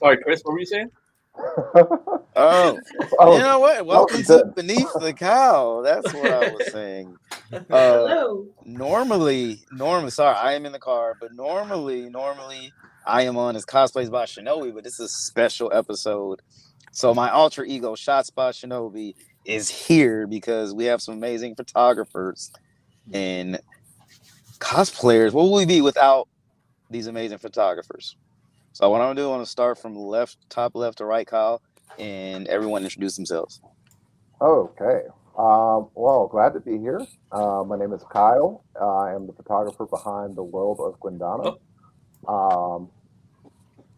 Sorry, Chris, what were you saying? Oh, Oh, you know what? Welcome to good. Beneath the Cowl. That's what I was saying. Hello. Normally, sorry, I am in the car, but normally, I am on as Cosplays by Shinobi, but this is a special episode. So my alter ego, Shots by Shinobi, is here because we have some amazing photographers and cosplayers. What would we be without these amazing photographers? So what I'm gonna do, I want to start from top left to right, Kyle, and everyone introduce themselves. Okay. Well, glad to be here. My name is Kyle. I am the photographer behind the World of Gwendana.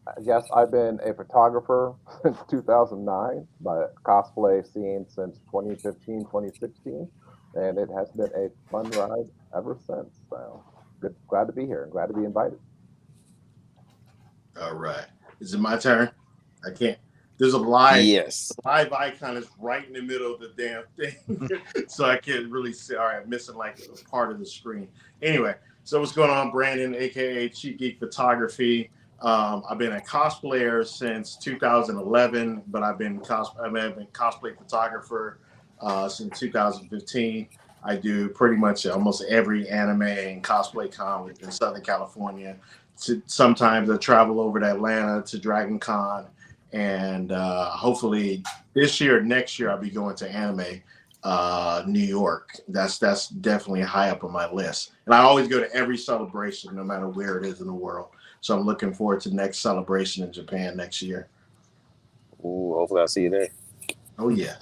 I guess I've been a photographer since 2009, but cosplay scene since 2015, 2016, and it has been a fun ride ever since. So good, glad to be here and glad to be invited. All right. Is it my turn? I can't. There's a live. Yes. The live icon is right in the middle of the damn thing, so I can't really see. All right, I'm missing like a part of the screen. Anyway, so what's going on, Brandon, aka Cheap Geek Photography? I've been a cosplayer since 2011, but I've been cosplay photographer since 2015. I do pretty much almost every anime and cosplay con in Southern California. Sometimes I travel over to Atlanta to Dragon Con, and hopefully this year, next year, I'll be going to Anime New York. That's definitely high up on my list. And I always go to every celebration, no matter where it is in the world. So I'm looking forward to the next celebration in Japan next year. Ooh, hopefully I'll see you there. Oh yeah.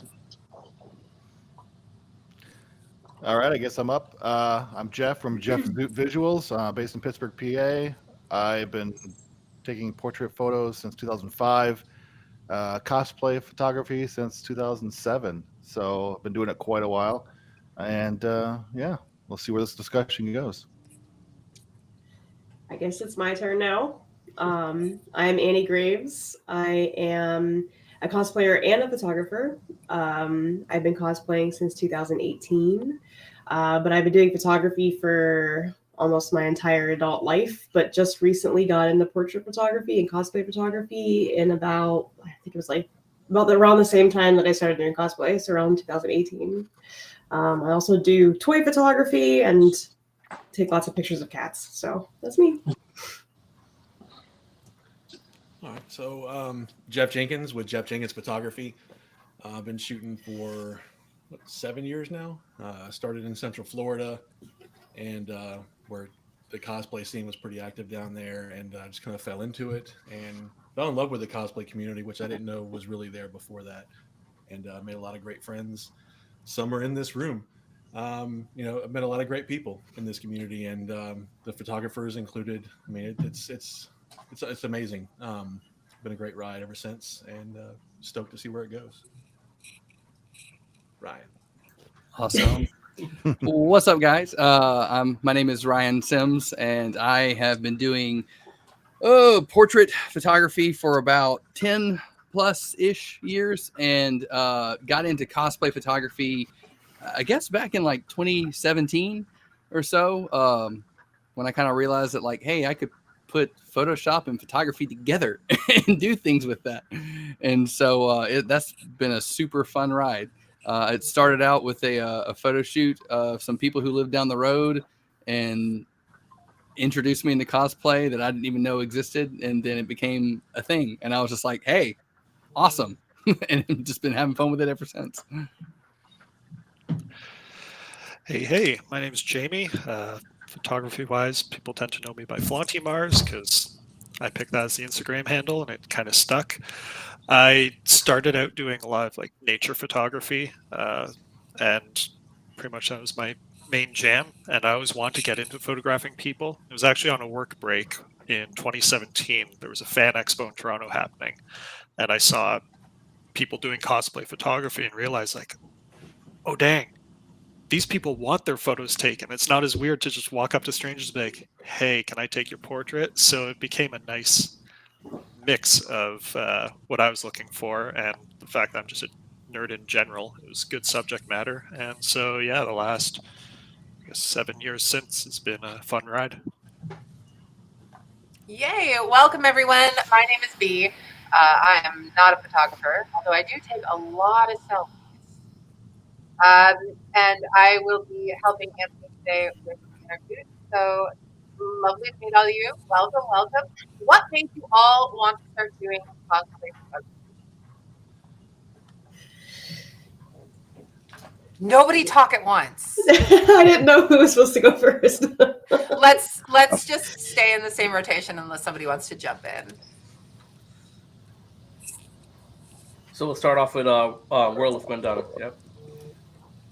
All right, I guess I'm up. I'm Jeff from Jeff Visuals, based in Pittsburgh, PA. I've been taking portrait photos since 2005, cosplay photography since 2007. So I've been doing it quite a while. And yeah, we'll see where this discussion goes. I guess it's my turn now. I'm Annie Graves. I am a cosplayer and a photographer. I've been cosplaying since 2018, but I've been doing photography for almost my entire adult life, but just recently got into portrait photography and cosplay photography in about, I think it was like about around the same time that I started doing cosplay, so around 2018. I also do toy photography and take lots of pictures of cats. So that's me. All right. So Jeff Jenkins with Jeff Jenkins Photography. I've been shooting for 7 years now. Started in Central Florida, and where the cosplay scene was pretty active down there, and I just kind of fell into it and fell in love with the cosplay community, which I didn't know was really there before that, and made a lot of great friends. Some are in this room. I've met a lot of great people in this community, and the photographers included. I mean, it's amazing. It's been a great ride ever since, and stoked to see where it goes. Ryan. Awesome. What's up, guys? My name is Ryan Sims, and I have been doing portrait photography for about 10 plus ish years, and got into cosplay photography, I guess back in like 2017 or so, when I kind of realized that, like, hey, I could put Photoshop and photography together and do things with that. And so that's been a super fun ride. It started out with a photo shoot of some people who lived down the road and introduced me into cosplay that I didn't even know existed. And then it became a thing. And I was just like, hey, awesome. And I've just been having fun with it ever since. Hey, my name's Jamie. Photography-wise, people tend to know me by Flaunty Mars because I picked that as the Instagram handle, and it kind of stuck. I started out doing a lot of like nature photography, and pretty much that was my main jam. And I always wanted to get into photographing people. It was actually on a work break in 2017. There was a fan expo in Toronto happening, and I saw people doing cosplay photography and realized, like, oh dang, these people want their photos taken. It's not as weird to just walk up to strangers and be like, hey, can I take your portrait? So it became a nice mix of what I was looking for and the fact that I'm just a nerd in general. It was good subject matter. And so, yeah, the last 7 years since has been a fun ride. Yay! Welcome, everyone. My name is Bea. I am not a photographer, although I do take a lot of selfies. And I will be helping Anthony today with the interview. So lovely to meet all of you. Welcome, welcome. What made you all want to start doing cosplay photography? Nobody talk at once. I didn't know who was supposed to go first. Let's just stay in the same rotation unless somebody wants to jump in. So we'll start off with World of Gundam. Yep.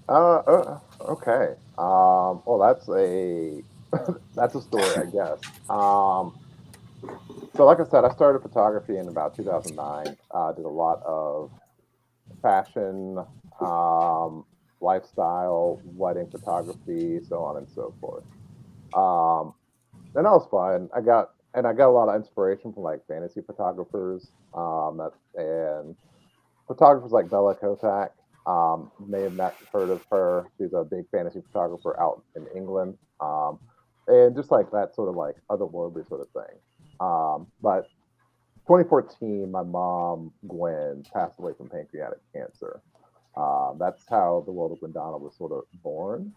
Okay. Well, that's a that's a story, I guess. So, like I said, I started photography in about 2009. Did a lot of fashion, lifestyle, wedding photography, so on and so forth. And that was fun. I got a lot of inspiration from like fantasy photographers, and photographers like Bella Kotak. May have not heard of her. She's a big fantasy photographer out in England, and just like that sort of like otherworldly sort of thing. But 2014, my mom Gwen passed away from pancreatic cancer. That's how the world of Gundana was sort of born.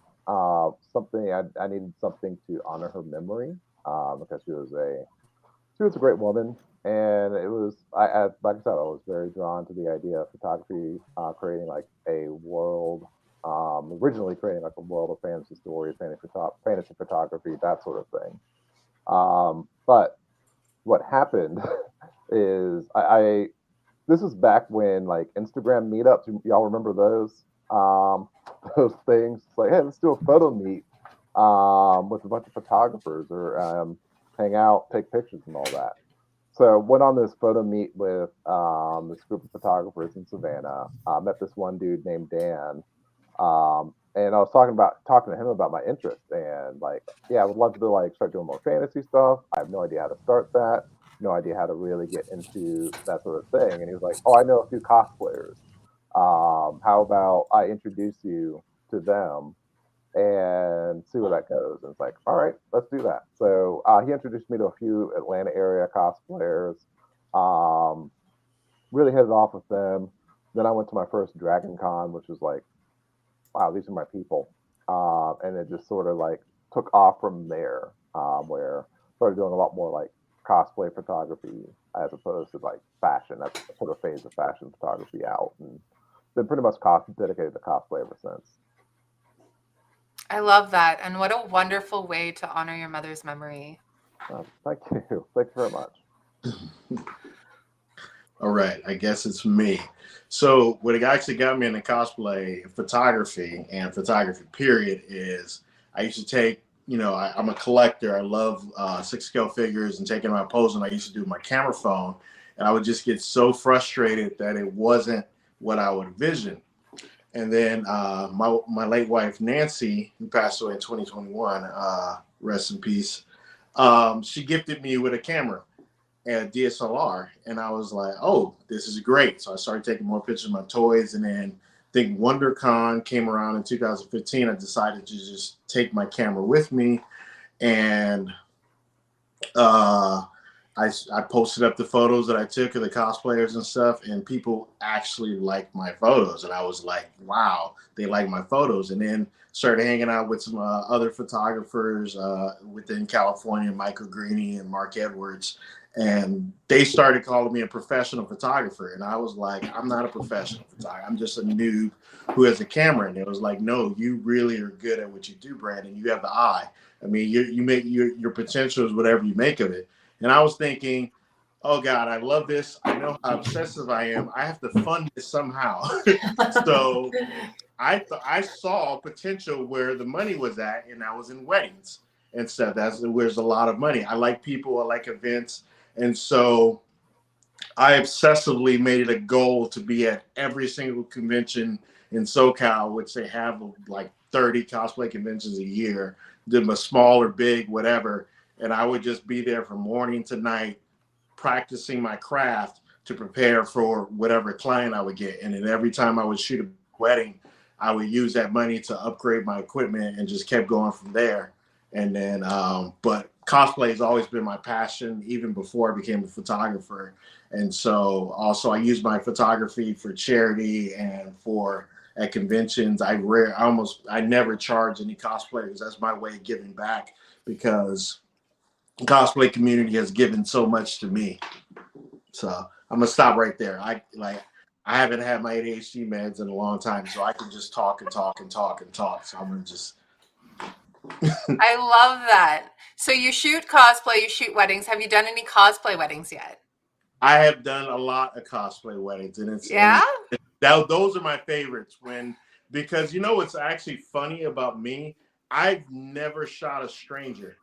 Something I needed something to honor her memory, because she was a great woman, and it was like I said, I was very drawn to the idea of photography, creating like a world, originally creating like a world of fantasy stories, fantasy photography, that sort of thing. But what happened is I this is back when like Instagram meetups, y'all remember those? Those things. It's like, hey, let's do a photo meet with a bunch of photographers, or hang out, take pictures, and all that. So went on this photo meet with this group of photographers in Savannah. Met this one dude named Dan, and I was talking to him about my interest, and like, yeah, I would love to like start doing more fantasy stuff. I have no idea how to start that. No idea how to really get into that sort of thing. And he was like, "Oh, I know a few cosplayers. How about I introduce you to them and see where that goes?" And it's like, all right, let's do that. So he introduced me to a few Atlanta area cosplayers. Really hit it off with them. Then I went to my first Dragon Con, which was like, wow, these are my people. And it just sort of like took off from there, where I started doing a lot more like cosplay photography as opposed to like fashion. That's sort of phase of fashion photography out, and been pretty much dedicated to cosplay ever since. I love that, and what a wonderful way to honor your mother's memory. Thank you. Thank you very much. All right, I guess it's me. So what actually got me into cosplay photography and photography period is I used to take, I'm a collector. I love 6-scale figures and taking my pose, and I used to do my camera phone, and I would just get so frustrated that it wasn't what I would envision. And then my late wife, Nancy, who passed away in 2021, rest in peace, she gifted me with a camera and a DSLR. And I was like, oh, this is great. So I started taking more pictures of my toys. And then I think WonderCon came around in 2015. I decided to just take my camera with me. And I posted up the photos that I took of the cosplayers and stuff, and people actually liked my photos. And I was like, wow, they like my photos. And then started hanging out with some other photographers within California, Michael Greeny and Mark Edwards. And they started calling me a professional photographer. And I was like, I'm not a professional photographer. I'm just a noob who has a camera. And it was like, no, you really are good at what you do, Brandon. You have the eye. I mean, you make your potential is whatever you make of it. And I was thinking, oh God, I love this. I know how obsessive I am. I have to fund this somehow. So I saw potential where the money was at, and that was in weddings and stuff. That's where's a lot of money. I like people, I like events. And so I obsessively made it a goal to be at every single convention in SoCal, which they have like 30 cosplay conventions a year, them a small or big, whatever. And I would just be there from morning to night, practicing my craft to prepare for whatever client I would get. And then every time I would shoot a wedding, I would use that money to upgrade my equipment and just kept going from there. And then, but cosplay has always been my passion, even before I became a photographer. And so also I use my photography for charity and for at conventions. I never charge any cosplayers. That's my way of giving back, because the cosplay community has given so much to me. So I'm gonna stop right there. I haven't had my ADHD meds in a long time, so I can just talk and talk and talk and talk. So I'm gonna just. I love that. So you shoot cosplay, you shoot weddings. Have you done any cosplay weddings yet? I have done a lot of cosplay weddings, and those are my favorites. Because you know what's actually funny about me? I've never shot a stranger.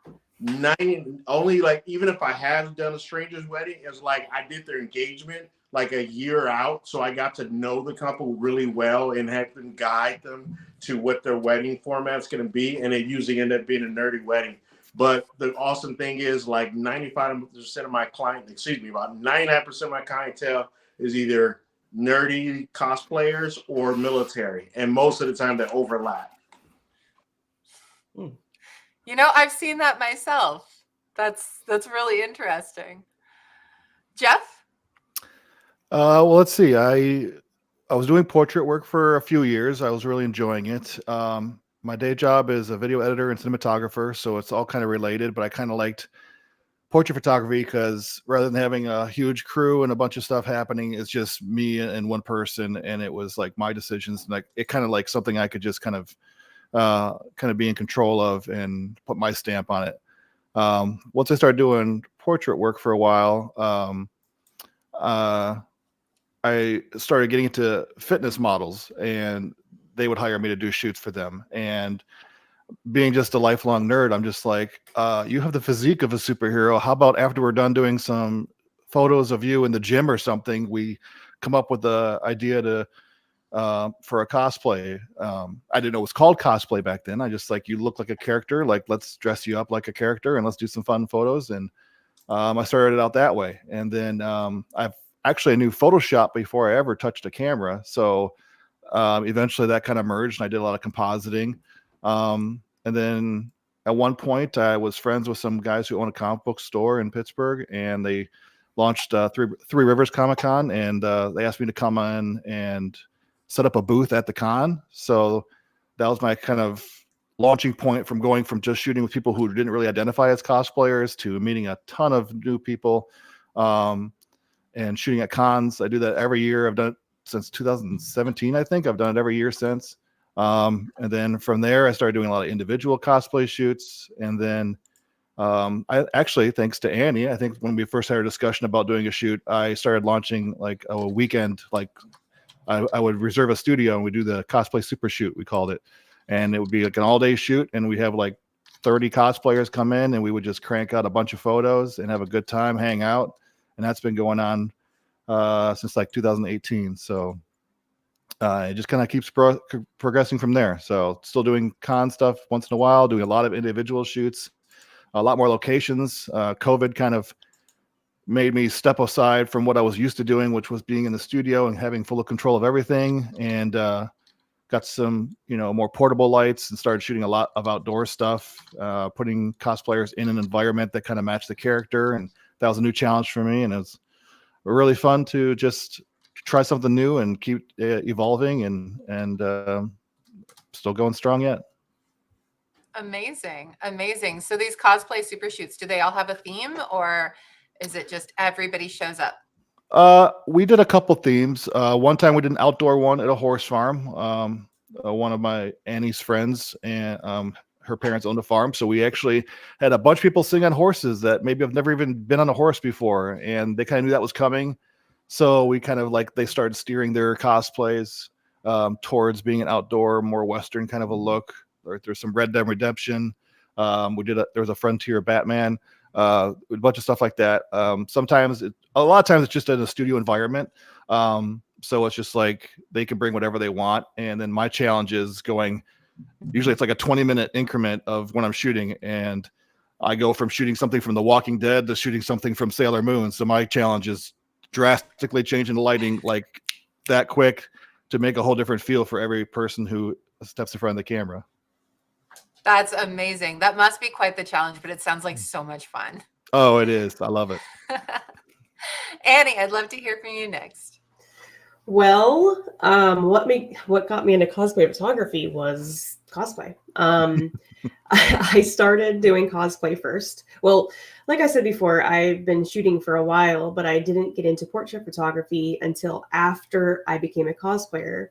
Only like, even if I have done a stranger's wedding, it's like I did their engagement like a year out, so I got to know the couple really well and help them guide them to what their wedding format's going to be, and it usually ended up being a nerdy wedding. But the awesome thing is, like 95% of my about 99% of my clientele is either nerdy cosplayers or military, and most of the time they overlap. You know, I've seen that myself. That's really interesting. Jeff? Well, let's see. I was doing portrait work for a few years. I was really enjoying it. My day job is a video editor and cinematographer, so it's all kind of related, but I kind of liked portrait photography because rather than having a huge crew and a bunch of stuff happening, it's just me and one person, and it was like my decisions, and it kind of like something I could just kind of be in control of and put my stamp on it. Once I started doing portrait work for a while, I started getting into fitness models, and they would hire me to do shoots for them. And being just a lifelong nerd, I'm just like, you have the physique of a superhero. How about after we're done doing some photos of you in the gym or something, we come up with the idea for a cosplay. I didn't know it was called cosplay back then. I just like, you look like a character, like let's dress you up like a character and let's do some fun photos. And I started out that way. And then I knew Photoshop before I ever touched a camera. So eventually that kind of merged, and I did a lot of compositing. And then at one point I was friends with some guys who own a comic book store in Pittsburgh, and they launched Three Rivers Comic-Con, and they asked me to come in and set up a booth at the con. So that was my kind of launching point from going from just shooting with people who didn't really identify as cosplayers to meeting a ton of new people and shooting at cons. I do that every year. I've done it since 2017, I think. I've done it every year since. And then from there, I started doing a lot of individual cosplay shoots. And then I actually, thanks to Annie, I think when we first had a discussion about doing a shoot, I started launching like a weekend, like I would reserve a studio and we do the cosplay super shoot, we called it. And it would be like an all-day shoot, and we'd have like 30 cosplayers come in, and we would just crank out a bunch of photos and have a good time, hang out. And that's been going on since like 2018. So it just kind of keeps progressing from there. So still doing con stuff once in a while, doing a lot of individual shoots, a lot more locations. COVID kind of made me step aside from what I was used to doing, which was being in the studio and having full control of everything. And got some, more portable lights and started shooting a lot of outdoor stuff, putting cosplayers in an environment that kind of matched the character. And that was a new challenge for me. And it was really fun to just try something new and keep evolving and still going strong yet. Amazing. So these cosplay super shoots, do they all have a theme, or is it just everybody shows up? We did a couple themes. One time we did an outdoor one at a horse farm. One of my Annie's friends and her parents owned a farm, so we actually had a bunch of people sitting on horses that maybe have never even been on a horse before, and they kind of knew that was coming. So we kind of they started steering their cosplays towards being an outdoor, more Western kind of a look. There's some Red Dead Redemption. There was a Frontier Batman. A bunch of stuff like that. A lot of times it's just in a studio environment. So it's just like they can bring whatever they want. And then my challenge is usually it's like a 20-minute increment of when I'm shooting. And I go from shooting something from The Walking Dead to shooting something from Sailor Moon. So my challenge is drastically changing the lighting like that quick to make a whole different feel for every person who steps in front of the camera. That's amazing. That must be quite the challenge, but it sounds like so much fun. Oh, it is. I love it. Annie, I'd love to hear from you next. Well, what got me into cosplay photography was cosplay. I started doing cosplay first. Well, like I said before, I've been shooting for a while, but I didn't get into portrait photography until after I became a cosplayer.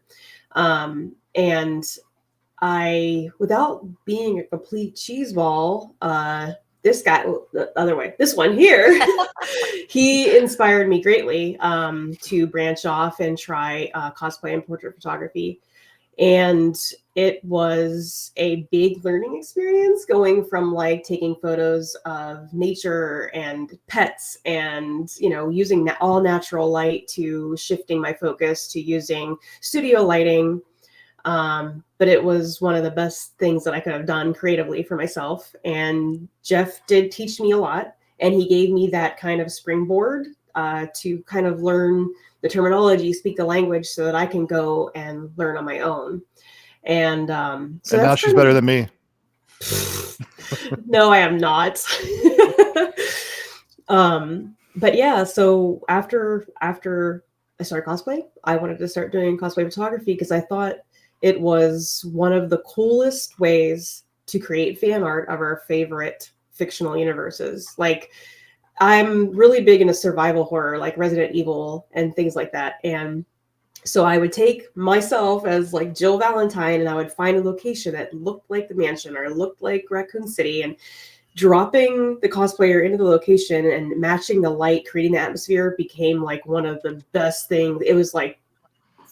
And I, without being a complete cheeseball, this guy, the other way, this one here, he inspired me greatly to branch off and try cosplay and portrait photography. And it was a big learning experience, going from like taking photos of nature and pets and, you know, using all natural light to shifting my focus to using studio lighting. But it was one of the best things that I could have done creatively for myself. And Jeff did teach me a lot, and he gave me that kind of springboard to kind of learn the terminology, speak the language, so that I can go and learn on my own. And so and now she's better than me. No, I am not. But yeah, so after I started cosplay, I wanted to start doing cosplay photography because I thought it was one of the coolest ways to create fan art of our favorite fictional universes. Like, I'm really big into survival horror, like Resident Evil and things like that. And so I would take myself as like Jill Valentine, and I would find a location that looked like the mansion or looked like Raccoon City, and dropping the cosplayer into the location and matching the light, creating the atmosphere became like one of the best things. It was like,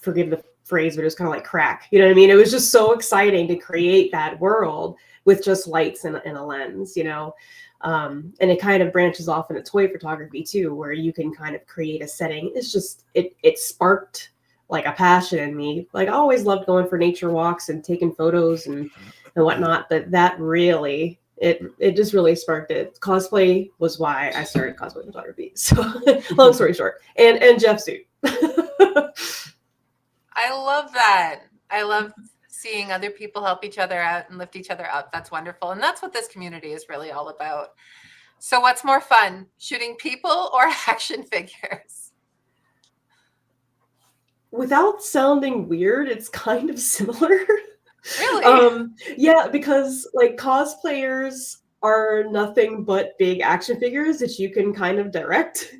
forgive the phrase, but it was kind of like crack. You know what I mean? It was just so exciting to create that world with just lights and a lens, you know? And it kind of branches off into toy photography too, where you can kind of create a setting. It's just, it sparked like a passion in me. Like, I always loved going for nature walks and taking photos and whatnot, but that really, it just really sparked it. Cosplay was why I started cosplay photography. So long story short, and Jeff suit. I love that. I love seeing other people help each other out and lift each other up. That's wonderful. And that's what this community is really all about. So what's more fun, shooting people or action figures? Without sounding weird, it's kind of similar. Really? Yeah, because like cosplayers are nothing but big action figures that you can kind of direct.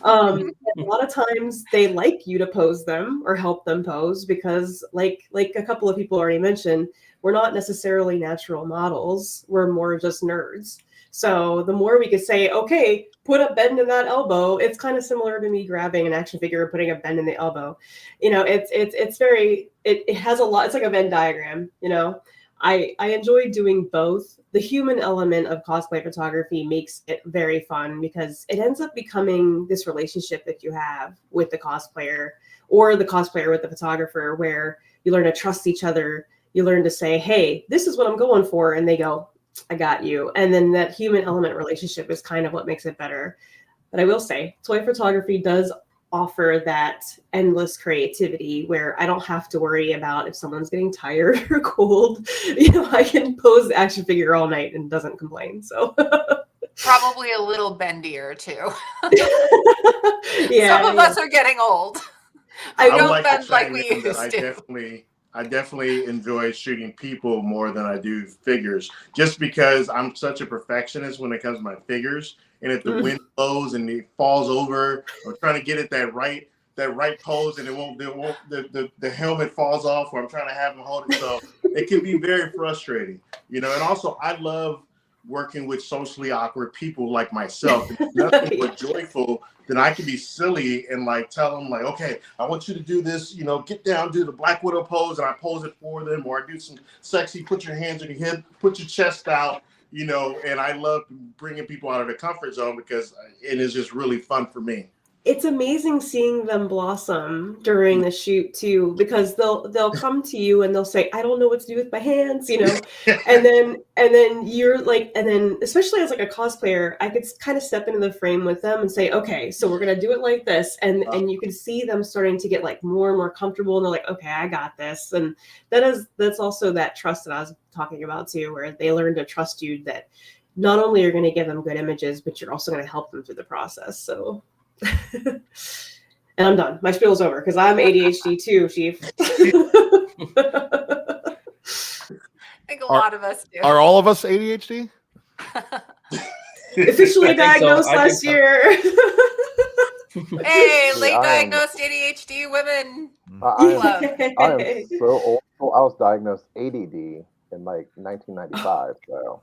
And a lot of times they like you to pose them or help them pose because like a couple of people already mentioned, we're not necessarily natural models. We're more just nerds. So the more we could say, okay, put a bend in that elbow, it's kind of similar to me grabbing an action figure and putting a bend in the elbow. You know, it's very, it has a lot, it's like a Venn diagram, you know. I enjoy doing both. The human element of cosplay photography makes it very fun because it ends up becoming this relationship that you have with the cosplayer or the cosplayer with the photographer, where you learn to trust each other. You learn to say, hey, this is what I'm going for. And they go, I got you. And then that human element relationship is kind of what makes it better. But I will say, toy photography does offer that endless creativity where I don't have to worry about if someone's getting tired or cold. You know, I can pose the action figure all night and doesn't complain. So Probably a little bendier too. Yeah, Some of us are getting old. I don't like bend to like chime we in that used I definitely enjoy shooting people more than I do figures, just because I'm such a perfectionist when it comes to my figures. And if the wind blows and it falls over, I'm trying to get it that right pose, and the helmet falls off, or I'm trying to have them hold it. So it can be very frustrating, you know. And also, I love working with socially awkward people like myself. It's nothing but joyful. Then I can be silly and like tell them like, okay, I want you to do this, you know, get down, do the Black Widow pose, and I pose it for them, or I do some sexy, put your hands on your hip, put your chest out, you know. And I love bringing people out of their comfort zone because it is just really fun for me. it's amazing seeing them blossom during the shoot too, because they'll come to you and they'll say, I don't know what to do with my hands, and then you're like, and then especially as like a cosplayer, I could kind of step into the frame with them and say, okay, so we're gonna do it like this, and you can see them starting to get like more and more comfortable, and they're like, okay, I got this. And that's also that trust that I was talking about too, where they learn to trust you, that not only are going to give them good images, but you're also going to help them through the process. So and I'm done. My spiel's over because I'm ADHD too, Chief. I think a lot of us do. Are all of us ADHD? Officially diagnosed last year. Hey, late I am- diagnosed ADHD women. I am so old. I was diagnosed ADD in like 1995. So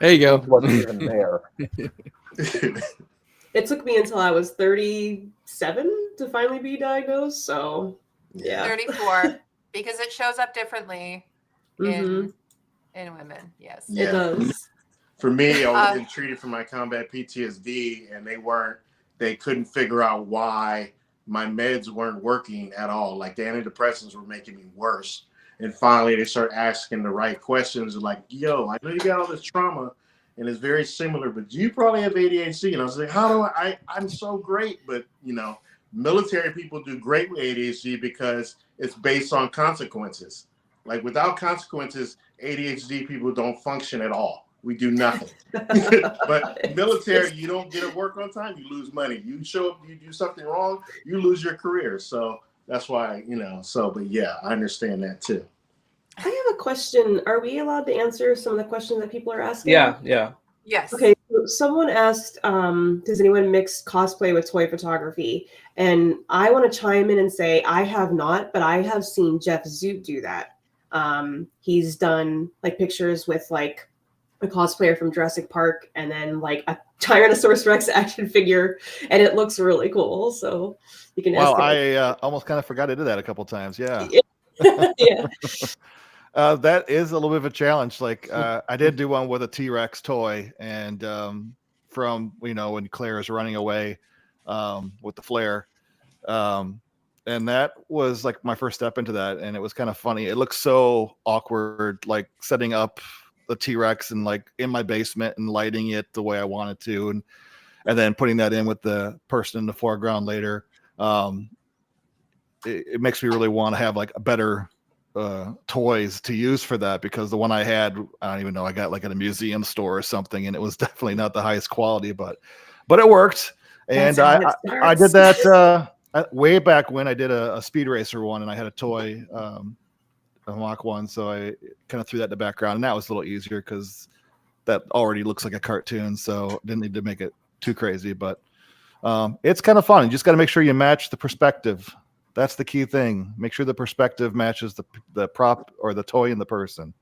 There you go. it wasn't even there. It took me until I was 37 to finally be diagnosed. So yeah, 34, because it shows up differently Mhm. in women. Yes, Yeah. It does. For me, I was getting treated for my combat PTSD, and they couldn't figure out why my meds weren't working at all. Like the antidepressants were making me worse. And finally, they start asking the right questions, like, "Yo, I know you got all this trauma, and it's very similar, but you probably have ADHD." And I was like, "How do I'm so great," but military people do great with ADHD because it's based on consequences. Like without consequences, ADHD people don't function at all. We do nothing. But military, you don't get to work on time, you lose money. You show up, you do something wrong, you lose your career. So that's why, but yeah, I understand that too. I have a question. Are we allowed to answer some of the questions that people are asking? Yeah. Yes. Okay, so someone asked, does anyone mix cosplay with toy photography? And I want to chime in and say I have not, but I have seen Jeff Zoot do that. He's done like pictures with like a cosplayer from Jurassic Park and then like a Tyrannosaurus Rex action figure, and it looks really cool. So you can ask. Well, I almost kind of forgot to do that a couple times. Yeah. Yeah. That is a little bit of a challenge. Like I did do one with a T-Rex toy, and from when Claire is running away with the flare, and that was like my first step into that, and it was kind of funny. It looks so awkward, like setting up the T-Rex and like in my basement and lighting it the way I wanted to, and then putting that in with the person in the foreground later. It makes me really want to have like a better toys to use for that, because the one I had, I don't even know, I got like at a museum store or something, and it was definitely not the highest quality, but it worked. And I did that way back when I did a Speed Racer one, and I had a toy, a Mach 1, so I kind of threw that in the background, and that was a little easier because that already looks like a cartoon, so didn't need to make it too crazy. But it's kind of fun. You just got to make sure you match the perspective. That's the key thing. Make sure the perspective matches the prop or the toy and the person.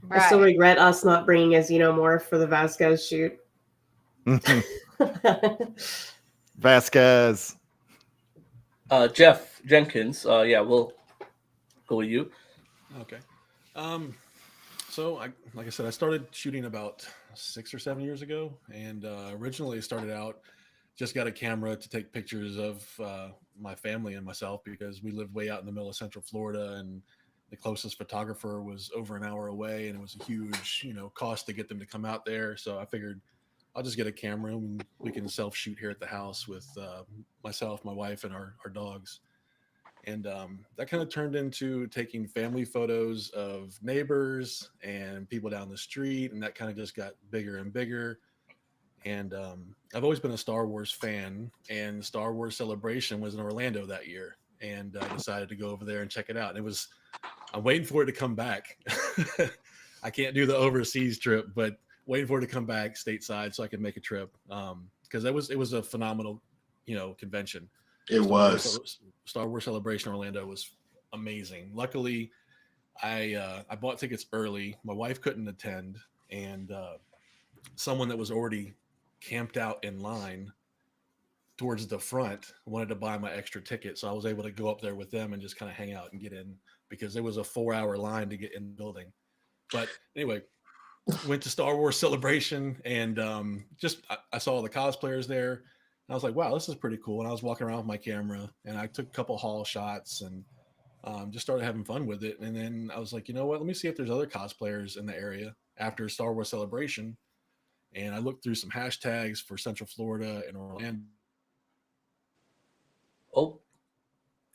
Right. I still regret us not bringing a Xenomorph for the Vasquez shoot. Vasquez. Jeff Jenkins. Yeah, we'll go with you. Okay. So like I said, I started shooting about 6 or 7 years ago, and originally started out, just got a camera to take pictures of my family and myself, because we lived way out in the middle of Central Florida, and the closest photographer was over an hour away, and it was a huge, cost to get them to come out there. So I figured I'll just get a camera and we can self shoot here at the house with myself, my wife, and our dogs. And that kind of turned into taking family photos of neighbors and people down the street, and that kind of just got bigger and bigger. And I've always been a Star Wars fan, and Star Wars Celebration was in Orlando that year, and I decided to go over there and check it out. And I'm waiting for it to come back. I can't do the overseas trip, but waiting for it to come back stateside so I can make a trip, because it was a phenomenal, convention. Star Wars Celebration Orlando was amazing. Luckily, I bought tickets early. My wife couldn't attend, and someone that was already camped out in line towards the front wanted to buy my extra ticket, so I was able to go up there with them and just kind of hang out and get in, because there was a 4-hour line to get in the building. But anyway, went to Star Wars Celebration, and I saw all the cosplayers there. And I was like, wow, this is pretty cool. And I was walking around with my camera, and I took a couple haul shots, and just started having fun with it. And then I was like, you know what? Let me see if there's other cosplayers in the area after Star Wars Celebration. And I looked through some hashtags for Central Florida and Orlando. Oh,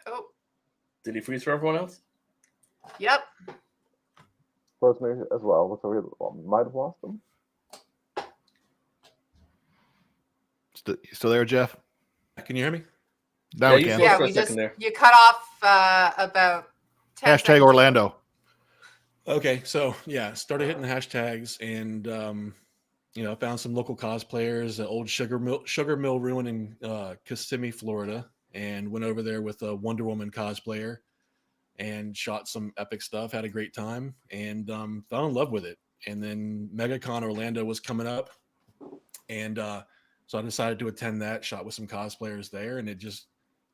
Oh, did he freeze for everyone else? yep. Froze me as well. So we might have lost them. You still there, Jeff? Can you hear me? Now Yeah, we you can. froze Yeah, for a we second just there. you cut off about 10 Hashtag seconds. Orlando. Okay, so yeah, started hitting the hashtags, and I found some local cosplayers, old sugar mill ruin in Kissimmee, Florida, and went over there with a Wonder Woman cosplayer and shot some epic stuff. Had a great time, and fell in love with it. And then MegaCon Orlando was coming up, and so I decided to attend that. Shot with some cosplayers there, and it just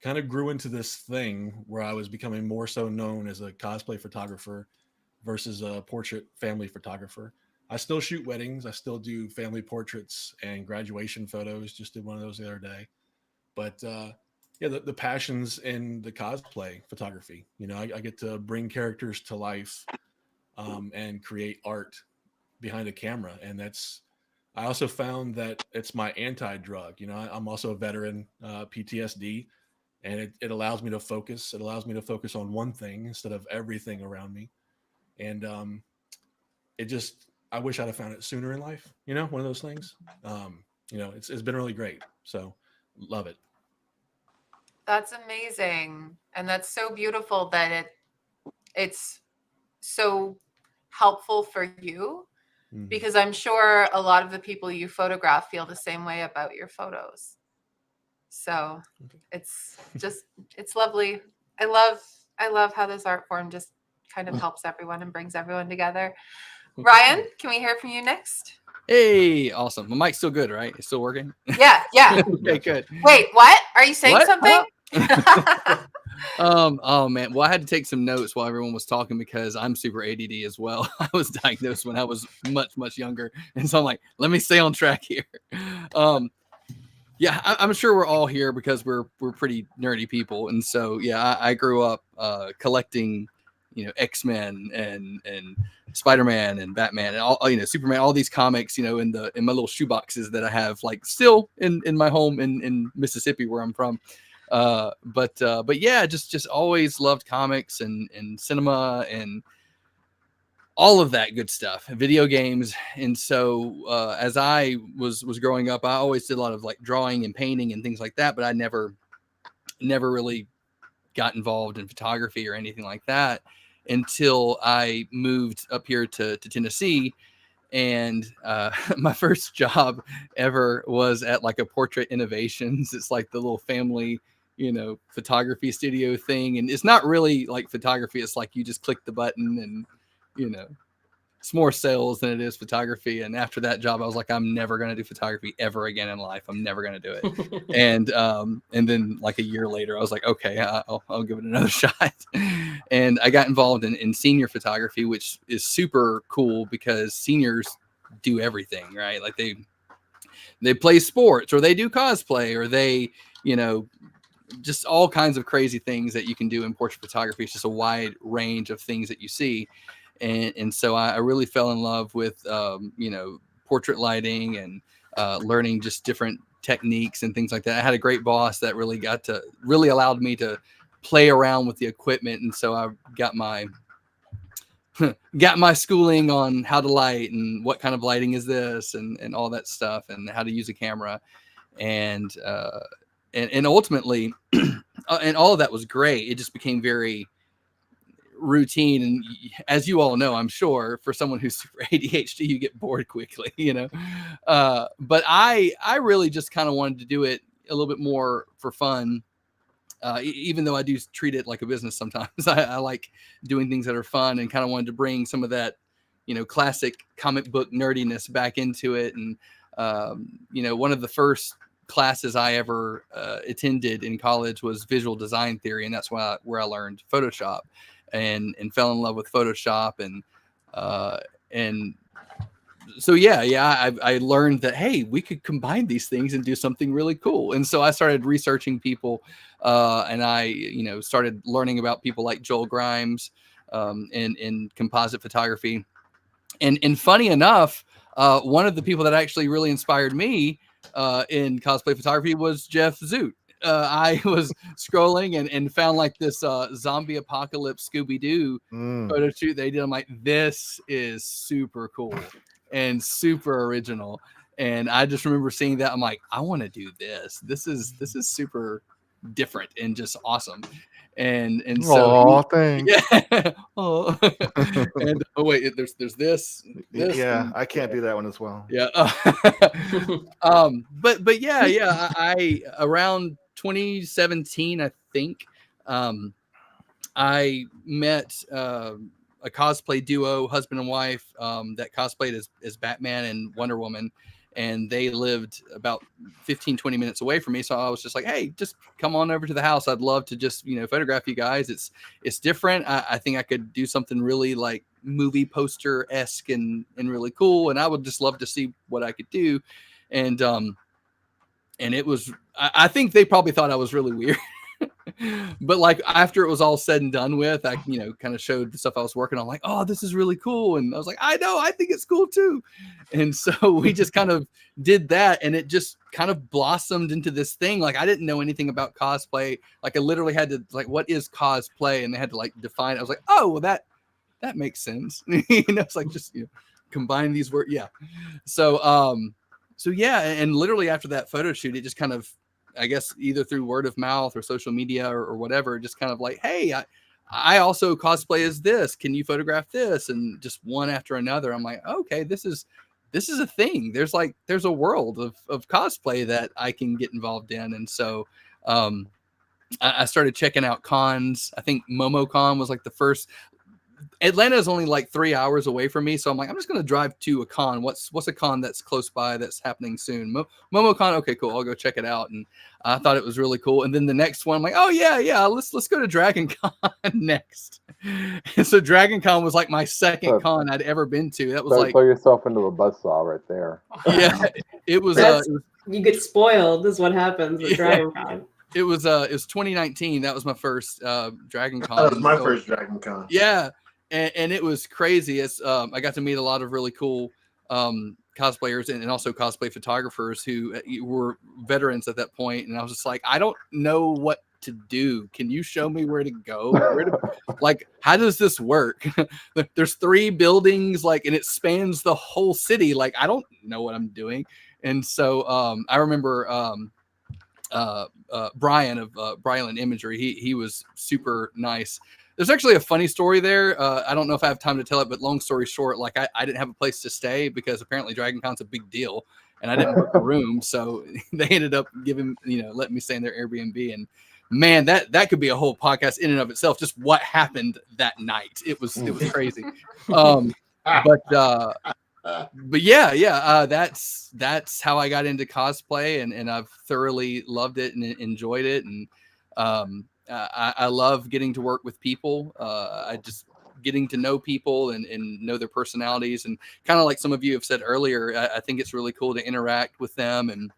kind of grew into this thing where I was becoming more so known as a cosplay photographer versus a portrait family photographer. I still shoot weddings. I still do family portraits and graduation photos. Just did one of those the other day. But the passions in the cosplay photography. I get to bring characters to life and create art behind a camera. And I also found that it's my anti-drug. I'm also a veteran, PTSD, and it allows me to focus. It allows me to focus on one thing instead of everything around me. And I wish I'd have found it sooner in life, one of those things. It's been really great. So love it. That's amazing. And that's so beautiful that it's so helpful for you, because I'm sure a lot of the people you photograph feel the same way about your photos. So it's lovely. I love how this art form just kind of helps everyone and brings everyone together. Ryan, can we hear from you next? Hey, awesome. My mic's still good, right? It's still working? Yeah. Okay, good. Wait, what? Are you saying What? something? Oh man. Well, I had to take some notes while everyone was talking because I'm super ADD as well. I was diagnosed when I was much younger, and so I'm like, let me stay on track here. Yeah, I'm sure we're all here because we're pretty nerdy people, and so yeah, I grew up collecting, X-Men and Spider-Man and Batman and all, Superman, all these comics, in my little shoe boxes that I have still in my home in Mississippi where I'm from. But yeah, just always loved comics and cinema and all of that good stuff, video games. And so as I was growing up, I always did a lot of drawing and painting and things like that, but I never really got involved in photography or anything like that until I moved up here to Tennessee. And my first job ever was at a Portrait Innovations. It's the little family, photography studio thing. And it's not really photography. It's you just click the button and, it's more sales than it is photography. And after that job, I was like, I'm never going to do photography ever again in life. I'm never going to do it. And then a year later, I was like, okay, I'll give it another shot. And I got involved in senior photography, which is super cool because seniors do everything, right? They play sports, or they do cosplay, or they, just all kinds of crazy things that you can do in portrait photography. It's just a wide range of things that you see. And so I really fell in love with, portrait lighting and learning just different techniques and things like that. I had a great boss that really allowed me to play around with the equipment. And so I got my schooling on how to light and what kind of lighting is this and all that stuff and how to use a camera. And ultimately, and all of that was great. It just became very routine, and as you all know, I'm sure, for someone who's super ADHD, you get bored quickly, but I really just kind of wanted to do it a little bit more for fun, even though I do treat it like a business sometimes. I like doing things that are fun, and kind of wanted to bring some of that classic comic book nerdiness back into it. And one of the first classes I ever attended in college was visual design theory, and that's where I learned Photoshop. And fell in love with Photoshop, and so yeah, I learned that, hey, we could combine these things and do something really cool. And so I started researching people, and I started learning about people like Joel Grimes, in composite photography. And funny enough, one of the people that actually really inspired me in cosplay photography was Jeff Zoot. I was scrolling and found like this zombie apocalypse Scooby-Doo photo shoot they did. I'm like, this is super cool and super original. And I just remember seeing that. I'm like, I want to do this. This is super different and just awesome. And so thanks. yeah. Oh. And wait, there's this. Yeah, I can't do that one as well. Yeah. But yeah, I around 2017, I think, I met a cosplay duo, husband and wife, that cosplayed as Batman and Wonder Woman. And they lived about 15, 20 minutes away from me. So I was just like, hey, just come on over to the house. I'd love to just, photograph you guys. It's different. I think I could do something really like movie poster-esque and really cool. And I would just love to see what I could do. And it was, I think they probably thought I was really weird. But like after it was all said and done with, I kind of showed the stuff I was working on, like, oh, this is really cool. And I was like, I know, I think it's cool too. And so we just kind of did that, and it just kind of blossomed into this thing. Like I didn't know anything about cosplay. Like I literally had to like, what is cosplay? And they had to like define it. I was like, oh, well, that makes sense. It's like just combine these words. Yeah. So yeah, and literally after that photo shoot, it just kind of, I guess either through word of mouth or social media or whatever, just kind of like, hey, I also cosplay as this. Can you photograph this? And just one after another. I'm like, okay, this is a thing. There's a world of cosplay that I can get involved in. And so I started checking out cons. I think MomoCon was like the first. Atlanta is only like 3 hours away from me, so I'm like, I'm just gonna drive to a con. What's a con that's close by that's happening soon? MomoCon. Okay, cool. I'll go check it out. And I thought it was really cool. And then the next one, I'm like, oh yeah, let's go to Dragon Con next. And so Dragon Con was like my second con I'd ever been to. That was like, throw yourself into a buzzsaw right there. Yeah, it was. You get spoiled, is what happens at Dragon Con. It was 2019. That was my first Dragon Con. That was my first Dragon Con. Yeah. And it was crazy. It's I got to meet a lot of really cool cosplayers and also cosplay photographers who were veterans at that point. And I was just like, I don't know what to do. Can you show me where to go? Like, how does this work? There's 3 buildings, and it spans the whole city. Like, I don't know what I'm doing. And so I remember Brian of Bryland Imagery. He was super nice. There's actually a funny story there. I don't know if I have time to tell it, but long story short, like I didn't have a place to stay because apparently Dragon Con's a big deal, and I didn't book a room, so they ended up letting me stay in their Airbnb. And man, that could be a whole podcast in and of itself. Just what happened that night. It was crazy. But yeah. That's how I got into cosplay, and I've thoroughly loved it and enjoyed it. And I love getting to work with people. I just getting to know people and know their personalities, and kind of like some of you have said earlier, I think it's really cool to interact with them. And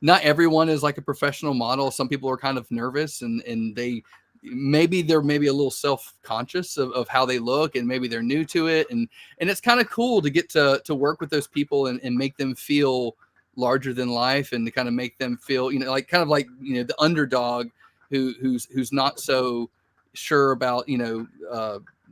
not everyone is like a professional model. Some people are kind of nervous and they're maybe a little self-conscious of how they look, and maybe they're new to it. And it's kind of cool to get to work with those people and make them feel larger than life, and to kind of make them feel, the underdog who's not so sure about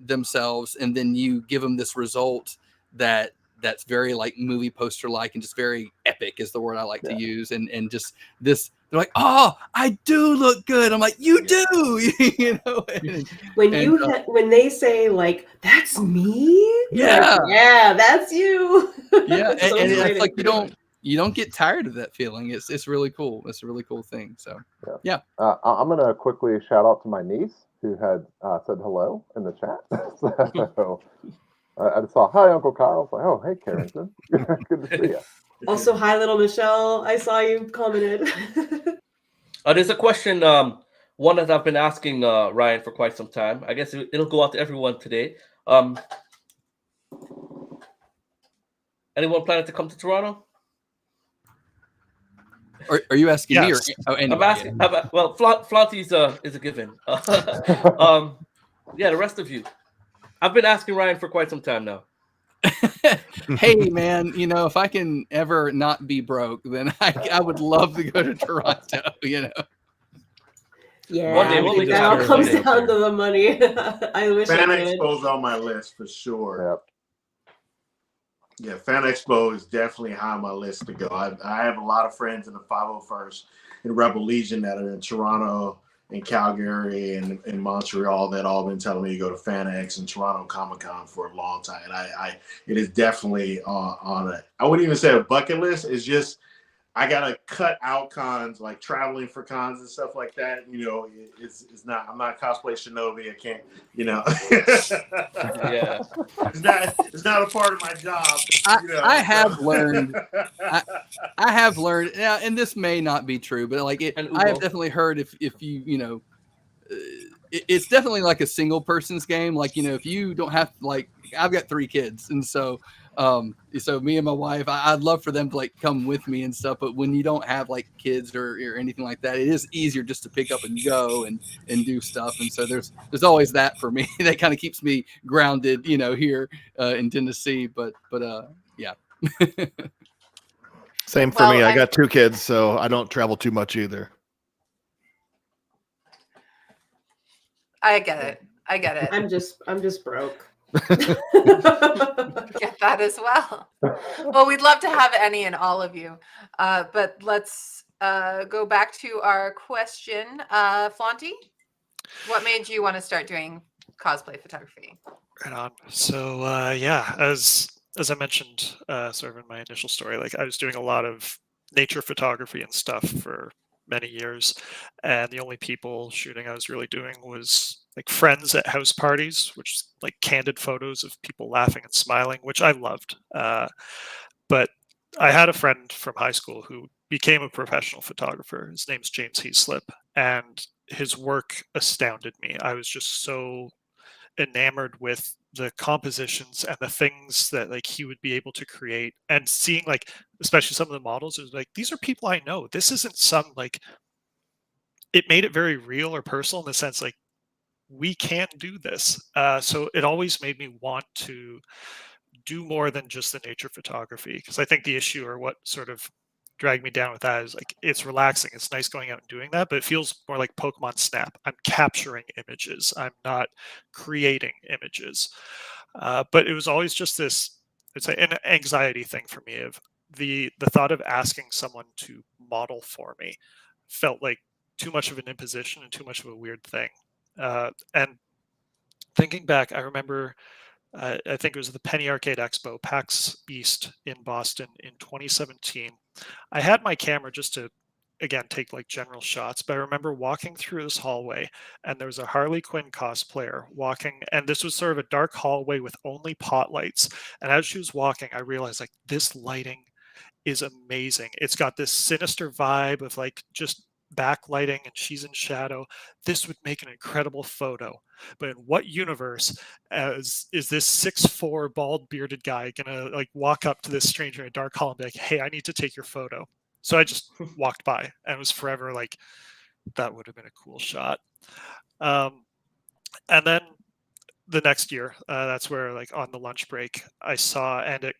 themselves, and then you give them this result that's very like movie poster like, and just very epic is the word I like to use, and just this, they're like, oh, I do look good. I'm like, you do. When they say like, that's me, yeah, yeah, that's you. Yeah. So and it's like you don't get tired of that feeling. It's really cool. It's a really cool thing. So yeah. I'm gonna quickly shout out to my niece who had said hello in the chat. So I just saw, hi, Uncle Kyle. I was like, oh, hey, Carrington. Good to see you. Also, hi, little Michelle. I saw you commented. There's a question, one that I've been asking Ryan for quite some time. I guess it'll go out to everyone today. Anyone planning to come to Toronto? Are you asking me or Yes. anybody? I'm asking. Well, Flanty's is a given. Yeah, the rest of you. I've been asking Ryan for quite some time now. Hey man, if I can ever not be broke, then I would love to go to Toronto. Yeah, One day I we'll think make that all this comes happen. down to the money. I wish Fan I could. Expo's on my list for sure. Yep. Yeah, Fan Expo is definitely high on my list to go. I have a lot of friends in the 501st and Rebel Legion that are in Toronto and Calgary and Montreal that all been telling me to go to FanX and Toronto Comic Con for a long time. And it is definitely on I wouldn't even say a bucket list. It's just I gotta cut out cons, like traveling for cons and stuff like that. It's not. I'm not cosplay Shinobi. I can't. Yeah. It's not a part of my job. I have learned. I have learned, and this may not be true, but I have definitely heard if you it's definitely like a single person's game. Like if you don't have I've got 3 kids, and so me and my wife, I'd love for them to come with me and stuff. But when you don't have kids or anything like that, it is easier just to pick up and go and do stuff. And so there's always that for me that kind of keeps me grounded, here in Tennessee. But yeah. Same for me. I got 2 kids, so I don't travel too much either. I get it. I'm just broke. Get that as well. Well, we'd love to have any and all of you. But let's go back to our question. Flaunty, what made you want to start doing cosplay photography? Right on. So yeah, as I mentioned sort of in my initial story, I was doing a lot of nature photography and stuff for many years, and the only people shooting I was really doing was friends at house parties, which is candid photos of people laughing and smiling, which I loved. But I had a friend from high school who became a professional photographer. His name's James Heaslip, and his work astounded me. I was just so enamored with the compositions and the things that he would be able to create, and seeing especially some of the models, it was these are people I know. This isn't some it made it very real or personal in the sense we can do this. So it always made me want to do more than just the nature photography, because I think the issue, or what sort of dragged me down with that, is it's relaxing. It's nice going out and doing that, but it feels more like Pokemon Snap. I'm capturing images. I'm not creating images. But it was always just this, it's an anxiety thing for me of the thought of asking someone to model for me felt like too much of an imposition and too much of a weird thing. And thinking back, I remember, I think it was the Penny Arcade Expo, PAX East in Boston in 2017. I had my camera just to, again, take general shots, but I remember walking through this hallway, and there was a Harley Quinn cosplayer walking, and this was sort of a dark hallway with only pot lights. And as she was walking, I realized this lighting is amazing. It's got this sinister vibe of just backlighting, and she's in shadow. This would make an incredible photo. But in what universe is this 6'4" bald bearded guy gonna walk up to this stranger in a dark hall and be like, hey, I need to take your photo? So I just walked by, and it was forever that would have been a cool shot. And then the next year, that's where on the lunch break, I saw, and it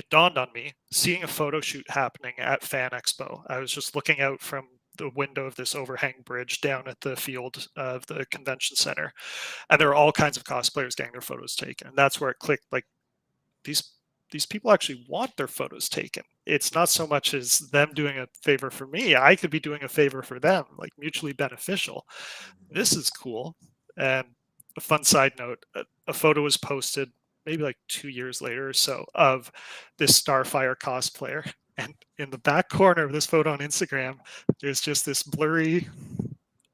dawned on me, seeing a photo shoot happening at Fan Expo. I was just looking out from the window of this overhang bridge down at the field of the convention center, and there were all kinds of cosplayers getting their photos taken. And that's where it clicked, these people actually want their photos taken. It's not so much as them doing a favor for me. I could be doing a favor for them, mutually beneficial. This is cool. And a fun side note, a photo was posted maybe 2 years later or so of this Starfire cosplayer. And in the back corner of this photo on Instagram, there's just this blurry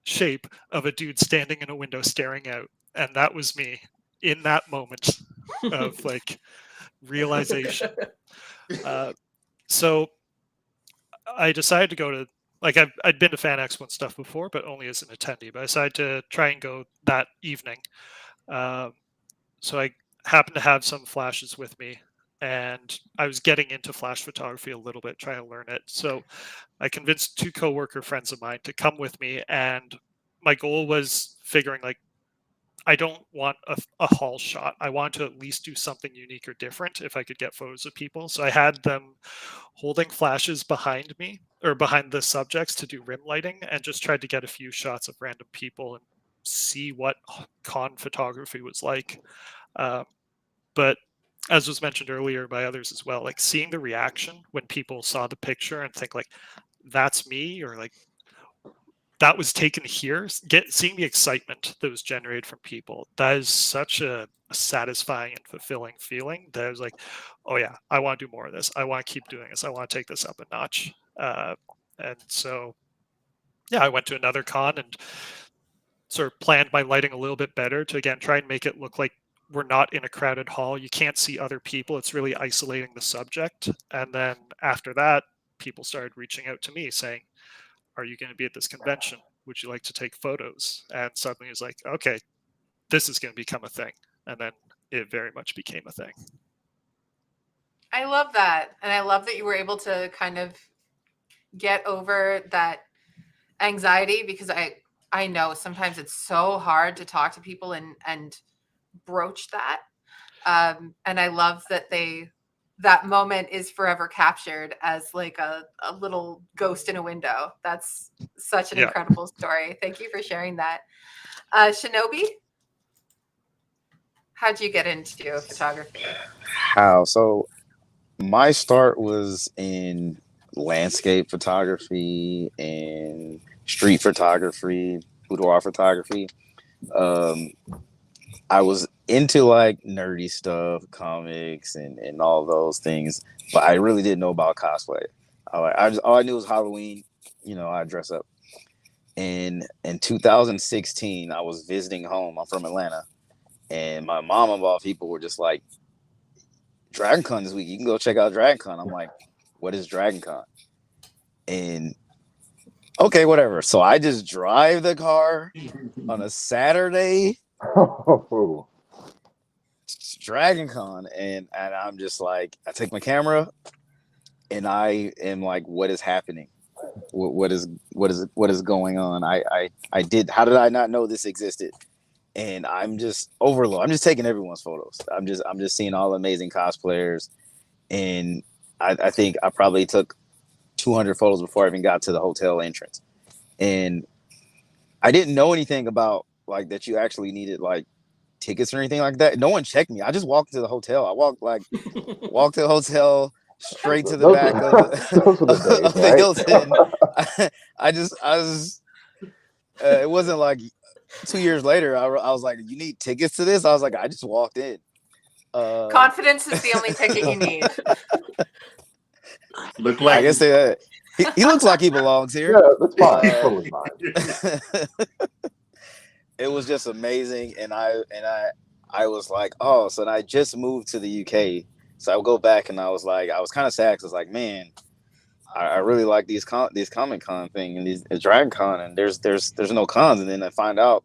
shape of a dude standing in a window staring out. And that was me in that moment of realization. So I decided to go to, I'd been to Fan Expo and stuff before, but only as an attendee. But I decided to try and go that evening. So I happened to have some flashes with me. and I was getting into flash photography a little bit, trying to learn it. So I convinced 2 coworker friends of mine to come with me, and my goal was figuring like, I don't want a hall shot. I want to at least do something unique or different if I could get photos of people. So I had them holding flashes behind me or behind the subjects to do rim lighting, and just tried to get a few shots of random people and see what con photography was like. But as was mentioned earlier by others as well, like seeing the reaction when people saw the picture and think like, that's me, or like, that was taken here, seeing the excitement that was generated from people, that is such a satisfying and fulfilling feeling that I was like, oh yeah, I want to do more of this. I want to keep doing this. I want to take this up a notch. And so, yeah, I went to another con and sort of planned my lighting a little bit better to, again, try and make it look like we're not in a crowded hall. You can't see other people. It's really isolating the subject. And then after that, people started reaching out to me saying, are you going to be at this convention? Would you like to take photos? And suddenly it's like, okay, this is going to become a thing. And then it very much became a thing. I love that. And I love that you were able to kind of get over that anxiety, because I know sometimes it's so hard to talk to people and broach that. And I love that that moment is forever captured as like a little ghost in a window. That's such an incredible story. Thank you for sharing that. Shinobi, how'd you get into photography? How? So my start was in landscape photography and street photography, boudoir photography. I was into like nerdy stuff, comics, and all those things, but I really didn't know about cosplay. All I knew was Halloween. You know, I dress up. And in 2016, I was visiting home. I'm from Atlanta, and my mom of all people were just like, Dragon Con this week. You can go check out Dragon Con. I'm like, what is Dragon Con? And okay, whatever. So I just drive the car on a Saturday. Oh, Dragon Con, and I'm just like, I take my camera and I am like, what is happening? What is going on? I did, how did I not know this existed? And I'm just overloaded. I'm just taking everyone's photos. I'm just seeing all the amazing cosplayers, and I think I probably took 200 photos before I even got to the hotel entrance. And I didn't know anything about like that you actually needed like tickets or anything like that. No one checked me. I just walked to the hotel. I walked to the hotel straight to the back of the Hilton. I was it wasn't like 2 years later I was like, you need tickets to this? I was like, I just walked in. Confidence is the only ticket you need. Look like, I guess he looks like he belongs here. yeah, that's fine. Totally fine. It was just amazing, and I was like, oh, so I just moved to the UK, so I would go back, and I was kind of sad, because like, man, I really like these Comic Con thing and these Dragon Con, and there's no cons. And then I find out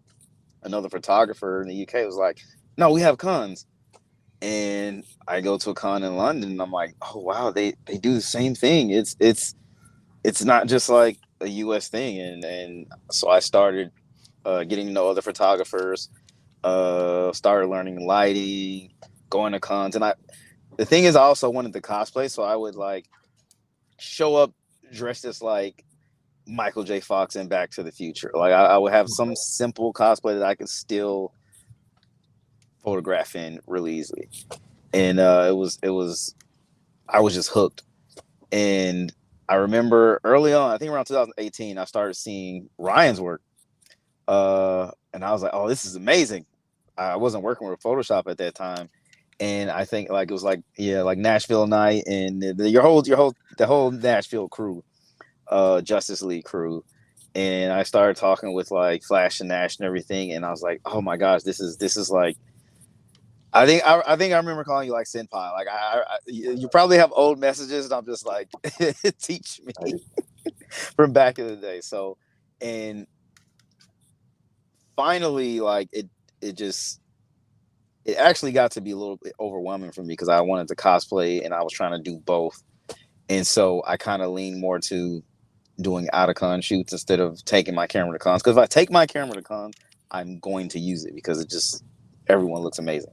another photographer in the UK was like, no, we have cons. And I go to a con in London, and I'm like, oh wow, they do the same thing. It's not just like a US thing. And so I started getting to know other photographers, started learning lighting, going to cons. And the thing is, I also wanted to cosplay, so I would like show up dressed as like Michael J. Fox in Back to the Future. Like I would have some simple cosplay that I could still photograph in really easily. And I was just hooked. And I remember early on, I think around 2018, I started seeing Ryan's work. And I was like, oh, this is amazing. I wasn't working with Photoshop at that time. And I think like it was like, yeah, like Nashville Night and the whole Nashville crew, Justice League crew. And I started talking with like Flash and Nash and everything. And I was like, oh my gosh, this is like, I think I remember calling you like senpai. Like you probably have old messages, and I'm just like, teach me from back in the day. So, and finally, like it it actually got to be a little bit overwhelming for me because I wanted to cosplay and I was trying to do both. And so I kind of leaned more to doing out of con shoots instead of taking my camera to cons. Because if I take my camera to cons, I'm going to use it because it just, everyone looks amazing.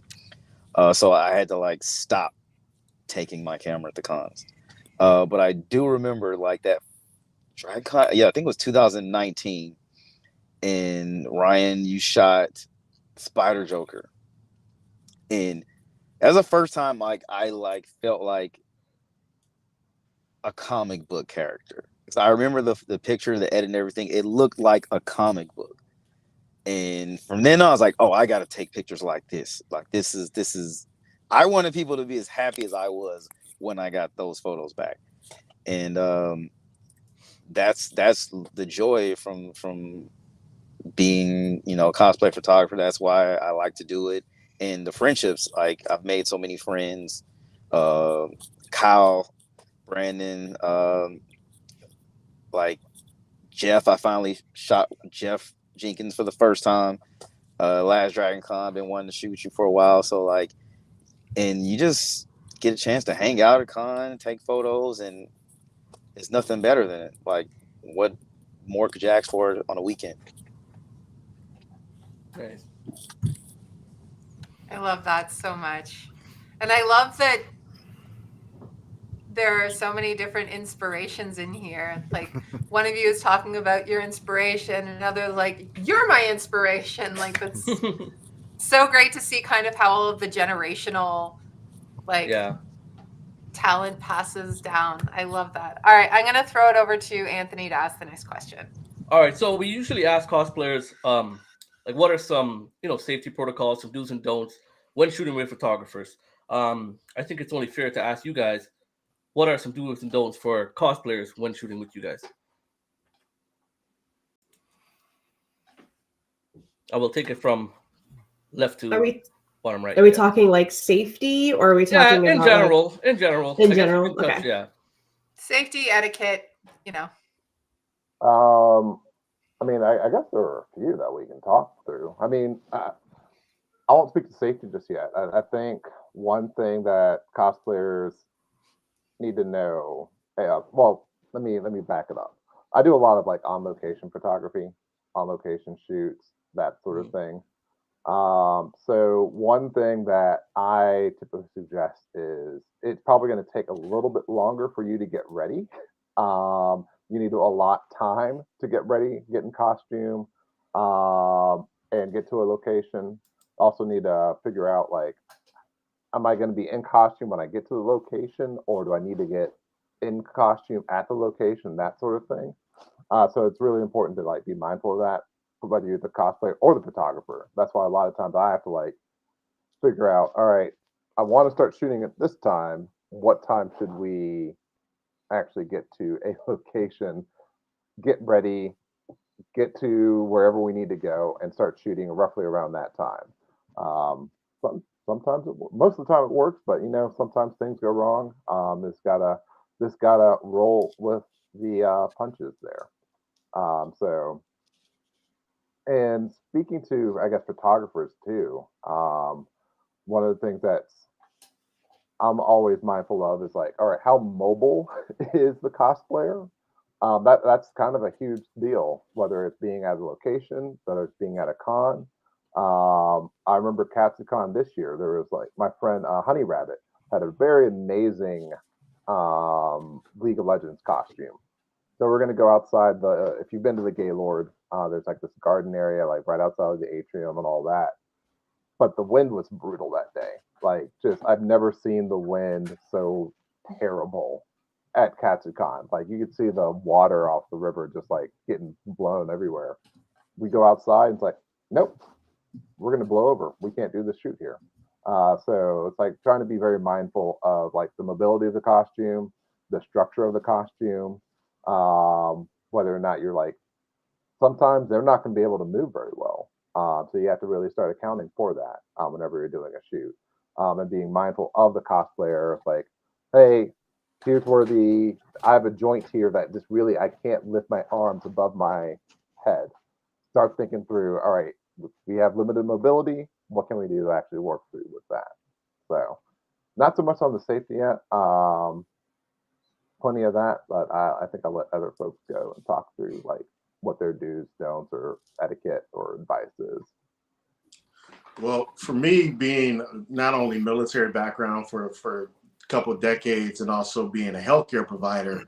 So I had to like stop taking my camera at the cons. But I do remember like that DragCon, yeah, I think it was 2019. And Ryan, you shot Spider Joker. And that was the first time like I like felt like a comic book character. So I remember the picture, the edit and everything. It looked like a comic book. And from then on, I was like, oh, I got to take pictures like this. Like this is. I wanted people to be as happy as I was when I got those photos back. And that's the joy from being, you know, a cosplay photographer. That's why I like to do it. And the friendships, like I've made so many friends. Cowl, Brandon, like Jeff. I finally shot Jeff Jenkins for the first time. Last Dragon Con, been wanting to shoot you for a while. So like, and you just get a chance to hang out at con, take photos, and it's nothing better than it. Like, what more could you ask for on a weekend? Nice. I love that so much. And I love that there are so many different inspirations in here. Like one of you is talking about your inspiration, another like, you're my inspiration. Like that's so great to see kind of how all of the generational like Yeah. talent passes down. I love that. All right, I'm gonna throw it over to Anthony to ask the next question. All right, so we usually ask cosplayers, like, what are some, you know, safety protocols, some do's and don'ts when shooting with photographers. I think it's only fair to ask you guys, what are some do's and don'ts for cosplayers when shooting with you guys? I will take it from left to bottom right. Are we talking like safety, or are we talking in about general? like, in general. In I guess we general, can touch, okay. Yeah. Safety, etiquette, you know. I mean, I guess there are a few that we can talk through. I mean, I won't speak to safety just yet. I think one thing that cosplayers need to know. Well, let me back it up. I do a lot of like on location photography, on location shoots, that sort of thing. So one thing that I typically suggest is it's probably going to take a little bit longer for you to get ready. You need to allot time to get ready, get in costume, and get to a location. Also need to figure out like, am I going to be in costume when I get to the location, or do I need to get in costume at the location, that sort of thing. So it's really important to like be mindful of that, whether you're the cosplayer or the photographer. That's why a lot of times I have to like figure out, all right, I want to start shooting at this time. What time should we actually get to a location, get ready, get to wherever we need to go, and start shooting roughly around that time. Sometimes, most of the time it works, but you know, sometimes things go wrong. This gotta roll with the punches there. And speaking to, I guess, photographers too, one of the things that's I'm always mindful of is like, all right, how mobile is the cosplayer? That's kind of a huge deal, whether it's being at a location, whether it's being at a con. I remember Katsucon this year. There was like my friend Honey Rabbit had a very amazing League of Legends costume. So we're gonna go outside the. If you've been to the Gaylord, there's like this garden area, like right outside of the atrium and all that. But the wind was brutal that day. Like, just I've never seen the wind so terrible at Katsucon. Like, you could see the water off the river just like getting blown everywhere. We go outside, and it's like, nope, we're gonna blow over. We can't do this shoot here. So it's like trying to be very mindful of like the mobility of the costume, the structure of the costume, whether or not you're like, sometimes they're not going to be able to move very well. So you have to really start accounting for that whenever you're doing a shoot, and being mindful of the cosplayer. Like, hey, here's where I have a joint here that just really I can't lift my arms above my head. Start thinking through. All right, we have limited mobility. What can we do to actually work through with that? So, not so much on the safety yet. Plenty of that, but I think I'll let other folks go and talk through like what their do's, don'ts, or etiquette or advice is. Well, for me, being not only military background for a couple of decades and also being a healthcare provider,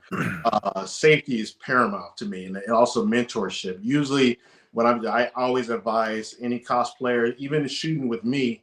safety is paramount to me, and also mentorship. Usually, when I always advise any cosplayer, even shooting with me,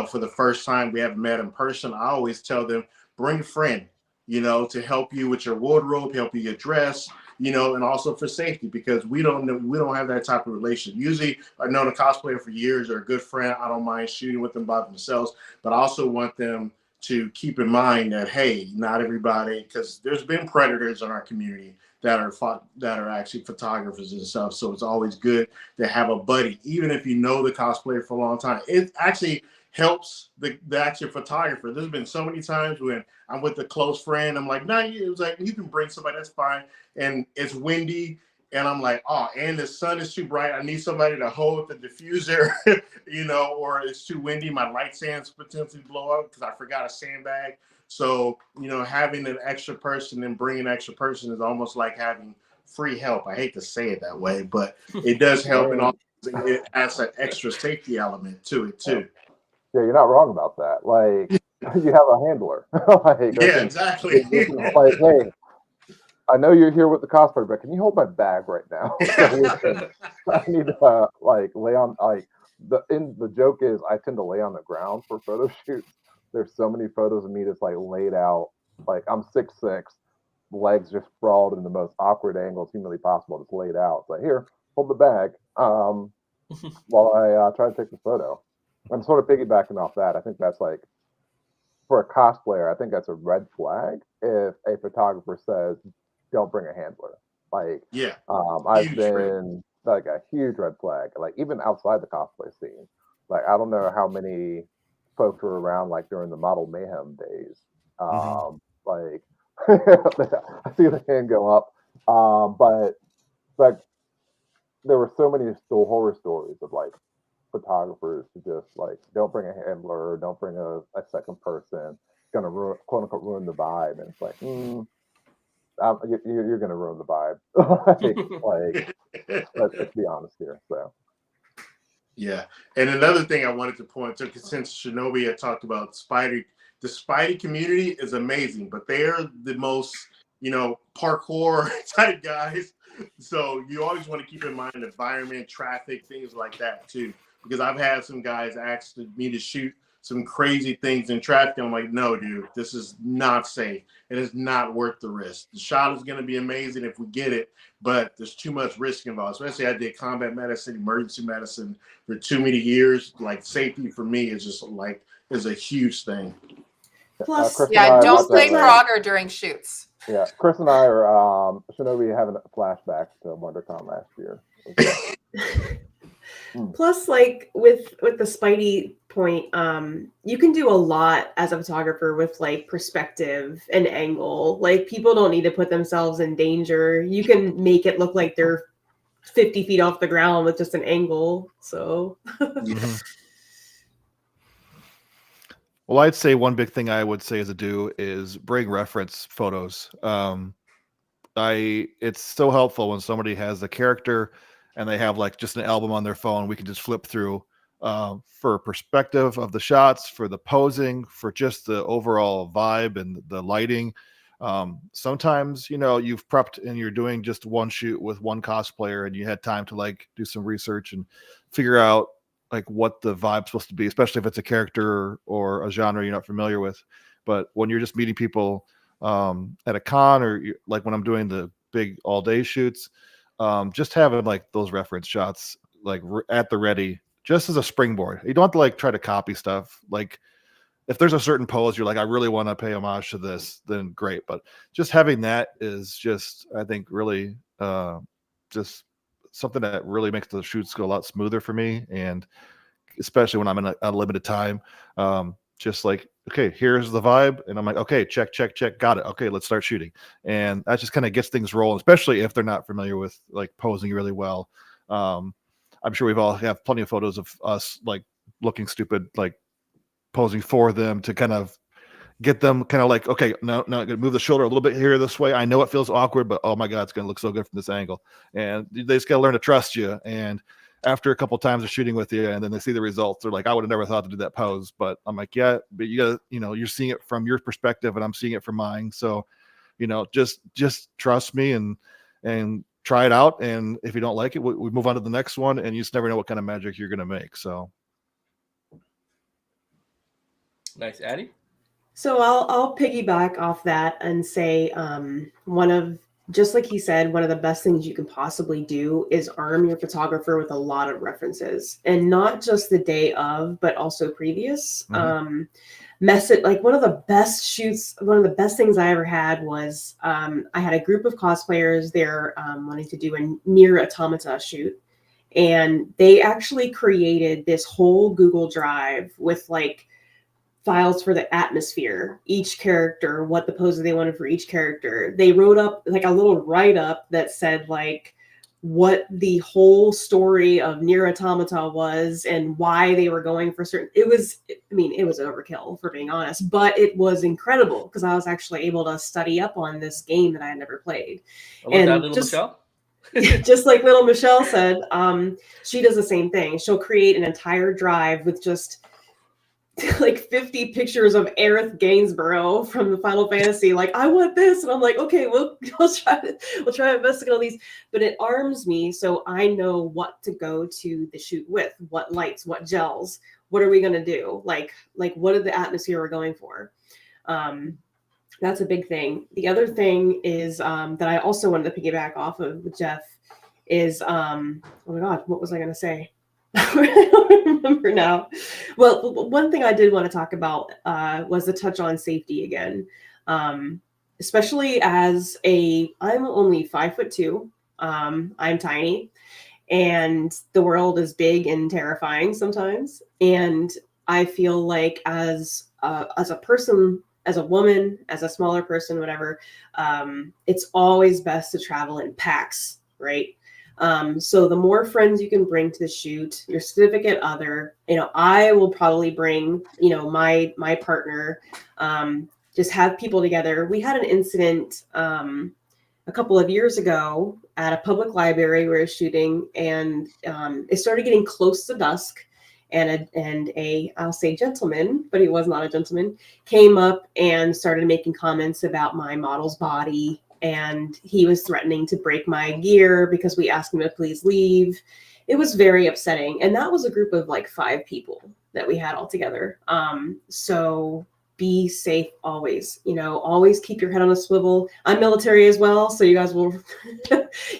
for the first time we haven't met in person, I always tell them, bring a friend, to help you with your wardrobe, help you get dressed, and also for safety, because we don't have that type of relationship. Usually I've known a cosplayer for years or a good friend. I don't mind shooting with them by themselves, but I also want them to keep in mind that, hey, not everybody, because there's been predators in our community that are actually photographers and stuff. So it's always good to have a buddy, even if you know the cosplayer for a long time. It actually helps the actual photographer. There's been so many times when I'm with a close friend, I'm like, it was like, you can bring somebody, that's fine. And it's windy, and I'm like, oh, and the sun is too bright. I need somebody to hold the diffuser, or it's too windy. My light stands potentially blow up because I forgot a sandbag. So, having an extra person and bringing an extra person is almost like having free help. I hate to say it that way, but it does help, and also it adds an extra safety element to it too. Yeah, you're not wrong about that. Like, you have a handler. Like, yeah, exactly. Like, hey, I know you're here with the cosplayer, but can you hold my bag right now? I need to lay on the joke is I tend to lay on the ground for photo shoots. There's so many photos of me just like laid out, like I'm 6'6", legs just sprawled in the most awkward angles humanly possible, just laid out. It's like, here, hold the bag, while I try to take the photo. I'm sort of piggybacking off that. I think that's like, for a cosplayer, I think that's a red flag if a photographer says, don't bring a handler. Like, yeah, I've been like a huge red flag, like even outside the cosplay scene. Like, I don't know how many folks were around like during the model mayhem days. Like, I see the hand go up. But like, there were so many horror stories of like photographers who just like, don't bring a handler, don't bring a second person, gonna ruin, quote unquote, ruin the vibe. And it's like, you're gonna ruin the vibe. Let's be honest here. So yeah, and another thing I wanted to point to, since Shinobi had talked about Spidey, the Spidey community is amazing, but they're the most parkour type guys. So you always want to keep in mind the environment, traffic, things like that too. Because I've had some guys ask me to shoot some crazy things in traffic. I'm like, no, dude, this is not safe. It is not worth the risk. The shot is going to be amazing if we get it, but there's too much risk involved. Especially I did combat medicine, emergency medicine for too many years. Like, safety for me is just is a huge thing. Plus, don't play Frogger during shoots. Yeah, Chris and I are Shinobi having flashbacks to WonderCon last year. Plus, like with the Spidey point, you can do a lot as a photographer with like perspective and angle. Like, people don't need to put themselves in danger. You can make it look like they're 50 feet off the ground with just an angle. So Well, I'd say one big thing I would say as a do is bring reference photos. It's so helpful when somebody has a character and they have like just an album on their phone. We can just flip through for perspective of the shots, for the posing, for just the overall vibe and the lighting. Sometimes, you've prepped and you're doing just one shoot with one cosplayer and you had time to like do some research and figure out like what the vibe's supposed to be, especially if it's a character or a genre you're not familiar with. But when you're just meeting people at a con, or like when I'm doing the big all day shoots, just having like those reference shots like at the ready, just as a springboard. You don't have to like try to copy stuff. Like, if there's a certain pose you're like, I really want to pay homage to this, then great. But just having that is just, I think, really just something that really makes the shoots go a lot smoother for me. And especially when I'm in a limited time, just like, okay, here's the vibe. And I'm like, okay, check, got it. Okay, let's start shooting. And that just kind of gets things rolling, especially if they're not familiar with like posing really well. I'm sure we've all have plenty of photos of us like looking stupid, like posing for them to kind of get them kind of like, okay, no, I'm gonna move the shoulder a little bit here this way. I know it feels awkward, but oh my God, it's gonna look so good from this angle. And they just gotta learn to trust you. And after a couple of times of shooting with you, and then they see the results, they're like, I would have never thought to do that pose. But I'm like, yeah, but you gotta, you're seeing it from your perspective, and I'm seeing it from mine. So, just trust me and try it out. And if you don't like it, we move on to the next one. And you just never know what kind of magic you're gonna make. So Nice, Addie. So I'll piggyback off that and say just like he said, one of the best things you can possibly do is arm your photographer with a lot of references, and not just the day of, but also previous. Like one of the best shoots, one of the best things I ever had was I had a group of cosplayers there wanting to do a near automata shoot, and they actually created this whole Google Drive with like files for the atmosphere, each character, what the poses they wanted for each character. They wrote up like a little write-up that said like what the whole story of Nier Automata was and why they were going for certain. It was overkill, for being honest, but it was incredible because I was actually able to study up on this game that I had never played. And that little Michelle? Just like little Michelle said, she does the same thing. She'll create an entire drive with just like 50 pictures of Aerith Gainsborough from the Final Fantasy. Like, I want this, and I'm like, okay, we'll try to investigate all these. But it arms me so I know what to go to the shoot with, what lights, what gels, what are we gonna do? Like what are the atmosphere we're going for? That's a big thing. The other thing is that I also wanted to piggyback off of with Jeff is oh my God, what was I gonna say? I don't remember now. Well, one thing I did want to talk about was the touch on safety again, especially as I'm only 5'2". I'm tiny, and the world is big and terrifying sometimes. And I feel like as a person, as a woman, as a smaller person, whatever, it's always best to travel in packs, right? So the more friends you can bring to the shoot, your significant other, I will probably bring, my partner, just have people together. We had an incident a couple of years ago at a public library we were shooting, and it started getting close to dusk, and I'll say gentleman, but he was not a gentleman, came up and started making comments about my model's body. And he was threatening to break my gear because we asked him to please leave. It was very upsetting. And that was a group of like 5 people that we had all together. So be safe always, always keep your head on a swivel. I'm military as well, so you guys will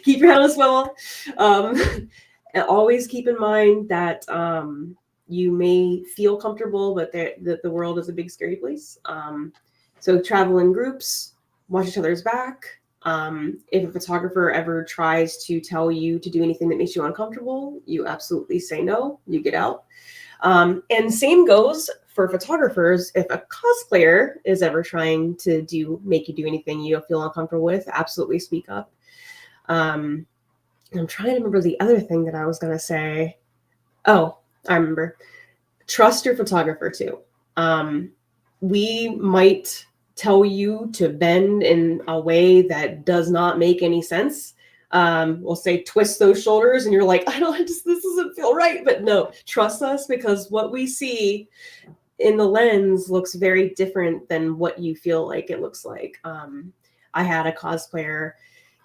keep your head on a swivel. And always keep in mind that you may feel comfortable, but that the world is a big, scary place. So travel in groups. Watch each other's back. If a photographer ever tries to tell you to do anything that makes you uncomfortable, you absolutely say no, you get out. And same goes for photographers. If a cosplayer is ever trying to make you do anything you don't feel uncomfortable with, absolutely speak up. I'm trying to remember the other thing that I was going to say. Oh, I remember. Trust your photographer too. We might tell you to bend in a way that does not make any sense. We'll say twist those shoulders, and you're like, this doesn't feel right. But no, trust us, because what we see in the lens looks very different than what you feel like it looks like. I had a cosplayer.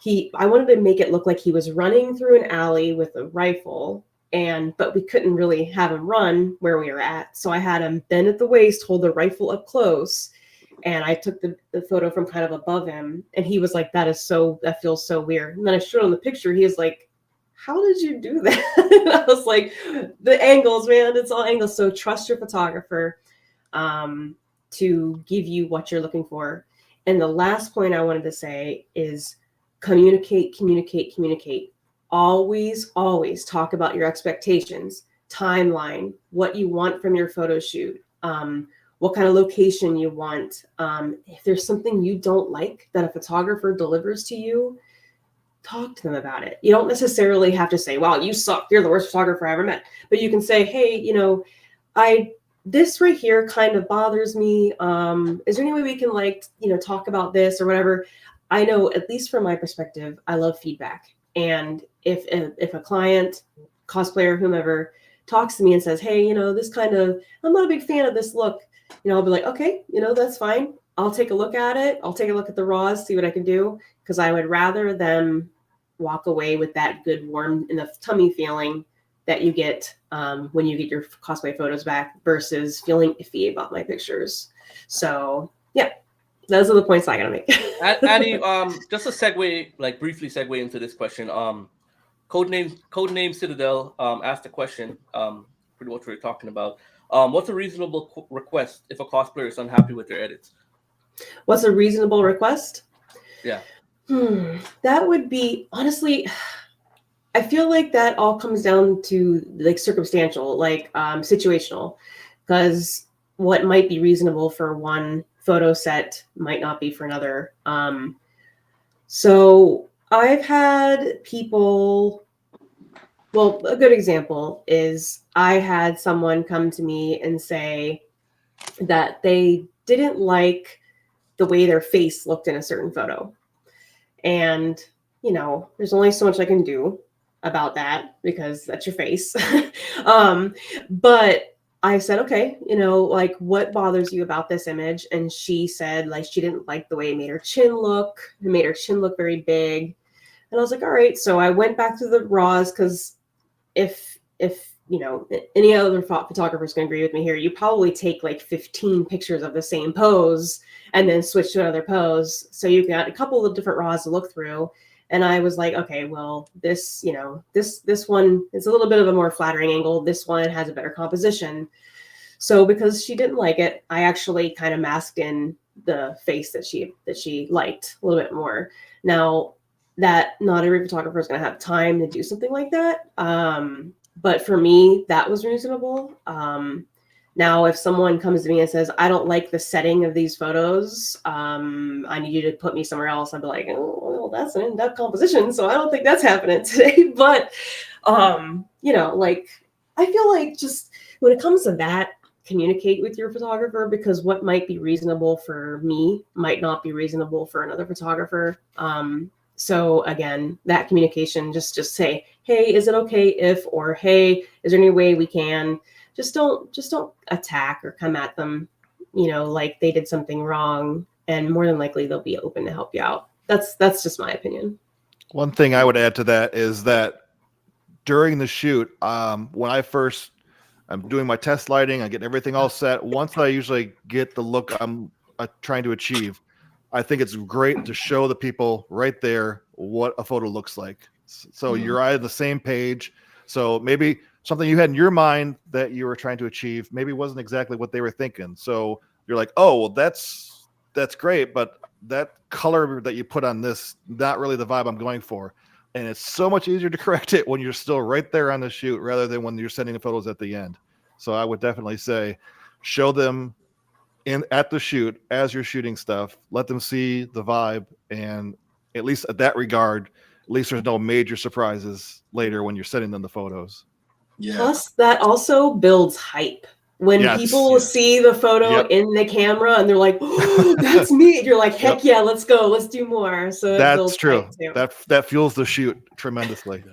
I wanted to make it look like he was running through an alley with a rifle, but we couldn't really have him run where we were at. So I had him bend at the waist, hold the rifle up close, and I took the photo from kind of above him, and he was like, that feels so weird. And then I showed him the picture. He was like, how did you do that? And I was like, the angles, man, it's all angles. So trust your photographer to give you what you're looking for. And the last point I wanted to say is communicate. Always, always talk about your expectations, timeline, what you want from your photo shoot, what kind of location you want. If there's something you don't like that a photographer delivers to you, talk to them about it. You don't necessarily have to say, wow, you suck, you're the worst photographer I ever met. But you can say, hey, you know, this right here kind of bothers me. Is there any way we can, like, you know, talk about this or whatever? I know, at least from my perspective, I love feedback. And if a client, cosplayer, whomever, talks to me and says, hey, you know, this kind of, I'm not a big fan of this look, you know, I'll be like, okay, you know, that's fine. I'll take a look at it. I'll take a look at the raws, see what I can do. Because I would rather them walk away with that good warm in the tummy feeling that you get when you get your cosplay photos back versus feeling iffy about my pictures. So yeah, those are the points I gotta make. Annie, just a segue, like briefly segue into this question. Codename Citadel asked a question, pretty much what we're talking about. What's a reasonable request if a cosplayer is unhappy with their edits? What's a reasonable request? Yeah. That would be, honestly, I feel like that all comes down to like circumstantial, like situational, because what might be reasonable for one photo set might not be for another. So I've had people, well, a good example is I had someone come to me and say that they didn't like the way their face looked in a certain photo. And, you know, there's only so much I can do about that because that's your face. But I said, okay, you know, like, what bothers you about this image? And she said, like, she didn't like the way it made her chin look. It made her chin look very big. And I was like, all right. So I went back to the raws, because if you know, any other photographers can agree with me here, you probably take like 15 pictures of the same pose and then switch to another pose. So you got a couple of different raws to look through. And I was like, okay, well, this, you know, this one is a little bit of a more flattering angle. This one has a better composition. So because she didn't like it, I actually kind of masked in the face that she liked a little bit more. Now, that not every photographer is going to have time to do something like that. But for me, that was reasonable. Now, if someone comes to me and says, I don't like the setting of these photos, I need you to put me somewhere else, I'd be like, oh, well, that's an in-depth composition, so I don't think that's happening today. But, you know, like, I feel like just when it comes to that, communicate with your photographer, because what might be reasonable for me might not be reasonable for another photographer. So again, that communication, just say, hey, is it okay if, or hey, is there any way we can? Just don't attack or come at them, you know, like they did something wrong, and more than likely they'll be open to help you out. That's just my opinion. One thing I would add to that is that during the shoot, when I'm doing my test lighting, I get everything all set. Once I usually get the look I'm trying to achieve, I think it's great to show the people right there what a photo looks like. So you're on the same page. So maybe something you had in your mind that you were trying to achieve maybe wasn't exactly what they were thinking. So you're like, oh, well, that's great, but that color that you put on this, not really the vibe I'm going for. And it's so much easier to correct it when you're still right there on the shoot rather than when you're sending the photos at the end. So I would definitely say show them at the shoot as you're shooting stuff, let them see the vibe, and at least at that regard, at least there's no major surprises later when you're sending them the photos. Yeah. Plus, that also builds hype. When people see the photo in the camera and they're like, oh, that's me. You're like, heck yeah, let's go. Let's do more. So that's true. That fuels the shoot tremendously.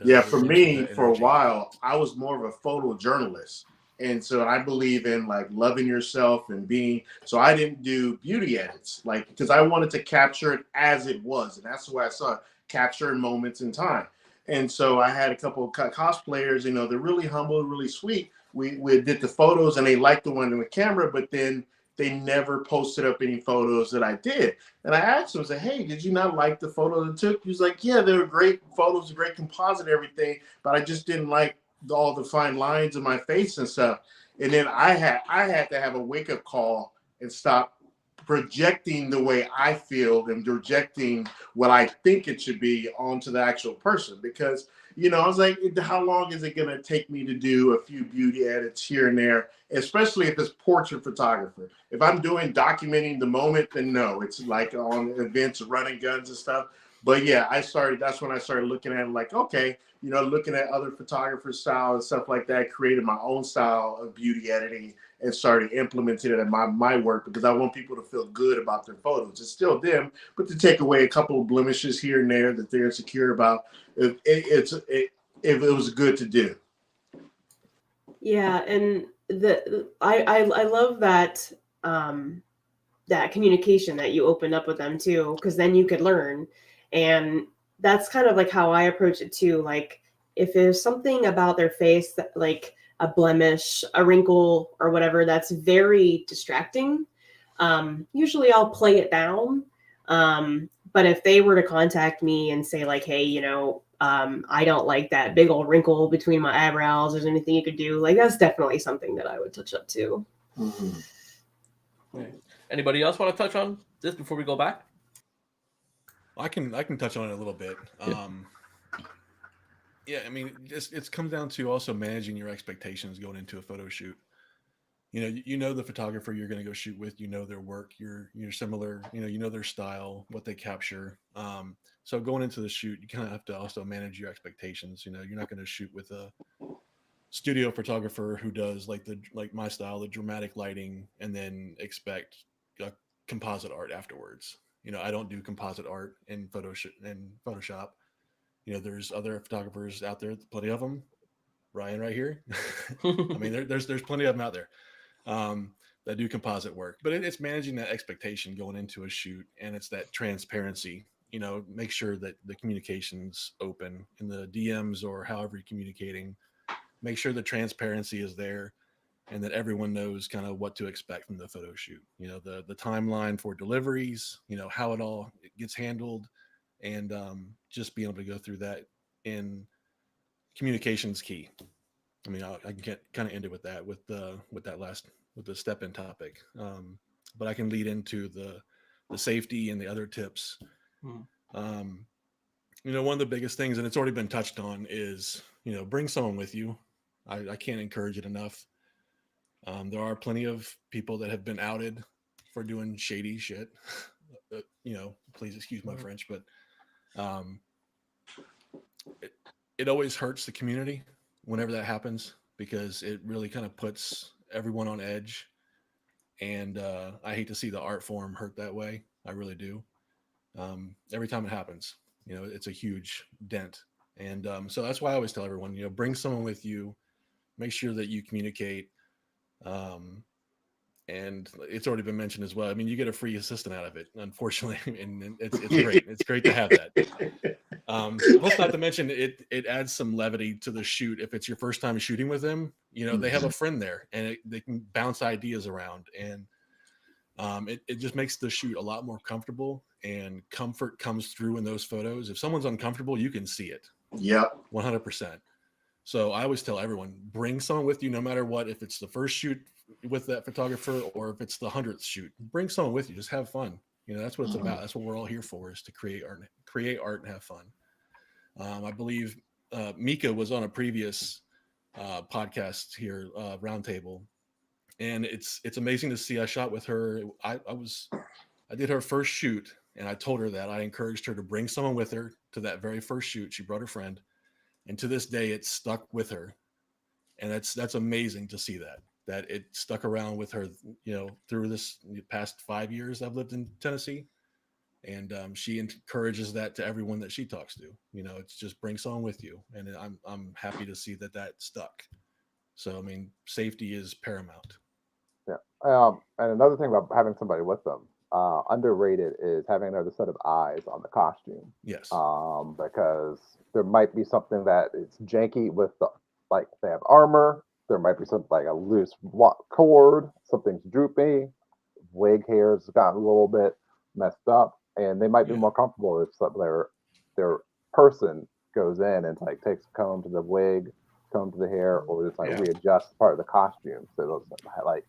Yeah, for me, for a while, I was more of a photojournalist. And so I believe in like loving yourself and being, so I didn't do beauty edits, like, because I wanted to capture it as it was. And that's the way I saw it, capture moments in time. And so I had a couple of cosplayers, you know, they're really humble, really sweet. We did the photos and they liked the one in the camera, but then they never posted up any photos that I did. And I asked him, I said, hey, did you not like the photos I took? He was like, yeah, they were great photos, great composite, everything, but I just didn't like all the fine lines of my face and stuff. And then I had to have a wake-up call and stop projecting the way I feel and projecting what I think it should be onto the actual person. Because, you know, I was like, how long is it going to take me to do a few beauty edits here and there, especially if it's portrait photographer? If I'm documenting the moment, then no, it's like on events, running guns and stuff. But yeah, that's when I started looking at it like, okay, looking at other photographers' style and stuff like that, created my own style of beauty editing and started implementing it in my work, because I want people to feel good about their photos. It's still them, but to take away a couple of blemishes here and there that they're insecure about, if it was good to do. Yeah, and I love that that communication that you opened up with them too, because then you could learn. And that's kind of like how I approach it too. Like if there's something about their face that, like a blemish, a wrinkle, or whatever, that's very distracting, usually I'll play it down. But if they were to contact me and say like, hey, I don't like that big old wrinkle between my eyebrows, there's anything you could do, like that's definitely something that I would touch up too. Okay. Anybody else want to touch on this before we go back? I can touch on it a little bit. Yeah, I mean, it comes down to also managing your expectations going into a photo shoot. You know the photographer you're going to go shoot with, their work, you're similar, you know their style, what they capture. So going into the shoot, you kind of have to also manage your expectations. You're not going to shoot with a studio photographer who does like my style, the dramatic lighting, and then expect composite art afterwards. I don't do composite art in Photoshop. There's other photographers out there, plenty of them. Ryan right here. I mean, there's plenty of them out there that do composite work, but it's managing that expectation going into a shoot, and it's that transparency. Make sure that the communication's open in the DMs or however you're communicating. Make sure the transparency is there, and that everyone knows kind of what to expect from the photo shoot. The timeline for deliveries. How it all gets handled, and just being able to go through that. In communication's key. I mean, I can get kind of end it with the step in topic, but I can lead into the safety and the other tips. One of the biggest things, and it's already been touched on, is bring someone with you. I can't encourage it enough. There are plenty of people that have been outed for doing shady shit. Please excuse my French, but it always hurts the community whenever that happens, because it really kind of puts everyone on edge. And I hate to see the art form hurt that way. I really do. Every time it happens, it's a huge dent. And so that's why I always tell everyone, bring someone with you, make sure that you communicate. And it's already been mentioned as well. I mean, you get a free assistant out of it, unfortunately, and it's great. It's great to have that. Plus, not to mention, it adds some levity to the shoot. If it's your first time shooting with them, they have a friend there, and they can bounce ideas around, and it just makes the shoot a lot more comfortable. And comfort comes through in those photos. If someone's uncomfortable, you can see it. Yep, 100%. So I always tell everyone, bring someone with you, no matter what. If it's the first shoot with that photographer, or if it's the 100th shoot, bring someone with you. Just have fun. That's what it's about. That's what we're all here for, is to create art and have fun. I believe Mika was on a previous podcast here, Roundtable, and it's amazing to see. I shot with her. I did her first shoot, and I told her that I encouraged her to bring someone with her to that very first shoot. She brought her friend, and to this day, it stuck with her, and that's amazing to see that it stuck around with her, through this past 5 years I've lived in Tennessee. And she encourages that to everyone that she talks to. It's just bring someone with you, and I'm happy to see that stuck. So I mean, safety is paramount. Yeah, and another thing about having somebody with them, underrated, is having another set of eyes on the costume. Yes. Because there might be something that is janky with like they have armor. There might be something like a loose cord, something's droopy, wig hair's gotten a little bit messed up, and they might be more comfortable if their person goes in and like takes a comb to the wig, comb to the hair, or just like readjusts part of the costume. So those, like,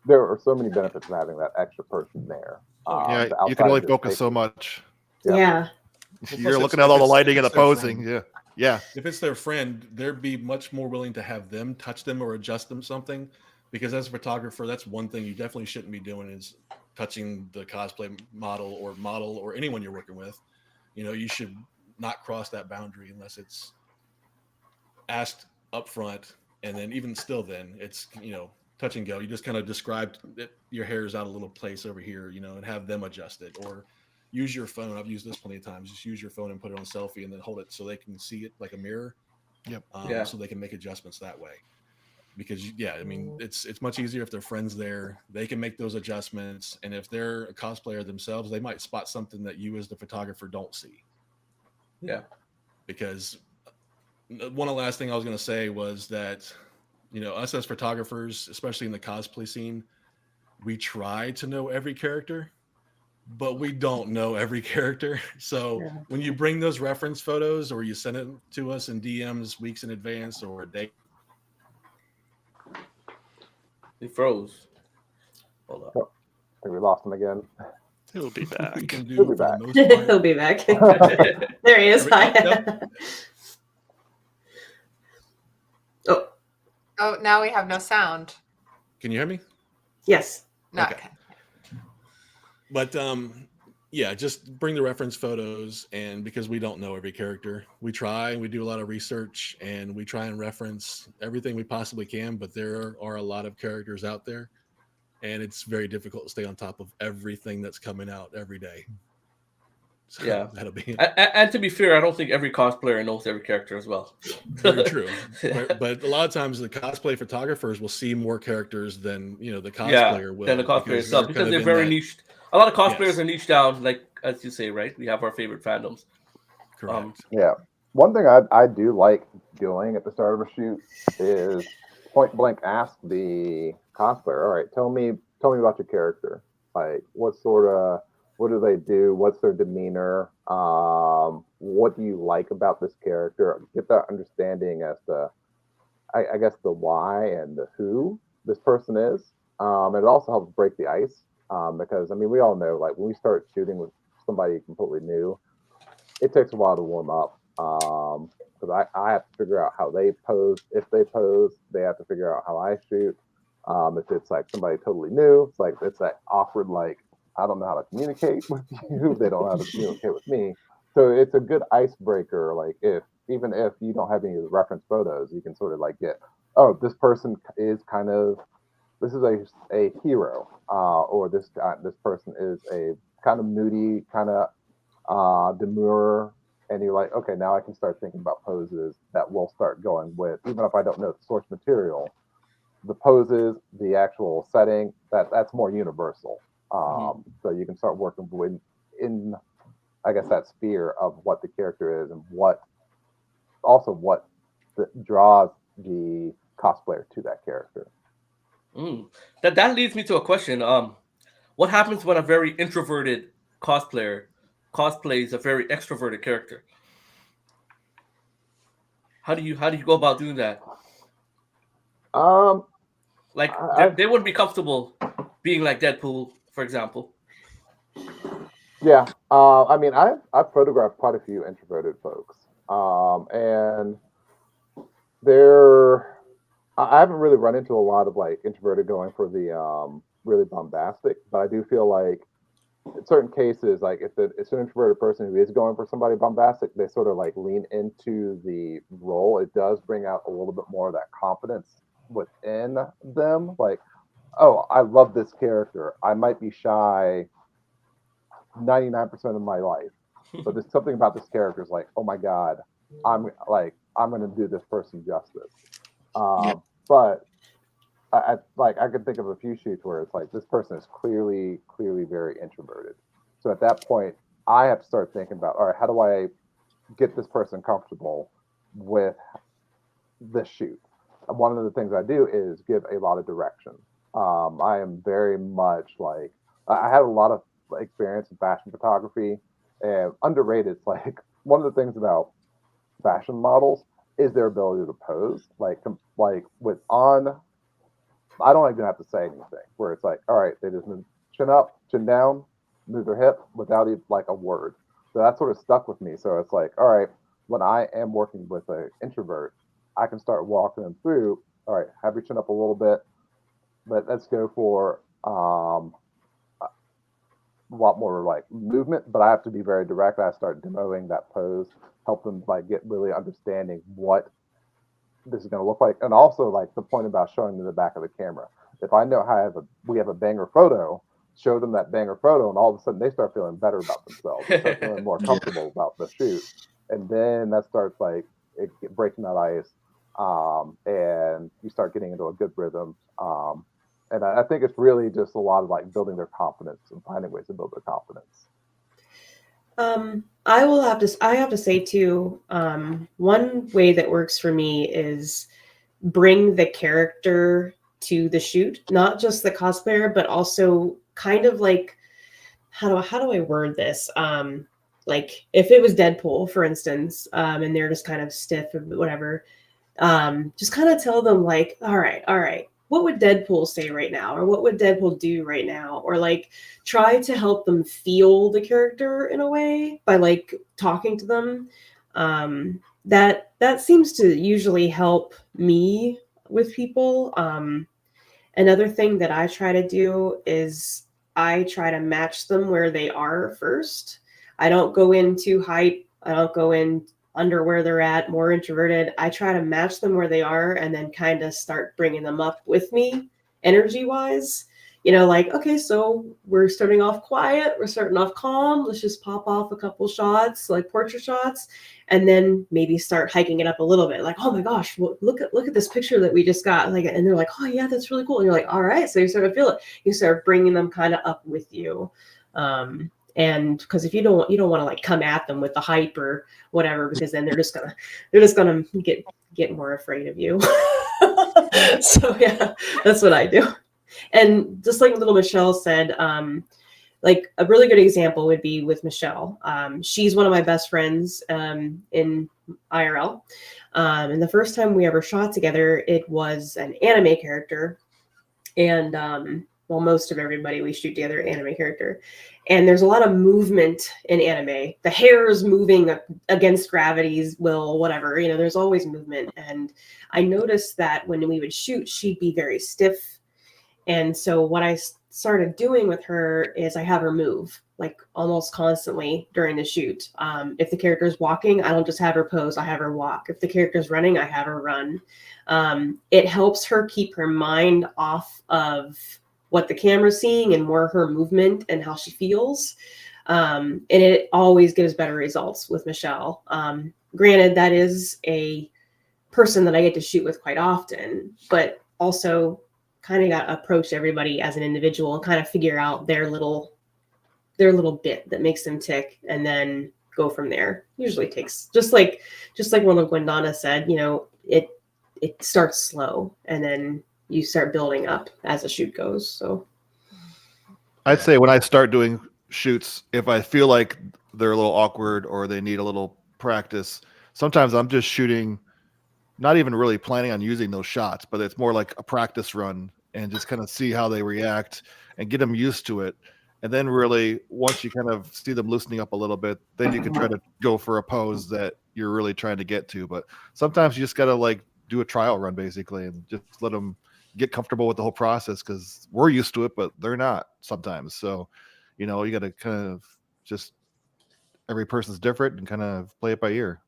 there are so many benefits of having that extra person there. You can only focus so much. Yeah. You're looking at all the lighting and the posing. Yeah. If it's their friend, they'd be much more willing to have them touch them or adjust them something, because as a photographer, that's one thing you definitely shouldn't be doing, is touching the cosplay model or anyone you're working with. you should not cross that boundary unless it's asked up front. And then even still, then it's, touch and go. You just kind of described that your hair is out a little place over here, and have them adjust it, or use your phone. I've used this plenty of times. Just use your phone and put it on selfie and then hold it so they can see it like a mirror. Yep. So they can make adjustments that way. Because it's much easier if their friends there. They can make those adjustments, and if they're a cosplayer themselves, they might spot something that you as the photographer don't see. Yeah. Because one of the last thing I was going to say was that, us as photographers, especially in the cosplay scene, we try to know every character, but we don't know every character. So when you bring those reference photos or you send it to us in DMs weeks in advance or a day. He froze. Hold on. I think we lost him again. He'll be back. We can do He'll be for the back. most part. He'll be back. There he is. Hi. Oh, now we have no sound. Can you hear me? Yes. No. Okay. But just bring the reference photos, and because we don't know every character, we do a lot of research, and we try and reference everything we possibly can, but there are a lot of characters out there, and it's very difficult to stay on top of everything that's coming out every day. So Yeah. that'll be and to be fair, I don't think every cosplayer knows every character as well. very true. But a lot of times the cosplay photographers will see more characters than the cosplayer will. Than the cosplayer itself, because they're in very that- niched. A lot of cosplayers Yes. are niched down, like as you say, right? We have our favorite fandoms. Correct. Yeah. One thing I do like doing at the start of a shoot is point blank ask the cosplayer, all right, tell me about your character. Like what do they do? What's their demeanor? What do you like about this character? Get that understanding as to, I guess, the why and the who this person is. It also helps break the ice because, we all know, like, when we start shooting with somebody completely new, it takes a while to warm up because I have to figure out how they pose. If they pose, they have to figure out how I shoot. If it's like somebody totally new, it's that awkward, like, I don't know how to communicate with you. They don't know how to communicate with me. So it's a good icebreaker. Like even if you don't have any of the reference photos, you can sort of like get, oh, this person is this is a hero, or this person is a kind of moody, kind of demure, and you're like, okay, now I can start thinking about poses that will start going with, even if I don't know the source material, the poses, the actual setting, that's more universal. So you can start working in, I guess, that sphere of what the character is and what draws the cosplayer to that character. That leads me to a question. What happens when a very introverted cosplayer cosplays a very extroverted character? How do you go about doing that? Like they wouldn't be comfortable being like Deadpool, for example. Yeah, I've photographed quite a few introverted folks, and I haven't really run into a lot of like introverted going for the really bombastic, but I do feel like in certain cases, like if it's an introverted person who is going for somebody bombastic, they sort of like lean into the role. It does bring out a little bit more of that confidence within them. Like, oh, I love this character. I might be shy 99% of my life, but there's something about this character is like, oh my god, I'm going to do this person justice. But I could think of a few shoots where it's like this person is clearly very introverted. So at that point, I have to start thinking about, all right, how do I get this person comfortable with the shoot? And one of the things I do is give a lot of direction. I am very much like, I have a lot of experience in fashion photography, and underrated. It's like one of the things about fashion models is their ability to pose. I don't even have to say anything. Where it's like, all right, they just move chin up, chin down, move their hip without even like a word. So that sort of stuck with me. So it's like, all right, when I am working with an introvert, I can start walking them through. All right, have your chin up a little bit, but let's go for a lot more like movement, but I have to be very direct. I start demoing that pose, help them like get really understanding what this is going to look like, and also like the point about showing them the back of the camera. If I know we have a banger photo, show them that banger photo, and all of a sudden they start feeling better about themselves. They start feeling more comfortable about the shoot, and then that starts like breaking that ice, and you start getting into a good rhythm. And I think it's really just a lot of like building their confidence and finding ways to build their confidence. I have to say too, one way that works for me is bring the character to the shoot, not just the cosplayer, but also kind of like, how do I word this? Like if it was Deadpool, for instance, and they're just kind of stiff or whatever, just kind of tell them like, all right, what would Deadpool say right now? Or what would Deadpool do right now? Or like try to help them feel the character in a way by like talking to them. That seems to usually help me with people. Another thing that I try to do is I try to match them where they are first. I don't go in too hype. I don't go in under where they're at, more introverted. I try to match them where they are and then kind of start bringing them up with me energy wise. You know, like, okay, so we're starting off quiet. We're starting off calm. Let's just pop off a couple shots, like portrait shots, and then maybe start hiking it up a little bit. Like, oh my gosh, well, look at this picture that we just got. Like, and they're like, oh yeah, that's really cool. And you're like, all right. So you sort of feel it. You start bringing them kind of up with you. And because if you don't want to like come at them with the hype or whatever, because then they're just gonna get more afraid of you. So yeah, that's what I do. And just like little Michelle said, like a really good example would be with Michelle. She's one of my best friends in IRL. And the first time we ever shot together, it was an anime character. And well, most of everybody we shoot together anime character. And there's a lot of movement in anime. The hair is moving against gravity's will, whatever, you know, there's always movement. And I noticed that when we would shoot, she'd be very stiff. And so what I started doing with her is I have her move like almost constantly during the shoot. If the character's walking, I don't just have her pose, I have her walk. If the character's running, I have her run. It helps her keep her mind off of what the camera's seeing and more her movement and how she feels. And it always gives better results with Michelle. Granted, that is a person that I get to shoot with quite often, but also kind of got to approach everybody as an individual and kind of figure out their little bit that makes them tick and then go from there. Usually takes just like one of Gwendonna said, you know, it starts slow and then you start building up as the shoot goes. So I'd say when I start doing shoots, if I feel like they're a little awkward or they need a little practice, sometimes I'm just shooting, not even really planning on using those shots, but it's more like a practice run and just kind of see how they react and get them used to it. And then really, once you kind of see them loosening up a little bit, then you can try to go for a pose that you're really trying to get to. But sometimes you just got to like do a trial run basically and just let them get comfortable with the whole process, because we're used to it, but they're not sometimes. So, you know, you got to kind of just, every person's different and kind of play it by ear.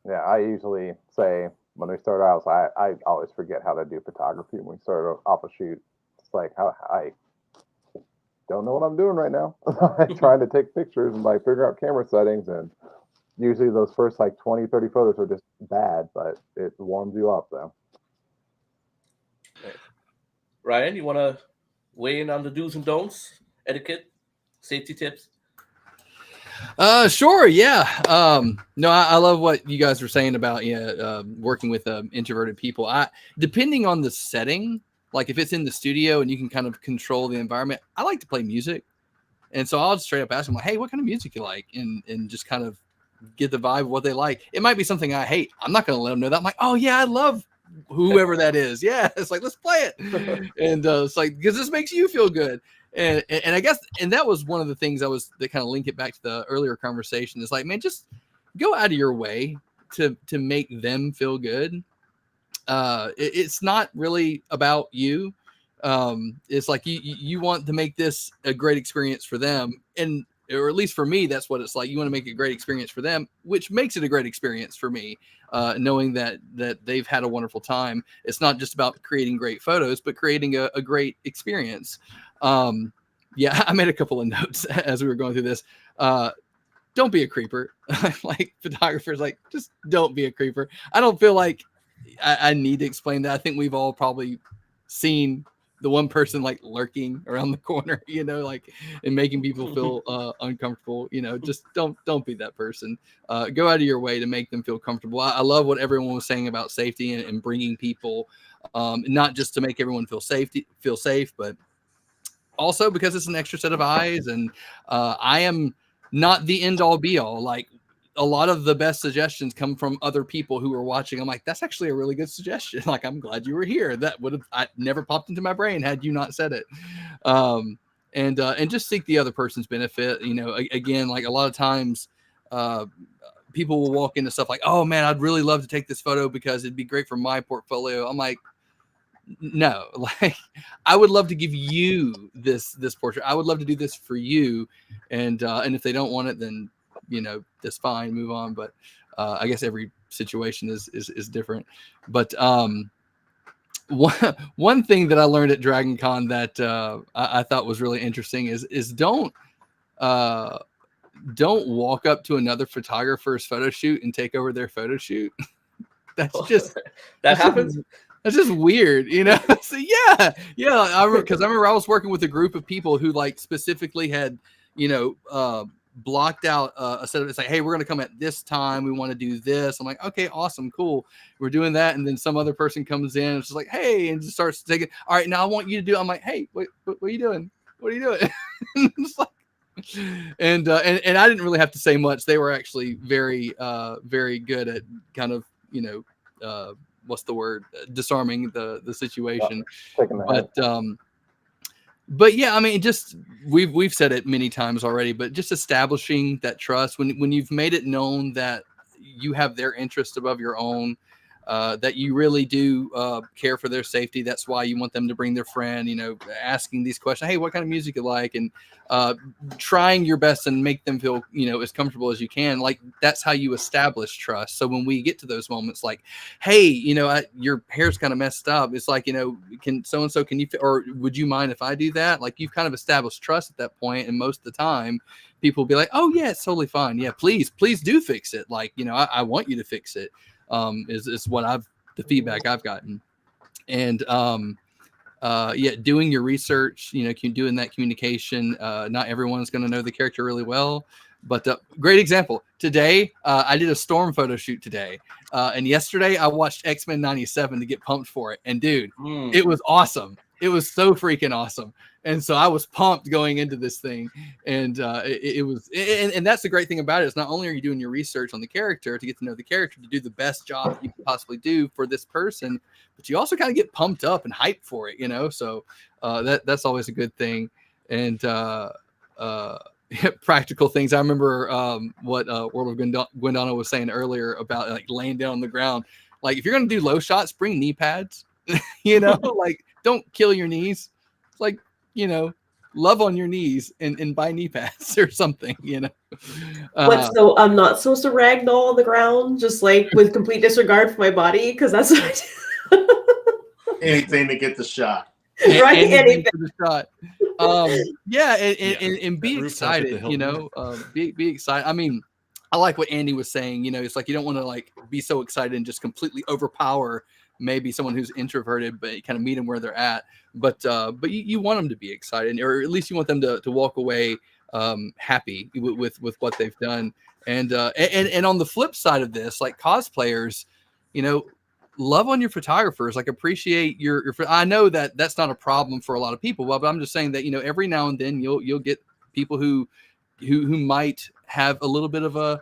Yeah, I usually say when we start out, I always forget how to do photography when we start off a shoot. It's like I don't know what I'm doing right now. I'm trying to take pictures and like figure out camera settings, and usually those first like 20, 30 photos are just bad, but it warms you up though. Ryan, you want to weigh in on the do's and don'ts, etiquette, safety tips? Sure. Yeah. No, I love what you guys were saying about, working with introverted people. Depending on the setting, like if it's in the studio and you can kind of control the environment, I like to play music. And so I'll just straight up ask them like, hey, what kind of music you like? And just kind of get the vibe of what they like. It might be something I hate. I'm not going to let them know that. I'm like, oh yeah, I love whoever that is. Yeah. It's like, let's play it. And it's like, because this makes you feel good. And I guess, and that was one of the things that kind of link it back to the earlier conversation. It's like, man, just go out of your way to make them feel good. It's not really about you. It's like you want to make this a great experience for them, and or at least for me, that's what it's like. You want to make it a great experience for them, which makes it a great experience for me, knowing that they've had a wonderful time. It's not just about creating great photos, but creating a great experience. Yeah, I made a couple of notes as we were going through this. Don't be a creeper. Like photographers, like just don't be a creeper. I don't feel like I need to explain that. I think we've all probably seen the one person like lurking around the corner, like, and making people feel uncomfortable. Just don't be that person. Go out of your way to make them feel comfortable. I love what everyone was saying about safety and bringing people, not just to make everyone feel safe, but also because it's an extra set of eyes. And I am not the end all be all. Like, a lot of the best suggestions come from other people who are watching. I'm like, that's actually a really good suggestion. Like, I'm glad you were here. That would have never popped into my brain had you not said it. And just seek the other person's benefit. Again, like a lot of times, people will walk into stuff like, oh man, I'd really love to take this photo because it'd be great for my portfolio. I'm like, no, like, I would love to give you this portrait. I would love to do this for you. And if they don't want it, then that's fine, move on. But I guess every situation is different. But one thing that I learned at Dragon Con that I thought was really interesting is don't walk up to another photographer's photo shoot and take over their photo shoot. That's just that happens. That's just weird, So yeah. Because I remember I was working with a group of people who like specifically had blocked out a set of, it's like, hey, we're going to come at this time, we want to do this. I'm like, okay, awesome, cool, we're doing that. And then some other person comes in and it's just like, hey, and just starts taking, all right, now I want you to do. I'm like, hey, what are you doing? What are you doing? It's like, and I didn't really have to say much. They were actually very very good at kind of what's the word, disarming the situation. But yeah, I mean, just we've said it many times already, but just establishing that trust when you've made it known that you have their interest above your own, that you really do care for their safety. That's why you want them to bring their friend, asking these questions. Hey, what kind of music you like? And trying your best and make them feel, as comfortable as you can. Like, that's how you establish trust. So when we get to those moments like, hey, your hair's kind of messed up. It's like, can so-and-so, can you, or would you mind if I do that? Like, you've kind of established trust at that point. And most of the time people will be like, oh yeah, it's totally fine. Yeah, please do fix it. Like, I want you to fix it. Is what the feedback I've gotten. And doing your research, doing that communication. Not everyone's going to know the character really well, but great example today. I did a Storm photo shoot today, and yesterday I watched X-Men 97 to get pumped for it. And dude, it was awesome. It was so freaking awesome. And so I was pumped going into this thing. And it was, and that's the great thing about it. Is not only are you doing your research on the character to get to know the character, to do the best job you can possibly do for this person, but you also kind of get pumped up and hyped for it, So that's always a good thing. And practical things. I remember what World of Gwendana was saying earlier about like laying down on the ground. Like, if you're going to do low shots, bring knee pads, like, don't kill your knees. It's like, love on your knees and buy knee pads or something, So I'm not supposed to ragdoll on the ground, just like with complete disregard for my body, because that's what I do. Anything to get the shot. Right, anything for the shot. And be excited, be excited. I mean, I like what Andy was saying, it's like, you don't want to like be so excited and just completely overpower maybe someone who's introverted, but you kind of meet them where they're at. But you want them to be excited, or at least you want them to walk away happy with what they've done. And on the flip side of this, like cosplayers, love on your photographers, like appreciate your I know that that's not a problem for a lot of people, but I'm just saying that, every now and then you'll get people who might have a little bit of an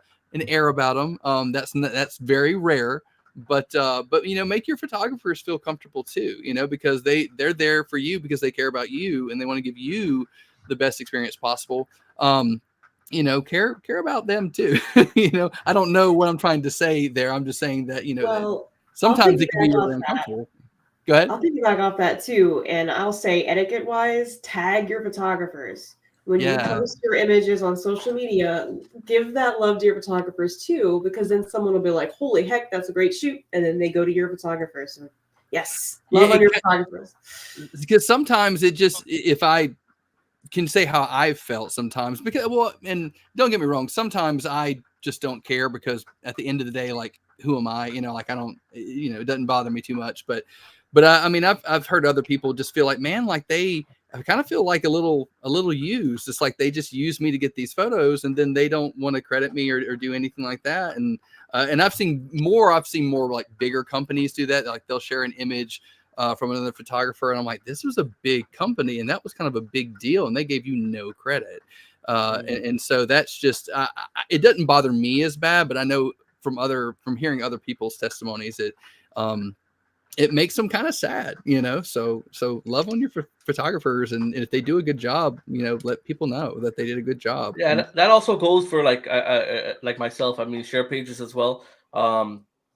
air about them. That's very rare. But make your photographers feel comfortable too, because they're there for you because they care about you and they want to give you the best experience possible. Care about them too. I don't know what I'm trying to say there. I'm just saying that, sometimes it can be really uncomfortable. Go ahead. I'll piggyback off that too, and I'll say etiquette-wise, tag your photographers. When you Yeah. post your images on social media, give that love to your photographers too, because then someone will be like, "Holy heck, that's a great shoot," and then they go to your photographers. And yes, love Yeah, on your photographers. because sometimes it just, if I can say how I've felt sometimes, because, well, and don't get me wrong, sometimes I just don't care, because at the end of the day, like, who am I? Like, I don't, it doesn't bother me too much. But I mean, I've heard other people just feel like, man, like I kind of feel like a little used. It's like they just use me to get these photos, and then they don't want to credit me or do anything like that. And I've seen more like bigger companies do that. Like, they'll share an image from another photographer, and I'm like, this was a big company, and that was kind of a big deal, and they gave you no credit. And so that's just, it doesn't bother me as bad, but I know from hearing other people's testimonies, it makes them kind of sad, so love on your photographers, and if they do a good job, let people know that they did a good job. Yeah, and that also goes for like myself. I mean, share pages as well.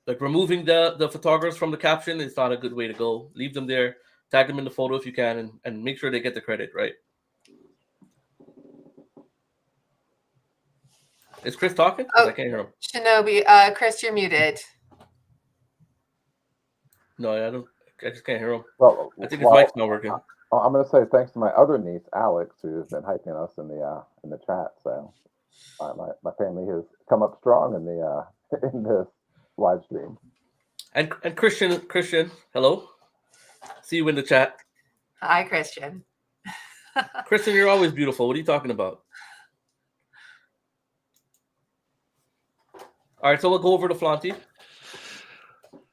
Like, removing the photographers from the caption is not a good way to go. Leave them there, tag them in the photo if you can, and make sure they get the credit, right? Is Chris talking? 'Cause I can't hear him. Shinobi, Chris, you're muted. No, I don't. I just can't hear him. Well, I think his mic's not working. I'm going to say thanks to my other niece, Alex, who's been hyping us in the chat. So my family has come up strong in the in this live stream. And Christian, hello. See you in the chat. Hi, Christian. Christian, you're always beautiful. What are you talking about? All right, so we'll go over to Flanty.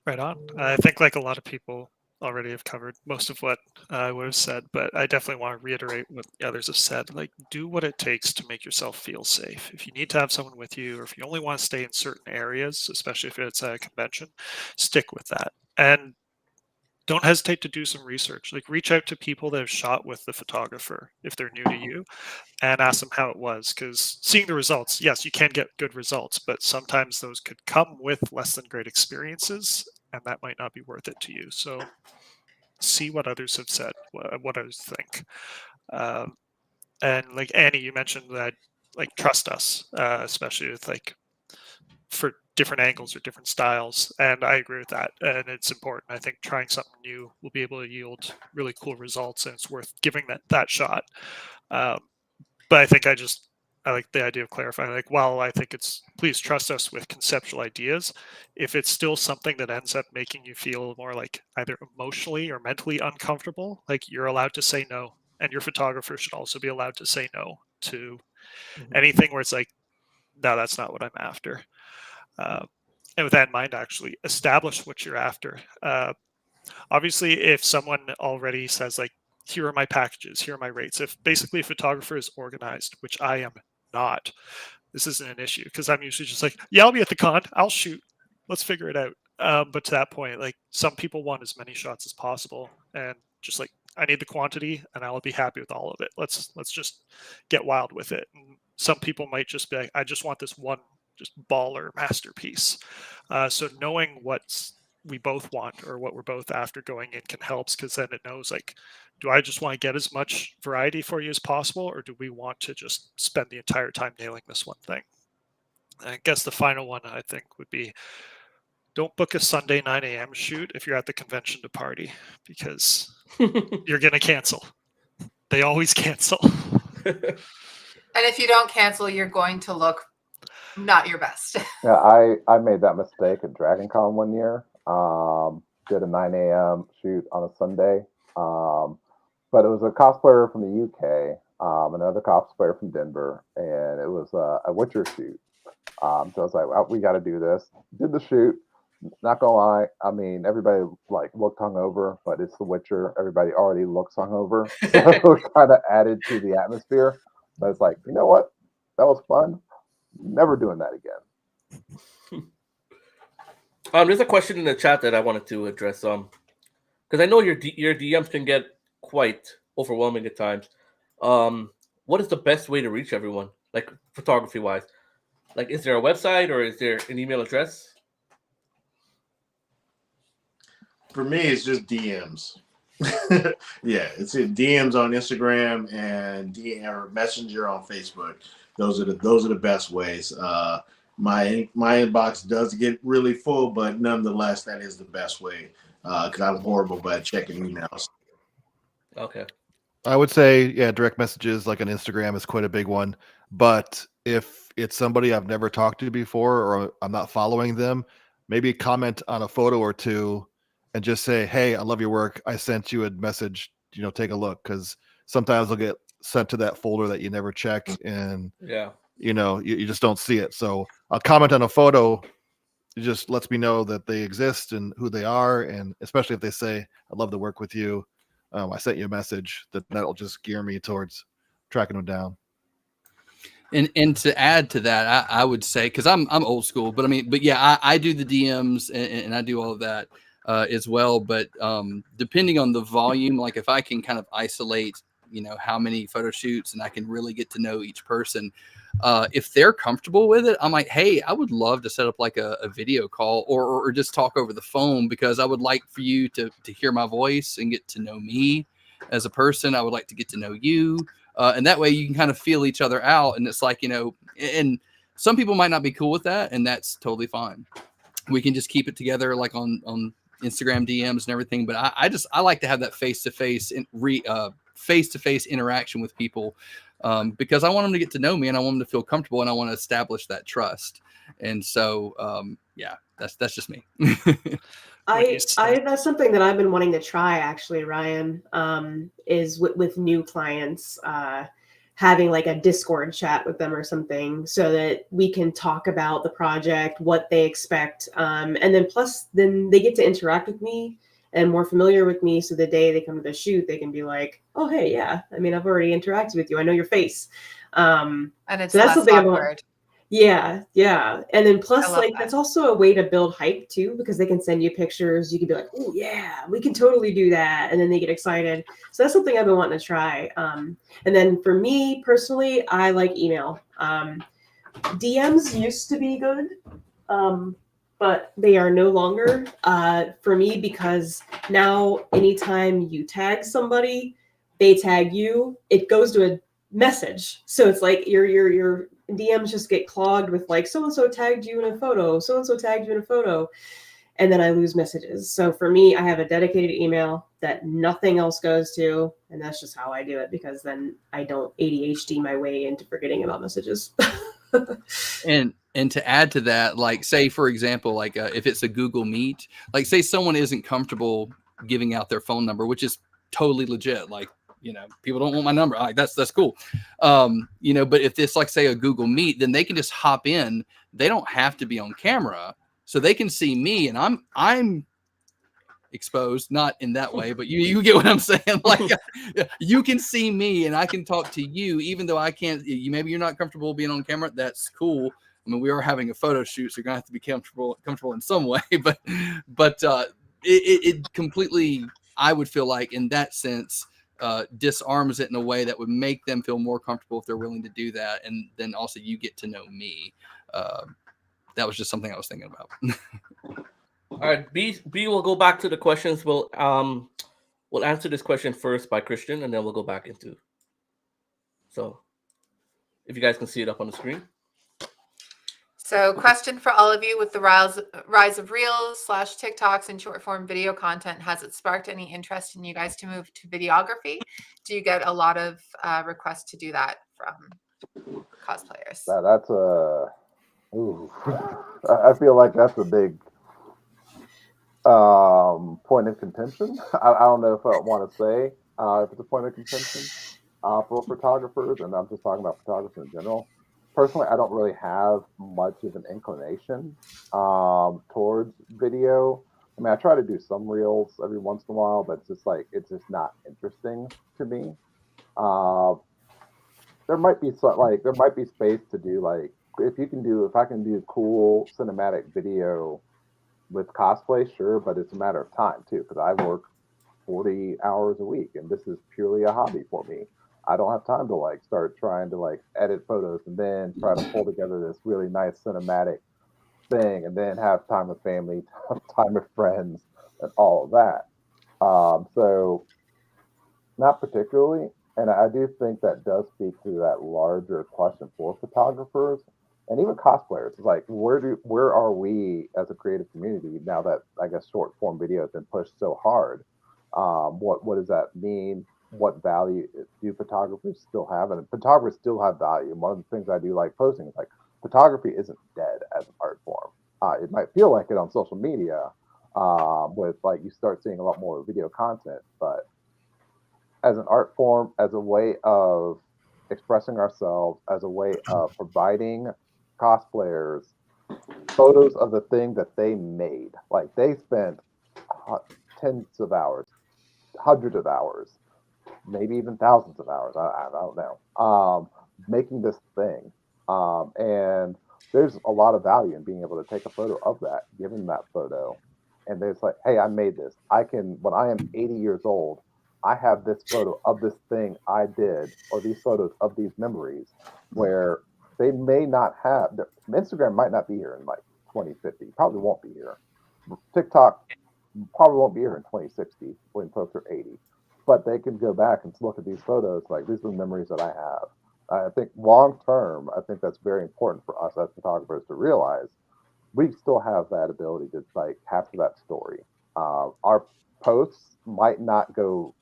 Right on. I think, like a lot of people already have covered most of what I would have said, but I definitely want to reiterate what the others have said. Like, do what it takes to make yourself feel safe. If you need to have someone with you, or if you only want to stay in certain areas, especially if it's a convention, stick with that. And don't hesitate to do some research. Like, reach out to people that have shot with the photographer if they're new to you, and ask them how it was. Because seeing the results, yes, you can get good results, but sometimes those could come with less than great experiences, and that might not be worth it to you. So see what others have said, what others think. And like Annie, you mentioned that, like, trust us, especially with, like, for different angles or different styles, and I agree with that, and it's important. I think trying something new will be able to yield really cool results, and it's worth giving that shot. But I think I like the idea of clarifying, like, while I think it's, please trust us with conceptual ideas, if it's still something that ends up making you feel more like either emotionally or mentally uncomfortable, like, you're allowed to say no, and your photographer should also be allowed to say no to anything where it's like, no, that's not what I'm after. And with that in mind, actually establish what you're after. Obviously, if someone already says, like, here are my packages, here are my rates, if basically a photographer is organized, which I am not, this isn't an issue, because I'm usually just like, yeah, I'll be at the con, I'll shoot, let's figure it out. But to that point, like, some people want as many shots as possible, and just like, I need the quantity and I'll be happy with all of it. Let's just get wild with it. And some people might just be like, I just want this one just baller masterpiece. So knowing what we both want, or what we're both after going in, can help, because then it knows, like, do I just want to get as much variety for you as possible, or do we want to just spend the entire time nailing this one thing? And I guess the final one, I think, would be, don't book a Sunday 9 a.m. shoot if you're at the convention to party, because you're going to cancel. They always cancel. And if you don't cancel, you're going to look not your best. Yeah, I made that mistake at Dragon Con one year. Did a 9 a.m. shoot on a Sunday. But it was a cosplayer from the UK, another cosplayer from Denver, and it was a Witcher shoot. So I was like, well, we got to do this. Did the shoot. Not gonna lie, I mean, everybody like looked hungover, but it's The Witcher. Everybody already looks hungover, so it kind of added to the atmosphere. But it's like, you know what? That was fun. Never doing that again. There's a question in the chat that I wanted to address. Because I know your DMs can get quite overwhelming at times. What is the best way to reach everyone, like, photography wise? Like, is there a website or is there an email address? For me, it's just DMs. Yeah, it's DMs on Instagram and DM or Messenger on Facebook. Those are the best ways. My inbox does get really full, but nonetheless, that is the best way because I'm horrible at checking emails. Okay. I would say, yeah, direct messages like on Instagram is quite a big one. But if it's somebody I've never talked to before or I'm not following them, maybe comment on a photo or two and just say, hey, I love your work. I sent you a message, take a look. Because sometimes they'll get sent to that folder that you never check and, Yeah. you just don't see it. So a comment on a photo just lets me know that they exist and who they are. And especially if they say, I love to work with you. I sent you a message that'll just gear me towards tracking them down. And to add to that, I would say, because I'm old school, but yeah, I do the DMs and I do all of that as well. But depending on the volume, like if I can kind of isolate, how many photo shoots and I can really get to know each person, if they're comfortable with it, I'm like, hey, I would love to set up like a video call or just talk over the phone, because I would like for you to hear my voice and get to know me as a person. I would like to get to know you. And that way you can kind of feel each other out. And it's like, and some people might not be cool with that, and that's totally fine. We can just keep it together like on Instagram DMs and everything. But I like to have that face-to-face interaction with people, because I want them to get to know me and I want them to feel comfortable and I want to establish that trust. And so, yeah, that's just me. That's something that I've been wanting to try actually, Ryan, is with new clients, having like a Discord chat with them or something so that we can talk about the project, what they expect. And then plus then they get to interact with me and more familiar with me. So the day they come to the shoot, they can be like, oh, hey, yeah, I've already interacted with you. I know your face. And it's so that's less something awkward. Yeah. And then plus, like that's also a way to build hype too, because they can send you pictures. You can be like, oh yeah, we can totally do that. And then they get excited. So that's something I've been wanting to try. And then for me personally, I like email. DMs used to be good, but they are no longer for me, because now anytime you tag somebody, they tag you, it goes to a message. So it's like your DMs just get clogged with like, so-and-so tagged you in a photo, so-and-so tagged you in a photo, and then I lose messages. So for me, I have a dedicated email that nothing else goes to, and that's just how I do it, because then I don't ADHD my way into forgetting about messages. And to add to that, like say, for example, like if it's a Google Meet, like say someone isn't comfortable giving out their phone number, which is totally legit. Like, people don't want my number. Like that's cool. But if it's like, say, a Google Meet, then they can just hop in. They don't have to be on camera, so they can see me, and I'm exposed, not in that way, but you get what I'm saying. Like you can see me and I can talk to you, even though I can't. Maybe you're not comfortable being on camera. That's cool. We are having a photo shoot, so you're gonna have to be comfortable in some way. But it completely, I would feel like, in that sense, disarms it in a way that would make them feel more comfortable if they're willing to do that. And then also you get to know me. That was just something I was thinking about. All right, B will go back to the questions. We'll answer this question first by Christian, and then we'll go back into. So, if you guys can see it up on the screen. So question for all of you: with the rise of Reels / TikToks and short form video content, has it sparked any interest in you guys to move to videography? Do you get a lot of requests to do that from cosplayers? That's I feel like that's a big point of contention. I don't know if I want to say if it's a point of contention for photographers, and I'm just talking about photographers in general. Personally, I don't really have much of an inclination towards video. I try to do some reels every once in a while, but it's just not interesting to me. There might be space to do if I can do cool cinematic video with cosplay, sure, but it's a matter of time too, because I work 40 hours a week and this is purely a hobby for me. I don't have time to start trying to edit photos and then try to pull together this really nice cinematic thing and then have time with family, time with friends, and all of that. So not particularly, and I do think that does speak to that larger question for photographers and even cosplayers. It's like where are we as a creative community now that I guess short form video has been pushed so hard? What does that mean? What value do photographers still have? And photographers still have value. And one of the things I do like posting is like photography isn't dead as an art form. It might feel like it on social media, with like you start seeing a lot more video content, but as an art form, as a way of expressing ourselves, as a way of providing cosplayers photos of the thing that they made. Like they spent tens of hours, hundreds of hours, maybe even thousands of hours. I don't know. Making this thing, and there's a lot of value in being able to take a photo of that, give them that photo, and it's like, hey, I made this. I can, when I am 80 years old, I have this photo of this thing I did, or these photos of these memories, where they may not have. Instagram might not be here in like 2050. Probably won't be here. TikTok probably won't be here in 2060 when folks are 80. But they can go back and look at these photos. Like these are the memories that I have. I think long term, I think that's very important for us as photographers to realize we still have that ability to like capture that story. Our posts might not go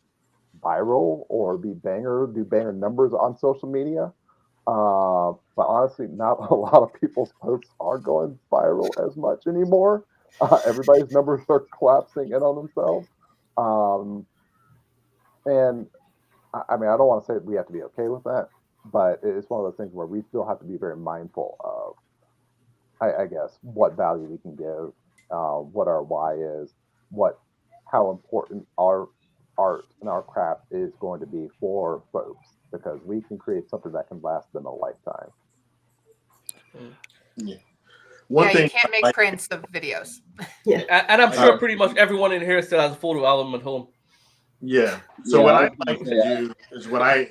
viral or do banger numbers on social media. But honestly, not a lot of people's posts are going viral as much anymore. Everybody's numbers are collapsing in on themselves. And I mean, I don't want to say we have to be okay with that, but it's one of those things where we still have to be very mindful of, I guess, what value we can give, what our why is, how important our art and our craft is going to be for folks, because we can create something that can last them a lifetime. Yeah. Yeah, you can't make prints of videos. Yeah. And I'm sure pretty much everyone in here still has a photo album at home. Yeah. So what I like to do is what I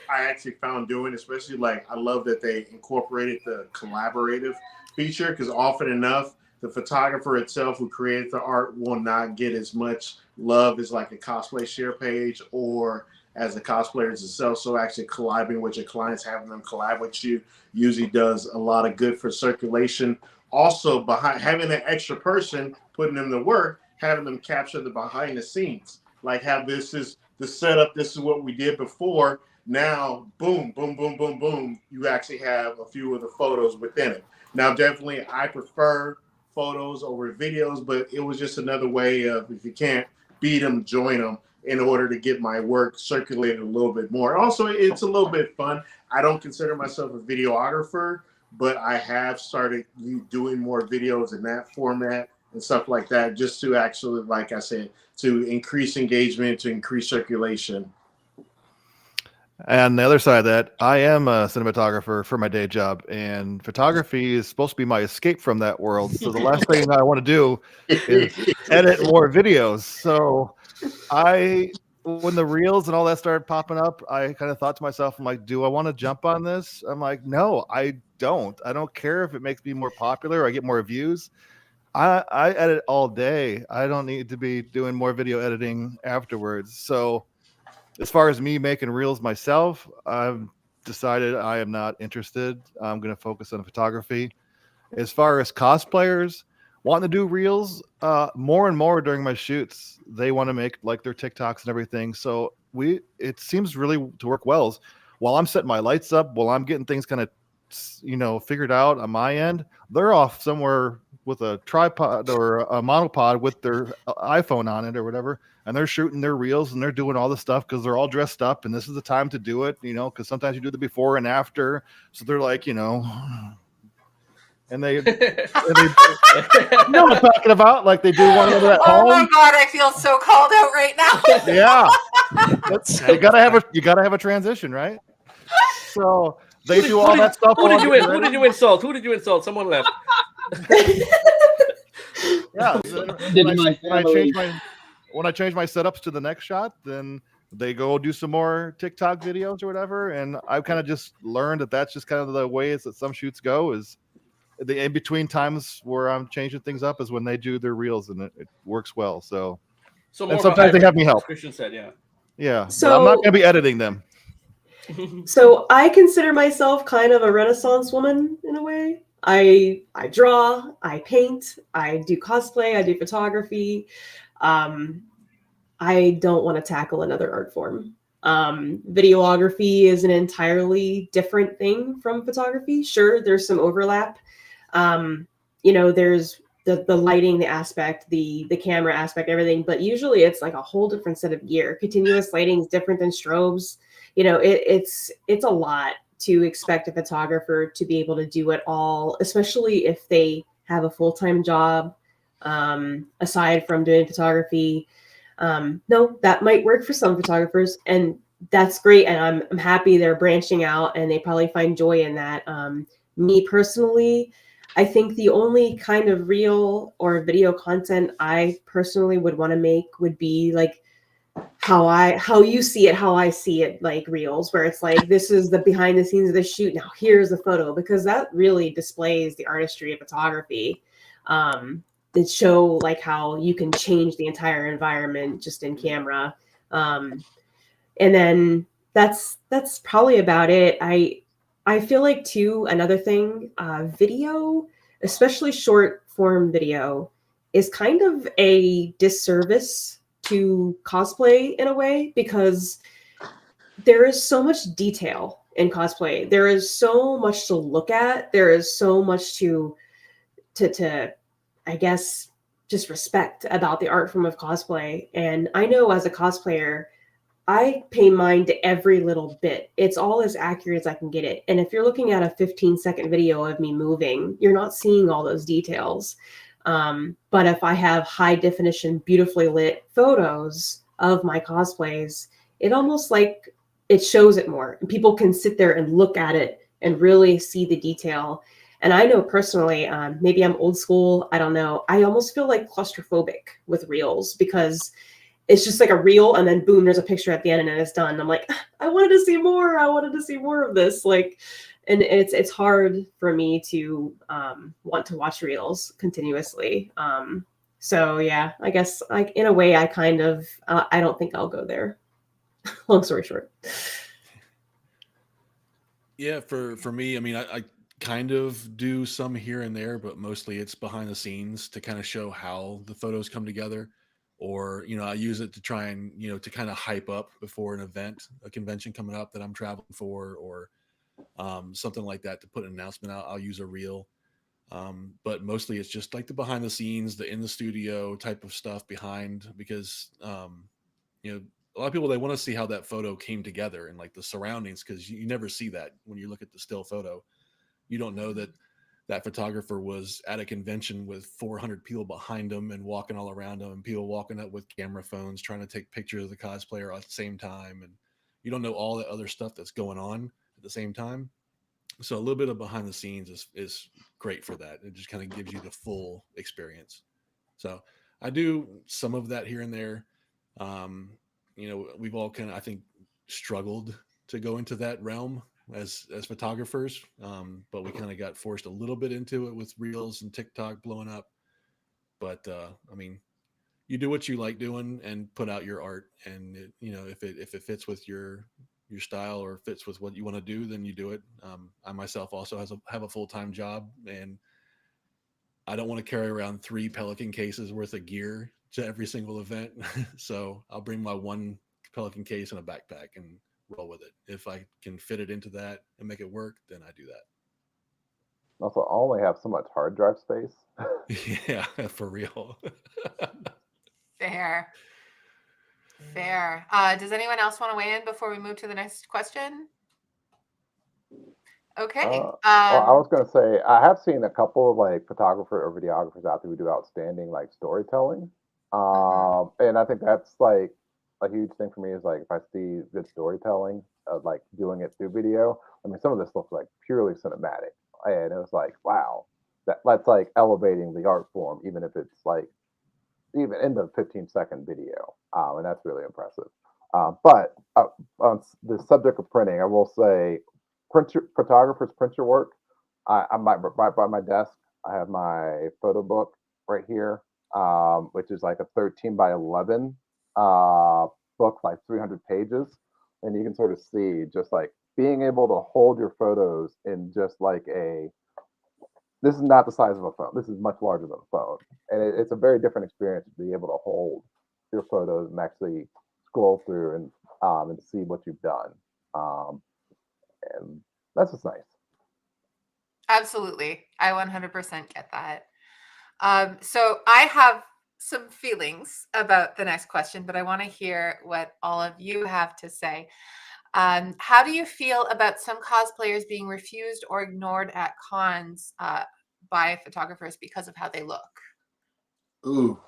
actually found doing, especially like I love that they incorporated the collaborative feature, because often enough the photographer itself who created the art will not get as much love as like a cosplay share page or as the cosplayers itself. So actually collabing with your clients, having them collab with you usually does a lot of good for circulation. Also, behind having an extra person putting them to work, having them capture the behind the scenes. Like have this is the setup, this is what we did before. Now, boom, boom, boom, boom, boom. You actually have a few of the photos within it. Now, definitely I prefer photos over videos, but it was just another way of, if you can't beat them, join them, in order to get my work circulated a little bit more. Also, it's a little bit fun. I don't consider myself a videographer, but I have started doing more videos in that format and stuff like that, just to actually, like I said, to increase engagement, to increase circulation. And the other side of that, I am a cinematographer for my day job, and photography is supposed to be my escape from that world. So the last thing I want to do is edit more videos. So when the reels and all that started popping up, I kind of thought to myself, I'm like, do I want to jump on this? I'm like, no, I don't. I don't care if it makes me more popular or I get more views. I edit all day. I don't need to be doing more video editing afterwards. So as far as me making reels myself, I've decided I am not interested. I'm going to focus on photography. As far as cosplayers wanting to do reels, more and more during my shoots, they want to make like their TikToks and everything. So it seems really to work well. While I'm setting my lights up, while I'm getting things kind of, figured out on my end, they're off somewhere with a tripod or a monopod with their iPhone on it or whatever, and they're shooting their reels and they're doing all the stuff because they're all dressed up and this is the time to do it, because sometimes you do the before and after. So they're like, and they you know what I'm talking about? Like they do one of that Oh home. my God, I feel so called out right now. Yeah. You gotta have a transition, right? So they do all that stuff. Who did you insult? Who did you insult? Someone left. Yeah. When I change my setups to the next shot, then they go do some more TikTok videos or whatever. And I've kind of just learned that that's just kind of the ways that some shoots go. Is the in between times where I'm changing things up is when they do their reels, and it works well. So So and more of a sometimes they have hybrid, me as help. Christian said, yeah. Yeah, but I'm not going to be editing them. So I consider myself kind of a Renaissance woman in a way. I draw, I paint, I do cosplay, I do photography. I don't want to tackle another art form. Videography is an entirely different thing from photography. Sure, there's some overlap. There's the lighting, the aspect, the camera aspect, everything, but usually it's like a whole different set of gear. Continuous lighting is different than strobes. It's a lot to expect a photographer to be able to do it all, especially if they have a full-time job aside from doing photography. No, that might work for some photographers, and that's great. And I'm happy they're branching out and they probably find joy in that. Me personally, I think the only kind of reel or video content I personally would want to make would be like how you see it, how I see it, like reels, where it's like, this is the behind the scenes of the shoot. Now here's the photo, because that really displays the artistry of photography. That show like how you can change the entire environment just in camera. And then that's probably about it. I feel like too, another thing, video, especially short form video, is kind of a disservice to cosplay in a way, because there is so much detail in cosplay. There is so much to look at. There is so much to I guess just respect about the art form of cosplay. And I know as a cosplayer, I pay mind to every little bit. It's all as accurate as I can get it. And if you're looking at a 15-second video of me moving, you're not seeing all those details. But if I have high definition, beautifully lit photos of my cosplays, it almost like it shows it more. And people can sit there and look at it and really see the detail. And I know personally, maybe I'm old school, I don't know. I almost feel like claustrophobic with reels, because it's just like a reel and then boom, there's a picture at the end and then it's done. I'm like, I wanted to see more. I wanted to see more of this. Like, and it's hard for me to want to watch reels continuously. So yeah, I guess like in a way I kind of, I don't think I'll go there. Long story short. Yeah, for me, I mean, I kind of do some here and there, but mostly it's behind the scenes to kind of show how the photos come together. Or, I use it to try and, to kind of hype up before an event, a convention coming up that I'm traveling for, or something like that, to put an announcement out. I'll use a reel. But mostly it's just like the behind the scenes, the in the studio type of stuff behind, because, a lot of people, they want to see how that photo came together and like the surroundings, because you never see that when you look at the still photo. You don't know that that photographer was at a convention with 400 people behind him and walking all around him, and people walking up with camera phones trying to take pictures of the cosplayer at the same time. And you don't know all the other stuff that's going on at the same time. So a little bit of behind the scenes is great for that. It just kind of gives you the full experience. So I do some of that here and there. We've all kind of, I think, struggled to go into that realm as photographers, but we kind of got forced a little bit into it with reels and TikTok blowing up. But I mean, you do what you like doing and put out your art, and if it fits with your style or fits with what you want to do, then you do it. I myself also have a full-time job, and I don't want to carry around 3 Pelican cases worth of gear to every single event. So I'll bring my one Pelican case in a backpack and roll with it. If I can fit it into that and make it work, then I do that. Also, I only have so much hard drive space. Yeah, for real. Fair. Fair. Does anyone else want to weigh in before we move to the next question? Okay. Well, I was going to say, I have seen a couple of like photographers or videographers out there who do outstanding like storytelling. And I think that's like a huge thing for me, is like if I see good storytelling, like doing it through video. I mean, some of this looks like purely cinematic, and it was like, wow, that's like elevating the art form, even if it's like even in the 15-second video, and that's really impressive. But on the subject of printing, I will say, photographers print your work. I'm right by my desk. I have my photo book right here, which is like a 13 by 11 book, like 300 pages, and you can sort of see just like being able to hold your photos in just like a. This is not the size of a phone. This is much larger than a phone, and it's a very different experience to be able to hold your photos and actually scroll through and see what you've done, um, and that's just nice. Absolutely. I 100% get that. So I have some feelings about the next question, but I want to hear what all of you have to say. How do you feel about some cosplayers being refused or ignored at cons by photographers because of how they look? Ooh.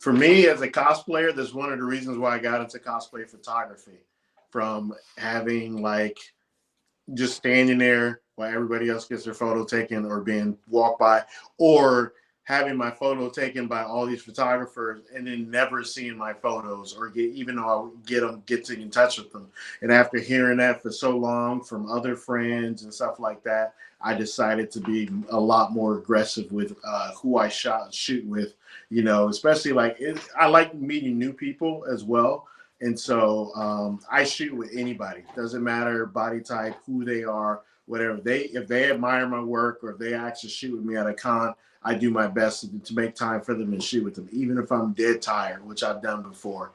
For me as a cosplayer, that's one of the reasons why I got into cosplay photography. From having like just standing there while everybody else gets their photo taken or being walked by, or having my photo taken by all these photographers and then never seeing my photos or even though I get in touch with them. And after hearing that for so long from other friends and stuff like that, I decided to be a lot more aggressive with who I shoot with, especially I like meeting new people as well. And so I shoot with anybody. Doesn't matter body type, who they are, whatever. If they admire my work or if they actually shoot with me at a con, I do my best to make time for them and shoot with them, even if I'm dead tired, which I've done before.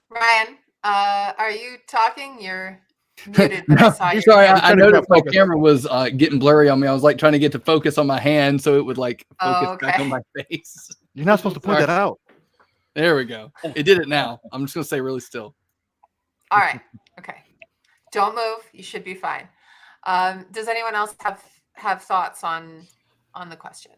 Ryan, are you talking? You're muted, but No, I saw your sorry, hand. I noticed my camera was getting blurry on me. I was like trying to get to focus on my hand so it would like focus back on my face. You're not supposed to point that out. There we go. It did it now. I'm just gonna stay really still. All right. Okay. Don't move. You should be fine. Does anyone else have thoughts on the question?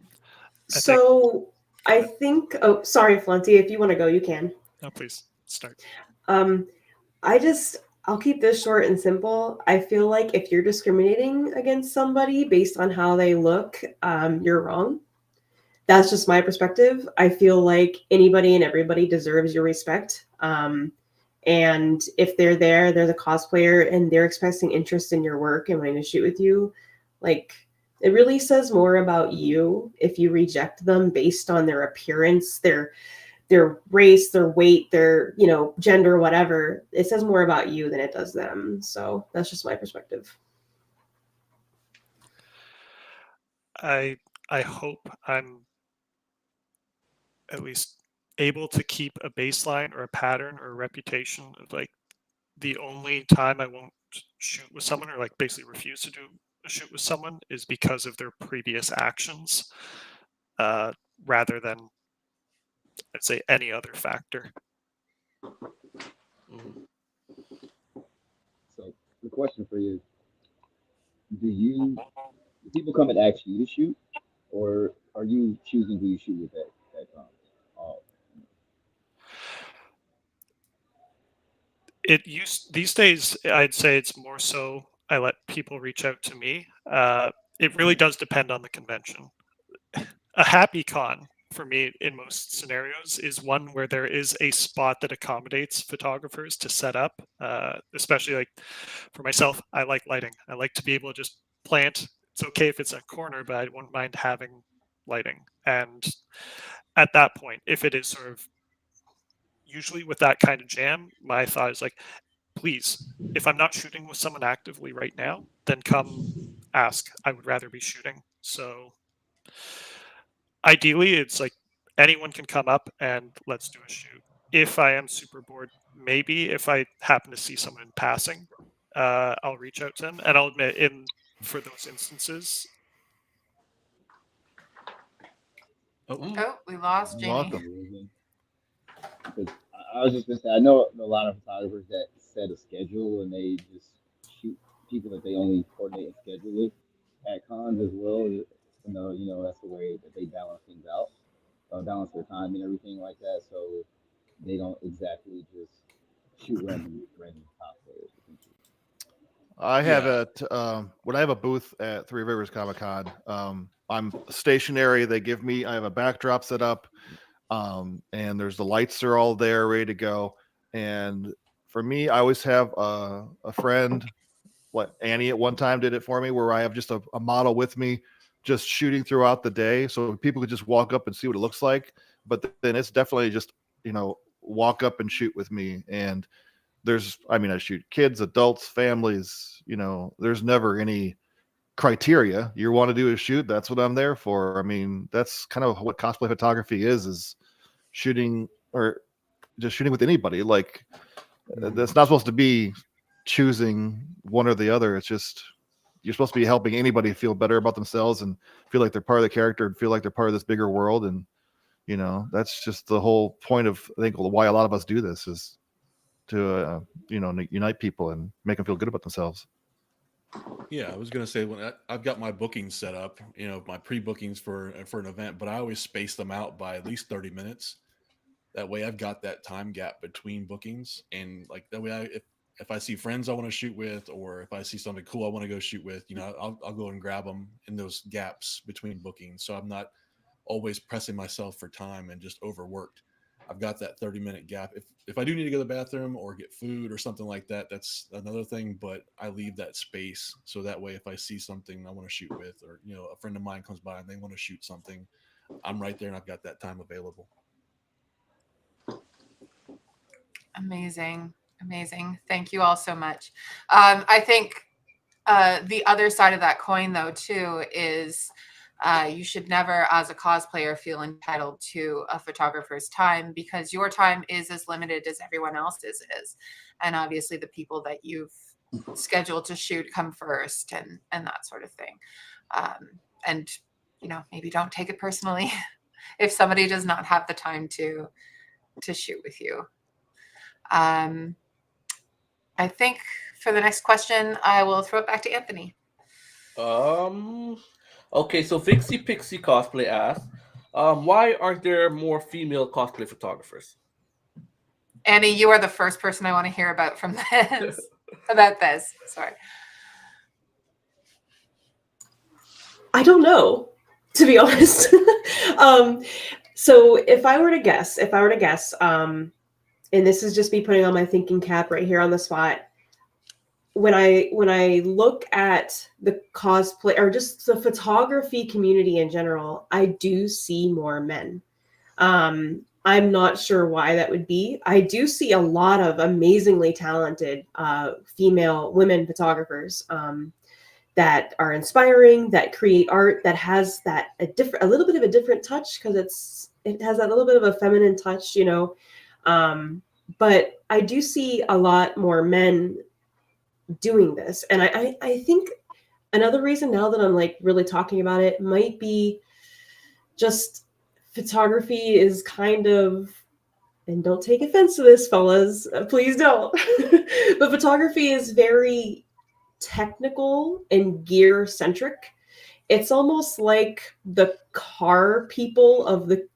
So I think. Oh, sorry, Flunty. If you want to go, you can. No, please start. I'll keep this short and simple. I feel like if you're discriminating against somebody based on how they look, you're wrong. That's just my perspective. I feel like anybody and everybody deserves your respect. And if they're they're the cosplayer and they're expressing interest in your work and wanting to shoot with you, like it really says more about you if you reject them based on their appearance, their race, their weight, their gender, whatever. It says more about you than it does them. So that's just my perspective. I hope I'm at least able to keep a baseline or a pattern or a reputation of like the only time I won't shoot with someone or like basically refuse to do a shoot with someone is because of their previous actions, rather than I'd say any other factor. So the question for you: do people come and ask you to shoot, or are you choosing who you shoot with at times? These days, I'd say it's more so I let people reach out to me. It really does depend on the convention. A happy con for me in most scenarios is one where there is a spot that accommodates photographers to set up, especially like for myself, I like lighting. I like to be able to just plant. It's okay if it's a corner, but I wouldn't mind having lighting. And at that point, if it is sort of usually with that kind of jam, my thought is like, please, if I'm not shooting with someone actively right now, then come ask. I would rather be shooting. So ideally, it's like anyone can come up and let's do a shoot. If I am super bored, maybe if I happen to see someone in passing, I'll reach out to them. And I'll admit, for those instances. Oh, we lost Jamie. Because I was just gonna say, I know a lot of photographers that set a schedule and they just shoot people that they only coordinate and schedule with at cons as well. That's the way that they balance things out, balance their time and everything like that. So they don't exactly just shoot random cosplayers. I have when I have a booth at Three Rivers Comic Con, I'm stationary. I have a backdrop set up, and there's the lights are all there ready to go. And for me, I always have a friend. What Annie at one time did it for me, where I have just a model with me, just shooting throughout the day, so people could just walk up and see what it looks like. But then it's definitely just walk up and shoot with me. And I shoot kids, adults, families. There's never any criteria. You want to do a shoot, that's what I'm there for. I mean, that's kind of what cosplay photography is shooting, or just shooting with anybody. Like, that's not supposed to be choosing one or the other. It's just, you're supposed to be helping anybody feel better about themselves and feel like they're part of the character and feel like they're part of this bigger world. And that's just the whole point of, I think, why a lot of us do this, is to unite people and make them feel good about themselves. Yeah, I was gonna say, when I've got my bookings set up, my pre-bookings for an event, but I always space them out by at least 30 minutes. That way, I've got that time gap between bookings, and like that way, if I see friends I want to shoot with, or if I see something cool I want to go shoot with, I'll go and grab them in those gaps between bookings, so I'm not always pressing myself for time and just overworked. I've got that 30-minute gap. If I do need to go to the bathroom or get food or something like that, that's another thing, but I leave that space, so that way if I see something I want to shoot with, or a friend of mine comes by and they want to shoot something, I'm right there and I've got that time available. Amazing. Thank you all so much. I think the other side of that coin, though, too, is you should never, as a cosplayer, feel entitled to a photographer's time, because your time is as limited as everyone else's is. And obviously the people that you've scheduled to shoot come first, and that sort of thing. And, maybe don't take it personally if somebody does not have the time to shoot with you. I think for the next question, I will throw it back to Anthony. Okay, so Vixie Pixie Cosplay asks, why aren't there more female cosplay photographers? Annie, you are the first person I want to hear about from this. About this. Sorry. I don't know, to be honest. So if I were to guess, and this is just me putting on my thinking cap right here on the spot, when I look at the cosplay, or just the photography community in general, I do see more men. I'm not sure why that would be. I do see a lot of amazingly talented women photographers that are inspiring, that create art that has a little bit of a different touch, because it has that little bit of a feminine touch, but I do see a lot more men doing this. And I think another reason, now that I'm like really talking about it, might be just photography is kind of, and don't take offense to this, fellas, please don't, but photography is very technical and gear centric. It's almost like the car people of the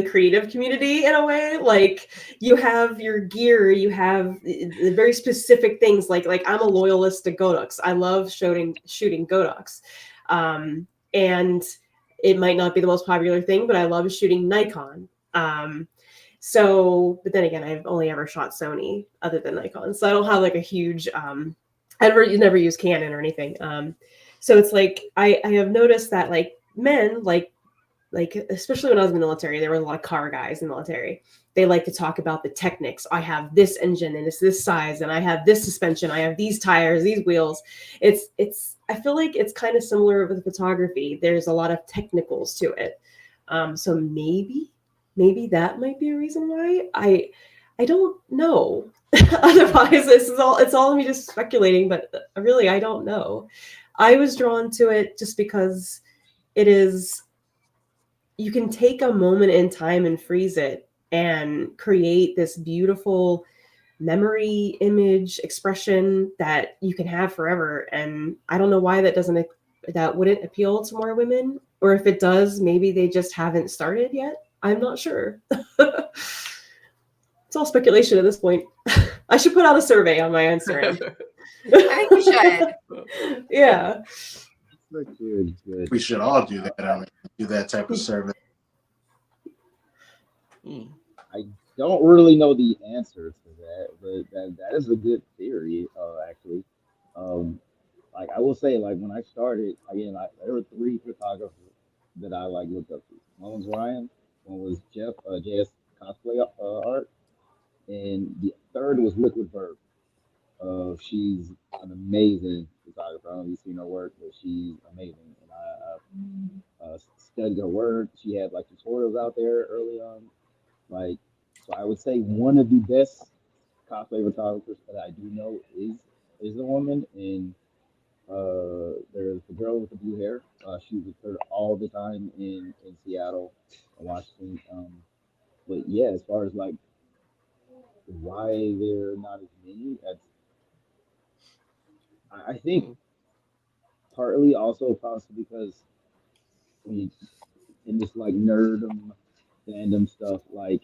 creative community, in a way. Like, you have your gear, you have the very specific things, like I'm a loyalist to Godox. I love shooting Godox, and it might not be the most popular thing, but I love shooting Nikon. But then again, I've only ever shot Sony other than Nikon, so I don't have like a huge I never use Canon or anything. So it's like I have noticed that like men, like especially when I was in the military, there were a lot of car guys in the military. They like to talk about the techniques. I have this engine and it's this size, and I have this suspension, I have these tires, these wheels. I feel like it's kind of similar with photography. There's a lot of technicals to it. So maybe that might be a reason why. I don't know. Otherwise, it's all me just speculating, but really I don't know. I was drawn to it just because you can take a moment in time and freeze it and create this beautiful memory, image, expression that you can have forever. And I don't know why that wouldn't appeal to more women, or if it does, maybe they just haven't started yet. I'm not sure. It's all speculation at this point. I should put out a survey on my Instagram. I think you should. Yeah. Good. We should all do that. Do that type of service. don't really know the answer to that, but that is a good theory, actually. Um, like I will say, like when I started, again, like there were three photographers that I like looked up to. One was Ryan, one was Jeff, JS Cosplay Art, and the third was Liquid Verb. She's an amazing photographer. I don't know if you've seen her work, but she's amazing. And I studied her work. She had like tutorials out there early on. Like, so I would say one of the best cosplay photographers that I do know is a woman. And there's the girl with the blue hair. She was with her all the time in Seattle, Washington. But yeah, as far as like why there are not as many, I think partly also possibly because I mean, in this like nerdum fandom stuff, like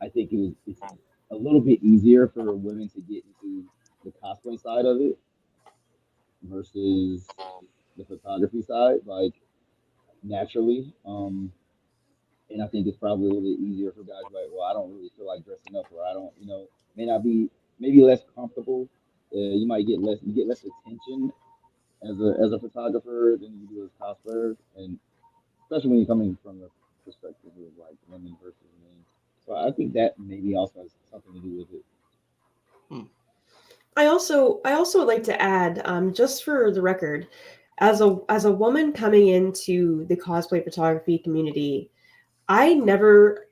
I think it's a little bit easier for women to get into the cosplay side of it versus the photography side, like naturally. And I think it's probably a little bit easier for guys like, well, I don't really feel like dressing up, or I don't, may not be maybe less comfortable. You get less attention as a photographer than you do as cosplayers, and especially when you're coming from the perspective of like women versus men. So I think that maybe also has something to do with it. I also would like to add, just for the record, as a woman coming into the cosplay photography community, I never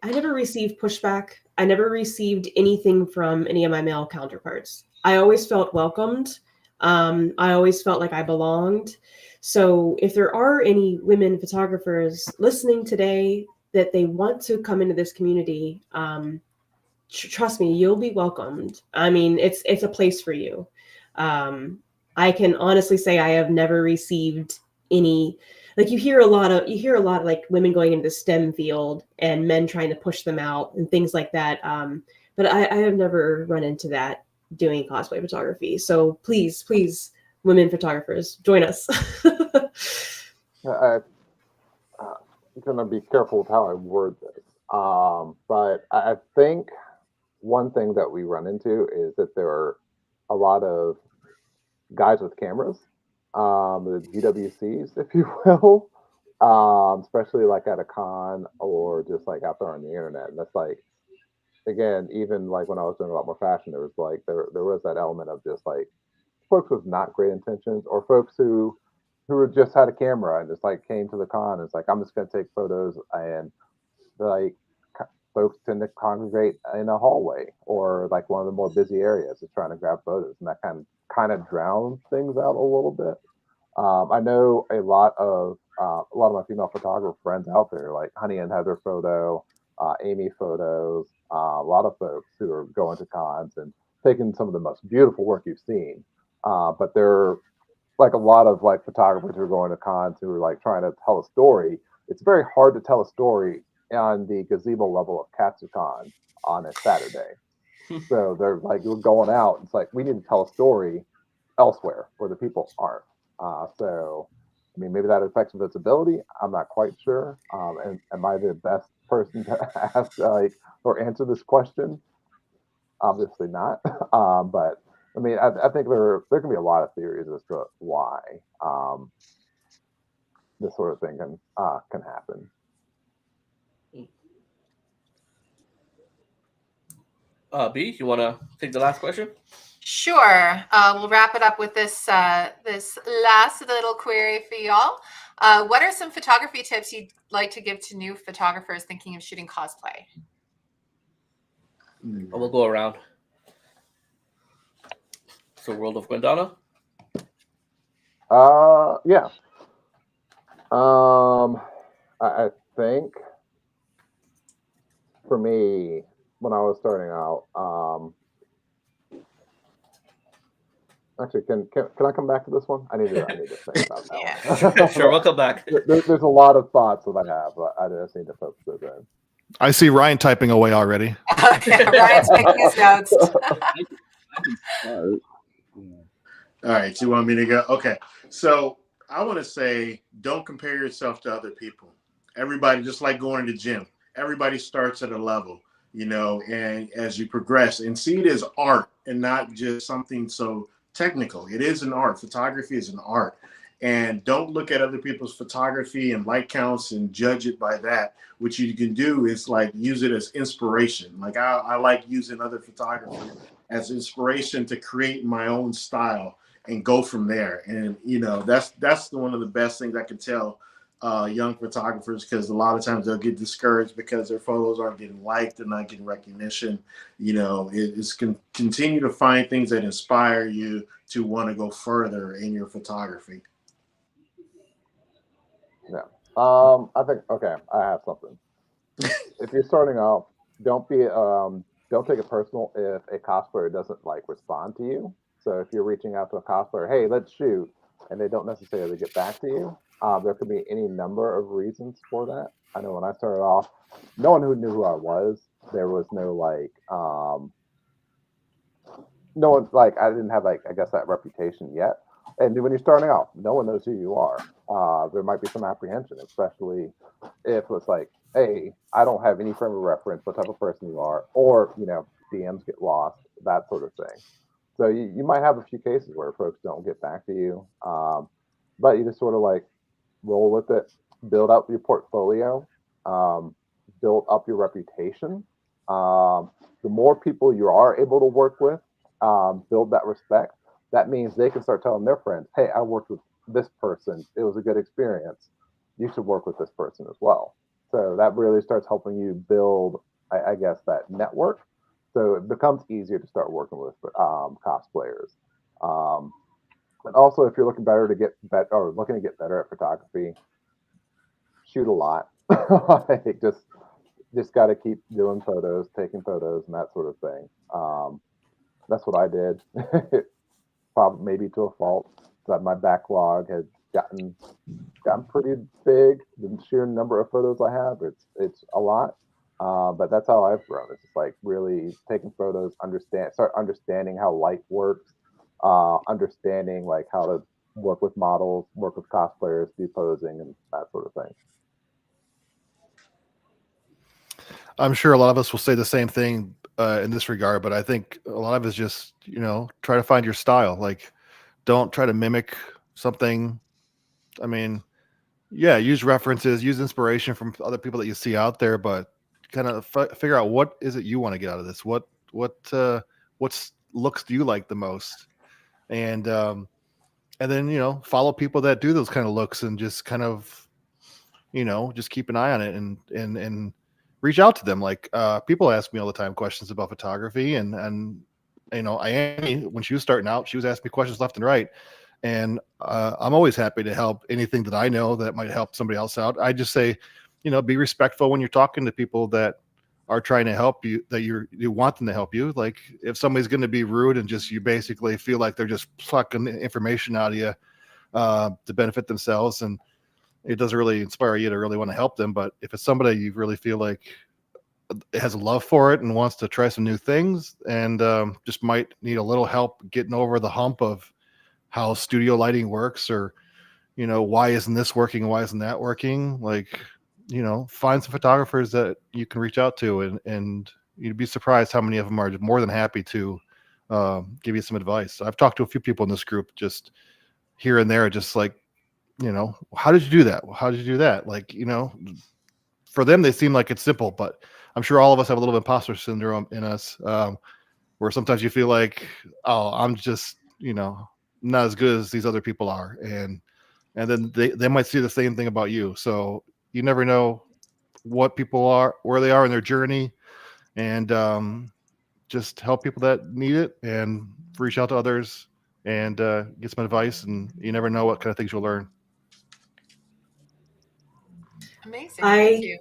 received pushback. I never received anything from any of my male counterparts. I always felt welcomed. I always felt like I belonged. So if there are any women photographers listening today that they want to come into this community, trust me, you'll be welcomed. I mean, it's a place for you. I can honestly say I have never received any, like you hear a lot of like women going into the STEM field and men trying to push them out and things like that. But I have never run into that doing cosplay photography. So please, women photographers, join us. I'm going to be careful with how I word this. But I think one thing that we run into is that there are a lot of guys with cameras, the GWCs, if you will, especially like at a con or just like out there on the internet. And that's like, again, even like when I was doing a lot more fashion, there was like there was that element of just like folks with not great intentions or folks who just had a camera and just like came to the con. And it's like I'm just gonna take photos and like folks tend to congregate in a hallway or like one of the more busy areas just trying to grab photos, and that kind of drowns things out a little bit. I know a lot of my female photographer friends out there, like Honey and Heather Photo, Amy Photos, a lot of folks who are going to cons and taking some of the most beautiful work you've seen. But there are like a lot of like photographers who are going to cons who are like trying to tell a story. It's very hard to tell a story on the gazebo level of KatsuCon on a Saturday. So they're like, we're going out. It's like we need to tell a story elsewhere where the people aren't. So, I mean, maybe that affects visibility. I'm not quite sure. And am I the best person to ask or answer this question? Obviously not. But I mean, I think there can be a lot of theories as to why this sort of thing can happen. B, you want to take the last question? Sure. We'll wrap it up with this this last little query for y'all. What are some photography tips you'd like to give to new photographers thinking of shooting cosplay? We'll go around. So, World of Gwendana? Yeah. I think for me, when I was starting out, actually, can I come back to this one? I need to think about that one. Sure, we'll come back. There's a lot of thoughts that I have, but I just need to focus those in. I see Ryan typing away already. Yeah, Ryan's making his notes. I can start. All right, you want me to go? Okay, so I want to say don't compare yourself to other people. Everybody, just like going to the gym, everybody starts at a level. and as you progress and see it as art and not just something so technical. It is an art. Photography is an art. And don't look at other people's photography and like counts and judge it by that. What you can do is like use it as inspiration. Like I like using other photographers as inspiration to create my own style and go from there. And that's one of the best things I can tell young photographers, because a lot of times they'll get discouraged because their photos aren't getting liked, they're not getting recognition. It's continue to find things that inspire you to want to go further in your photography. Yeah. I think, okay, I have something. If you're starting off, don't take it personal if a cosplayer doesn't like respond to you. So if you're reaching out to a cosplayer, hey, let's shoot, and they don't necessarily get back to you, there could be any number of reasons for that. I know when I started off, no one who knew who I was. There was no no one, like, I didn't have I guess that reputation yet. And when you're starting off, no one knows who you are. There might be some apprehension, especially if it's like, hey, I don't have any frame of reference, what type of person you are, or DMs get lost, that sort of thing. So you might have a few cases where folks don't get back to you, but you just sort of roll with it, build up your portfolio, build up your reputation. The more people you are able to work with, build that respect. That means they can start telling their friends, hey, I worked with this person. It was a good experience. You should work with this person as well. So that really starts helping you build, I guess, that network. So it becomes easier to start working with cosplayers. And also, if you're looking to get better at photography, shoot a lot. just got to keep doing photos, taking photos, and that sort of thing. That's what I did. Probably maybe to a fault. That my backlog has gotten pretty big. The sheer number of photos I have, it's a lot. But that's how I've grown. It's just really taking photos, start understanding how light works, understanding how to work with models, work with cosplayers, do posing, and that sort of thing. I'm sure a lot of us will say the same thing in this regard, but I think a lot of it is just, try to find your style. Don't try to mimic something. I mean, yeah, use references, use inspiration from other people that you see out there, but kind of figure out what is it you want to get out of this. What looks do you like the most? And then, follow people that do those kind of looks and just kind of, just keep an eye on it and reach out to them. People ask me all the time questions about photography, and Iami, when she was starting out, she was asking me questions left and right. And I'm always happy to help anything that I know that might help somebody else out. I just say, be respectful when you're talking to people that are trying to help you, that you want them to help you. If somebody's going to be rude and just, you basically feel like they're just plucking information out of you to benefit themselves, and it doesn't really inspire you to really want to help them. But if it's somebody you really feel like has a love for it and wants to try some new things, and just might need a little help getting over the hump of how studio lighting works, or why isn't this working and why isn't that working, find some photographers that you can reach out to, and you'd be surprised how many of them are more than happy to give you some advice. I've talked to a few people in this group just here and there, just how did you do that? How did you do that? For them, they seem like it's simple, but I'm sure all of us have a little imposter syndrome in us, where sometimes you feel like, oh, I'm just, not as good as these other people are. And then they might see the same thing about you. So you never know what people are, where they are in their journey, and just help people that need it, and reach out to others and get some advice. And you never know what kind of things you'll learn. Amazing. Thank you.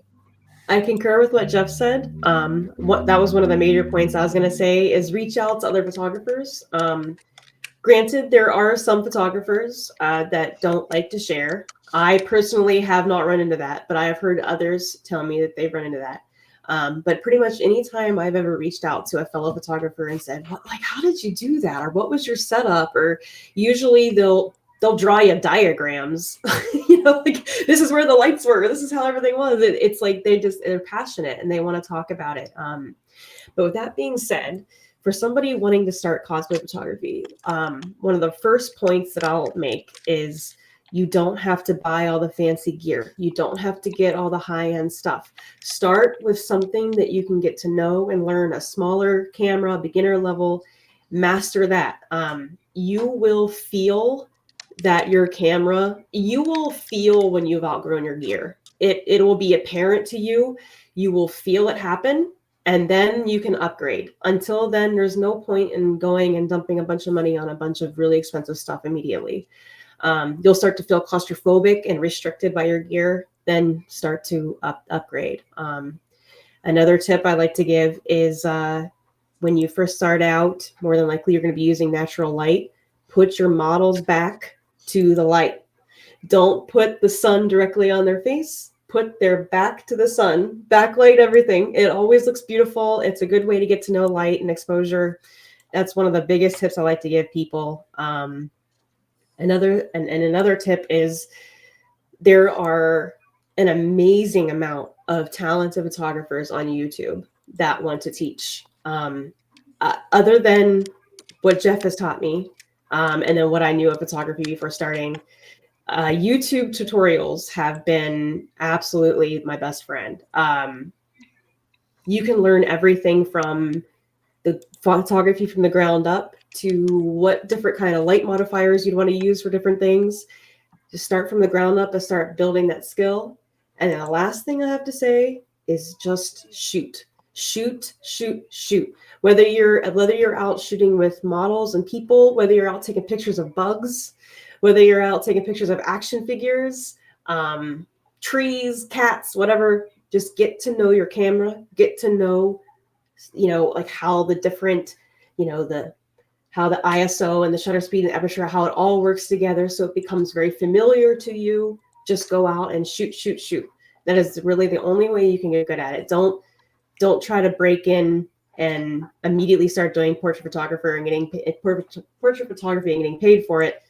I concur with what Jeff said. That was one of the major points I was going to say is reach out to other photographers. Granted, there are some photographers that don't like to share. I personally have not run into that, but I have heard others tell me that they've run into that. But pretty much anytime I've ever reached out to a fellow photographer and said, how did you do that? Or what was your setup? Or usually they'll draw you diagrams, like this is where the lights were. This is how everything was. It's like they're passionate and they want to talk about it. But with that being said, for somebody wanting to start cosplay photography, one of the first points that I'll make is you don't have to buy all the fancy gear. You don't have to get all the high-end stuff. Start with something that you can get to know and learn, a smaller camera, beginner level, master that. You will feel that your camera, you will feel when you've outgrown your gear. It will be apparent to you. You will feel it happen, and then you can upgrade. Until then, there's no point in going and dumping a bunch of money on a bunch of really expensive stuff immediately. You'll start to feel claustrophobic and restricted by your gear, then start to upgrade. Another tip I like to give is when you first start out, more than likely you're going to be using natural light. Put your models back to the light. Don't put the sun directly on their face. Put their back to the sun. Backlight everything. It always looks beautiful. It's a good way to get to know light and exposure. That's one of the biggest tips I like to give people. Another tip is there are an amazing amount of talented photographers on YouTube that want to teach. Other than what Jeff has taught me, and then what I knew of photography before starting, YouTube tutorials have been absolutely my best friend. You can learn everything from the photography from the ground up to what different kind of light modifiers you'd want to use for different things. Just start from the ground up and start building that skill. And then the last thing I have to say is just shoot. Shoot. Whether you're out shooting with models and people, whether you're out taking pictures of bugs, whether you're out taking pictures of action figures, trees, cats, whatever, just get to know your camera, get to know, like how the different, how the ISO and the shutter speed and aperture, how it all works together. So it becomes very familiar to you. Just go out and shoot. That is really the only way you can get good at it. Don't try to break in and immediately start doing portrait photography and getting paid for it.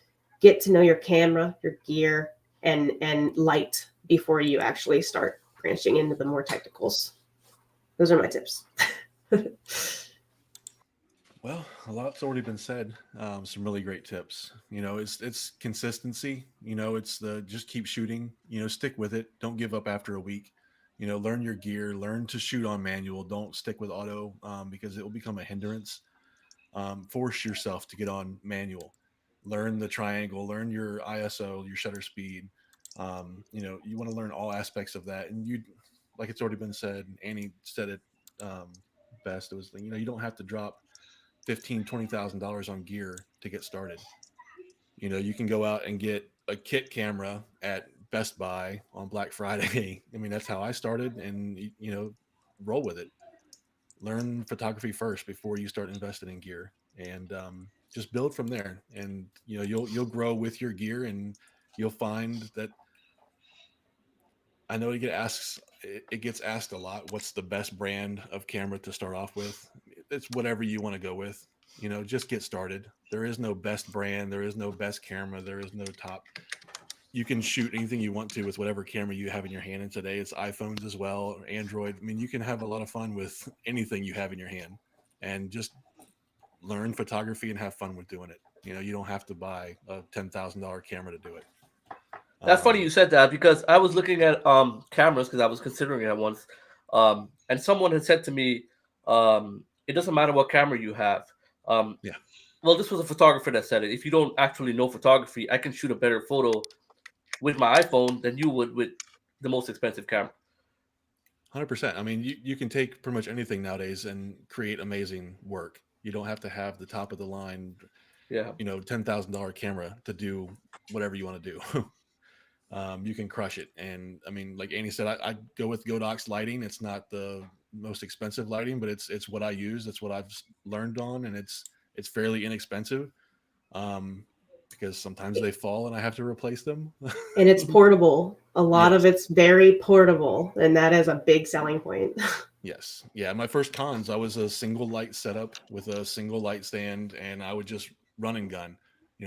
Get to know your camera, your gear, and light before you actually start branching into the more technicals. Those are my tips. Well, a lot's already been said. Some really great tips. It's consistency. It's just keep shooting. Stick with it. Don't give up after a week. Learn your gear. Learn to shoot on manual. Don't stick with auto because it will become a hindrance. Force yourself to get on manual. Learn the triangle. Learn your ISO, your shutter speed. You want to learn all aspects of that. And like it's already been said, Annie said it best. It was you don't have to drop $15,000-$20,000 on gear to get started. You can go out and get a kit camera at Best Buy on Black Friday. I mean, that's how I started, and roll with it. Learn photography first before you start investing in gear, and just build from there. And you'll grow with your gear, and you'll find that. I know it gets asked a lot, what's the best brand of camera to start off with? It's whatever you want to go with. Just get started. There is no best brand. There is no best camera. There is no top. You can shoot anything you want to with whatever camera you have in your hand. And today it's iPhones as well, or Android. I mean, you can have a lot of fun with anything you have in your hand, and just learn photography and have fun with doing it. You don't have to buy a $10,000 camera to do it. That's funny you said that, because I was looking at cameras because I was considering it once, and someone had said to me, it doesn't matter what camera you have. Yeah. Well, this was a photographer that said it. If you don't actually know photography, I can shoot a better photo with my iPhone than you would with the most expensive camera. 100%. I mean, you can take pretty much anything nowadays and create amazing work. You don't have to have the top of the line, $10,000 camera to do whatever you want to do. You can crush it. And I mean, like Annie said, I go with Godox lighting. It's not the most expensive lighting, but it's what I use. It's what I've learned on, and it's fairly inexpensive because sometimes they fall and I have to replace them. And it's portable. A lot Yes. of it's very portable, and that is a big selling point. Yes. Yeah. My first cons, I was a single light setup with a single light stand, and I would just run and gun.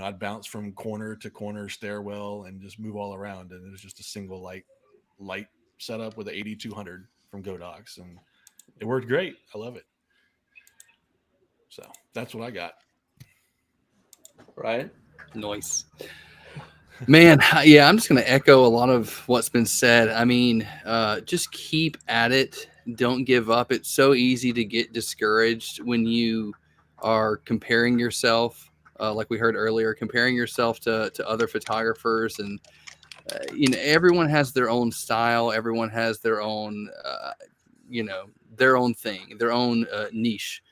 I'd bounce from corner to corner stairwell and just move all around, and it was just a single light setup with an 8200 from Godox, and it worked great. I love it. So that's what I got. Right. Nice. Man, yeah, I'm just going to echo a lot of what's been said. I mean, just keep at it. Don't give up. It's so easy to get discouraged when you are comparing yourself, like we heard earlier, comparing yourself to other photographers. And, everyone has their own style. Everyone has their own, their own thing, their own niche.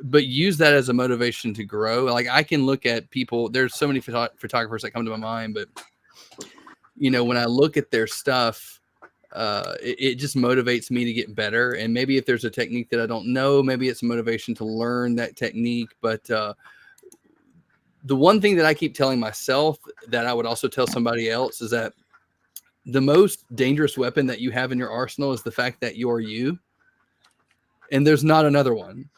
But use that as a motivation to grow. Like, I can look at people, there's so many photographers that come to my mind, but when I look at their stuff, it just motivates me to get better. And maybe if there's a technique that I don't know, maybe it's a motivation to learn that technique. But the one thing that I keep telling myself that I would also tell somebody else is that the most dangerous weapon that you have in your arsenal is the fact that you're you. And there's not another one.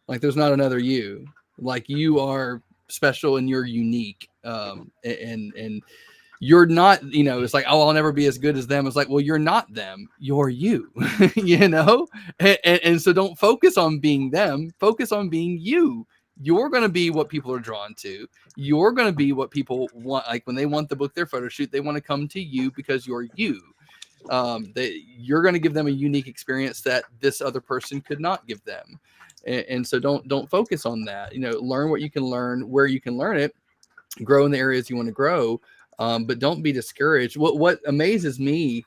Like, there's not another you. Like, you are special and you're unique. And you're not, it's like, oh, I'll never be as good as them. It's like, well, you're not them. You're you, And so don't focus on being them. Focus on being you. You're going to be what people are drawn to. You're going to be what people want. Like, when they want to book their photo shoot, they want to come to you because you're you. You're going to give them a unique experience that this other person could not give them. And so don't focus on that. Learn what you can learn, where you can learn it, grow in the areas you want to grow. But don't be discouraged. What amazes me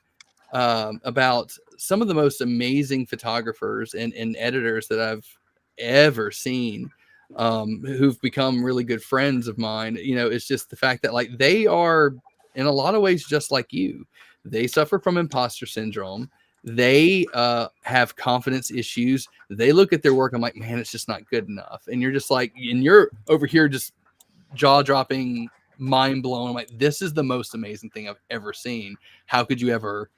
about some of the most amazing photographers and editors that I've ever seen, who've become really good friends of mine, it's just the fact that, like, they are in a lot of ways just like you. They suffer from imposter syndrome. They have confidence issues. They look at their work. I'm like, man, it's just not good enough. And you're just like, and you're over here just jaw dropping, mind blown. I'm like, this is the most amazing thing I've ever seen. How could you ever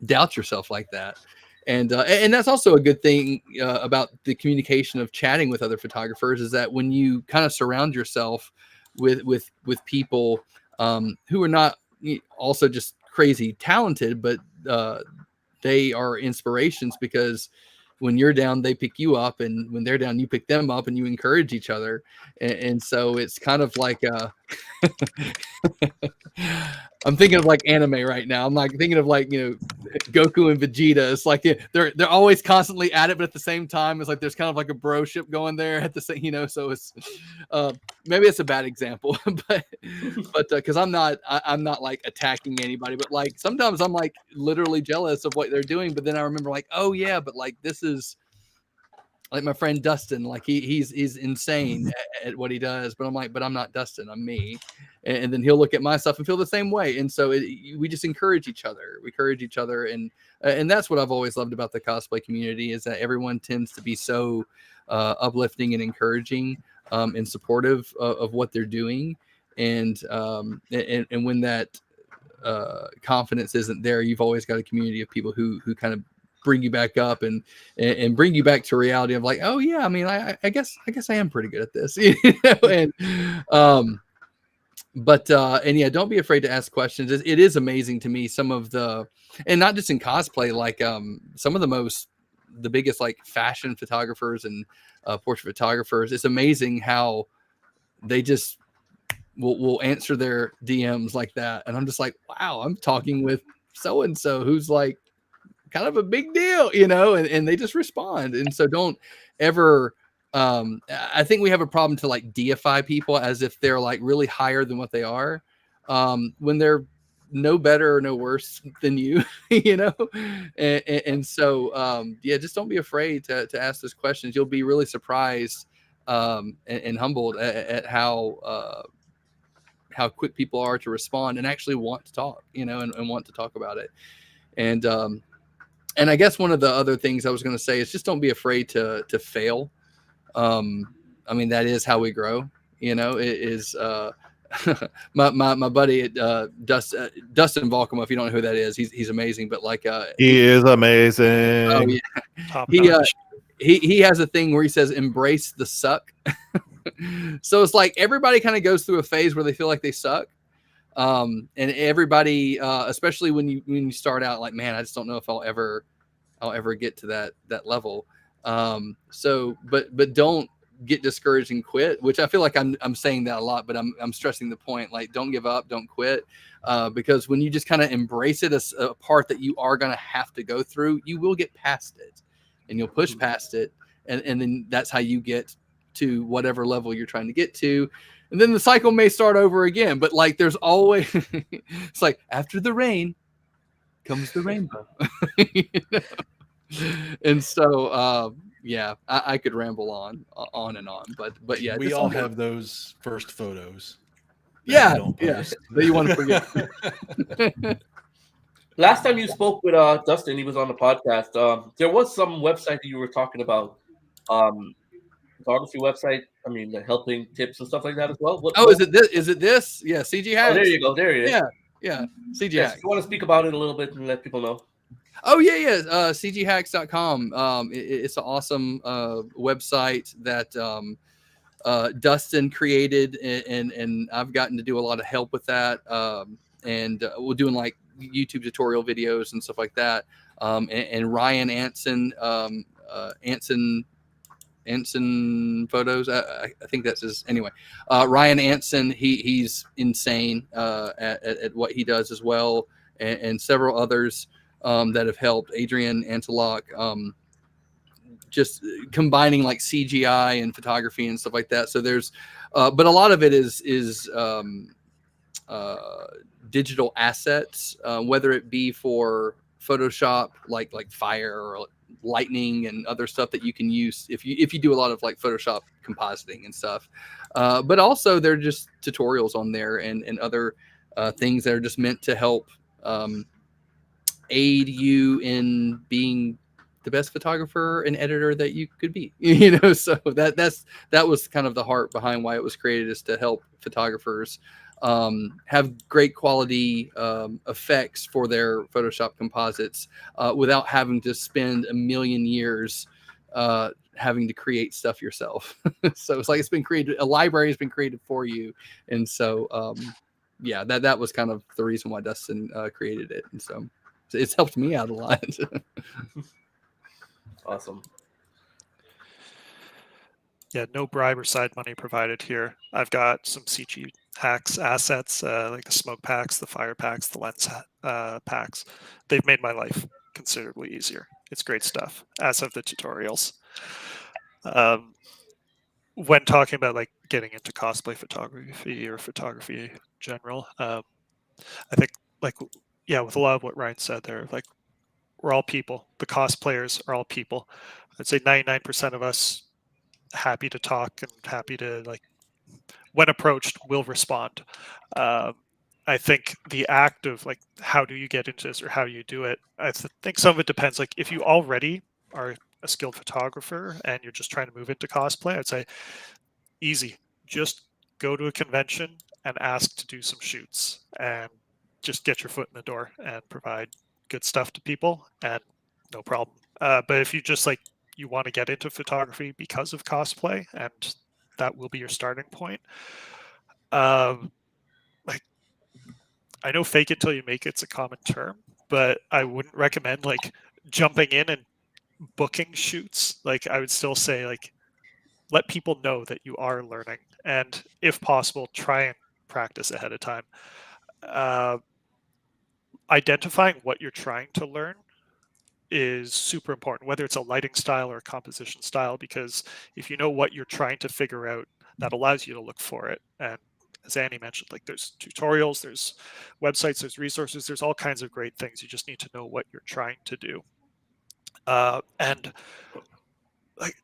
doubt yourself like that? And that's also a good thing about the communication of chatting with other photographers, is that when you kind of surround yourself with people who are not also just crazy talented, but they are inspirations, because when you're down, they pick you up, and when they're down, you pick them up, and you encourage each other. And so it's kind of like I'm thinking of like anime right now. I'm like thinking of like, Goku and Vegeta. It's like they're always constantly at it, but at the same time, it's like there's kind of like a broship going there at the same, so it's maybe it's a bad example, but because I'm not like attacking anybody, but like sometimes I'm like literally jealous of what they're doing, but then I remember like, oh yeah, but like this is like my friend Dustin, like he's insane at what he does, but I'm like, but I'm not Dustin, I'm me. And then he'll look at my stuff and feel the same way. And so we just encourage each other. We encourage each other. And that's what I've always loved about the cosplay community, is that everyone tends to be so uplifting and encouraging and supportive of what they're doing. And when that confidence isn't there, you've always got a community of people who kind of bring you back up and bring you back to reality of like, oh yeah, I mean, I guess I am pretty good at this, and yeah, don't be afraid to ask questions. It is amazing to me, some of the, and not just in cosplay, like some of the biggest like fashion photographers and portrait photographers. It's amazing how they just will answer their DMs like that, and I'm just like, wow, I'm talking with so and so who's like kind of a big deal, and they just respond. And so don't ever I think we have a problem to like deify people as if they're like really higher than what they are, when they're no better or no worse than you, and so yeah, just don't be afraid to ask those questions. You'll be really surprised and humbled at how quick people are to respond and actually want to talk, and want to talk about it. And I guess one of the other things I was going to say is just don't be afraid to fail. I mean, that is how we grow. It is my buddy Dustin Volkema. If you don't know who that is, he's amazing. But like he is amazing. Oh yeah, he has a thing where he says embrace the suck. So it's like everybody kind of goes through a phase where they feel like they suck. And everybody, especially when you start out, like, man, I just don't know if I'll ever get to that level. So, but don't get discouraged and quit, which I feel like I'm saying that a lot, but I'm stressing the point, like, don't give up, don't quit. Because when you just kind of embrace it as a part that you are going to have to go through, you will get past it and you'll push past it. And then that's how you get to whatever level you're trying to get to. And then the cycle may start over again, but like, there's always, it's like after the rain comes the rainbow. You know? And so, yeah, I could ramble on and on, but yeah, we all have those first photos. Yeah, don't yeah, post. that you want to forget. Last time you spoke with Dustin, he was on the podcast. There was some website that you were talking about, photography website. I mean, the helping tips and stuff like that as well. Is it this? Is it this? Yeah, CG Hacks. Oh, there you go. There it is. Yeah, CG Yes, Hacks. you want to speak about it a little bit and let people know? Oh yeah. CGHacks.com. It's an awesome website that Dustin created, and I've gotten to do a lot of help with that. And we're doing like YouTube tutorial videos and stuff like that. And Ryan Anson, Anson Photos. I think that's his. Anyway, Ryan Anson. He's insane at what he does as well, and several others that have helped. Adrian Antelock. Just combining like CGI and photography and stuff like that. So there's, but a lot of it is digital assets, whether it be for Photoshop, like fire or lightning and other stuff that you can use if you do a lot of like Photoshop compositing and stuff. But also they're just tutorials on there and other things that are just meant to help aid you in being the best photographer and editor that you could be, so that was kind of the heart behind why it was created, is to help photographers have great quality effects for their Photoshop composites without having to spend a million years having to create stuff yourself. So it's like it's been created, a library has been created for you. And so yeah, that was kind of the reason why Dustin created it. And so it's helped me out a lot. Awesome. Yeah, no bribe or side money provided here. I've got some CG Hacks assets, like the smoke packs, the fire packs, the lens packs. They've made my life considerably easier. It's great stuff, as have the tutorials. When talking about like getting into cosplay photography or photography in general, I think like, yeah, with a lot of what Ryan said there, like, we're all people. The cosplayers are all people. I'd say 99% of us happy to talk and happy to, like, when approached, will respond. I think the act of like, how do you get into this or how you do it? I think some of it depends. Like, if you already are a skilled photographer and you're just trying to move into cosplay, I'd say easy. Just go to a convention and ask to do some shoots and just get your foot in the door and provide good stuff to people, and no problem. But if you just like, you want to get into photography because of cosplay, and that will be your starting point. Like, I know fake it till you make it's a common term, but I wouldn't recommend like jumping in and booking shoots. Like, I would still say, like, let people know that you are learning, and if possible, try and practice ahead of time. Identifying what you're trying to learn is super important, whether it's a lighting style or a composition style, because if you know what you're trying to figure out, that allows you to look for it. And as Annie mentioned, like, there's tutorials, there's websites, there's resources, there's all kinds of great things. You just need to know what you're trying to do. And like,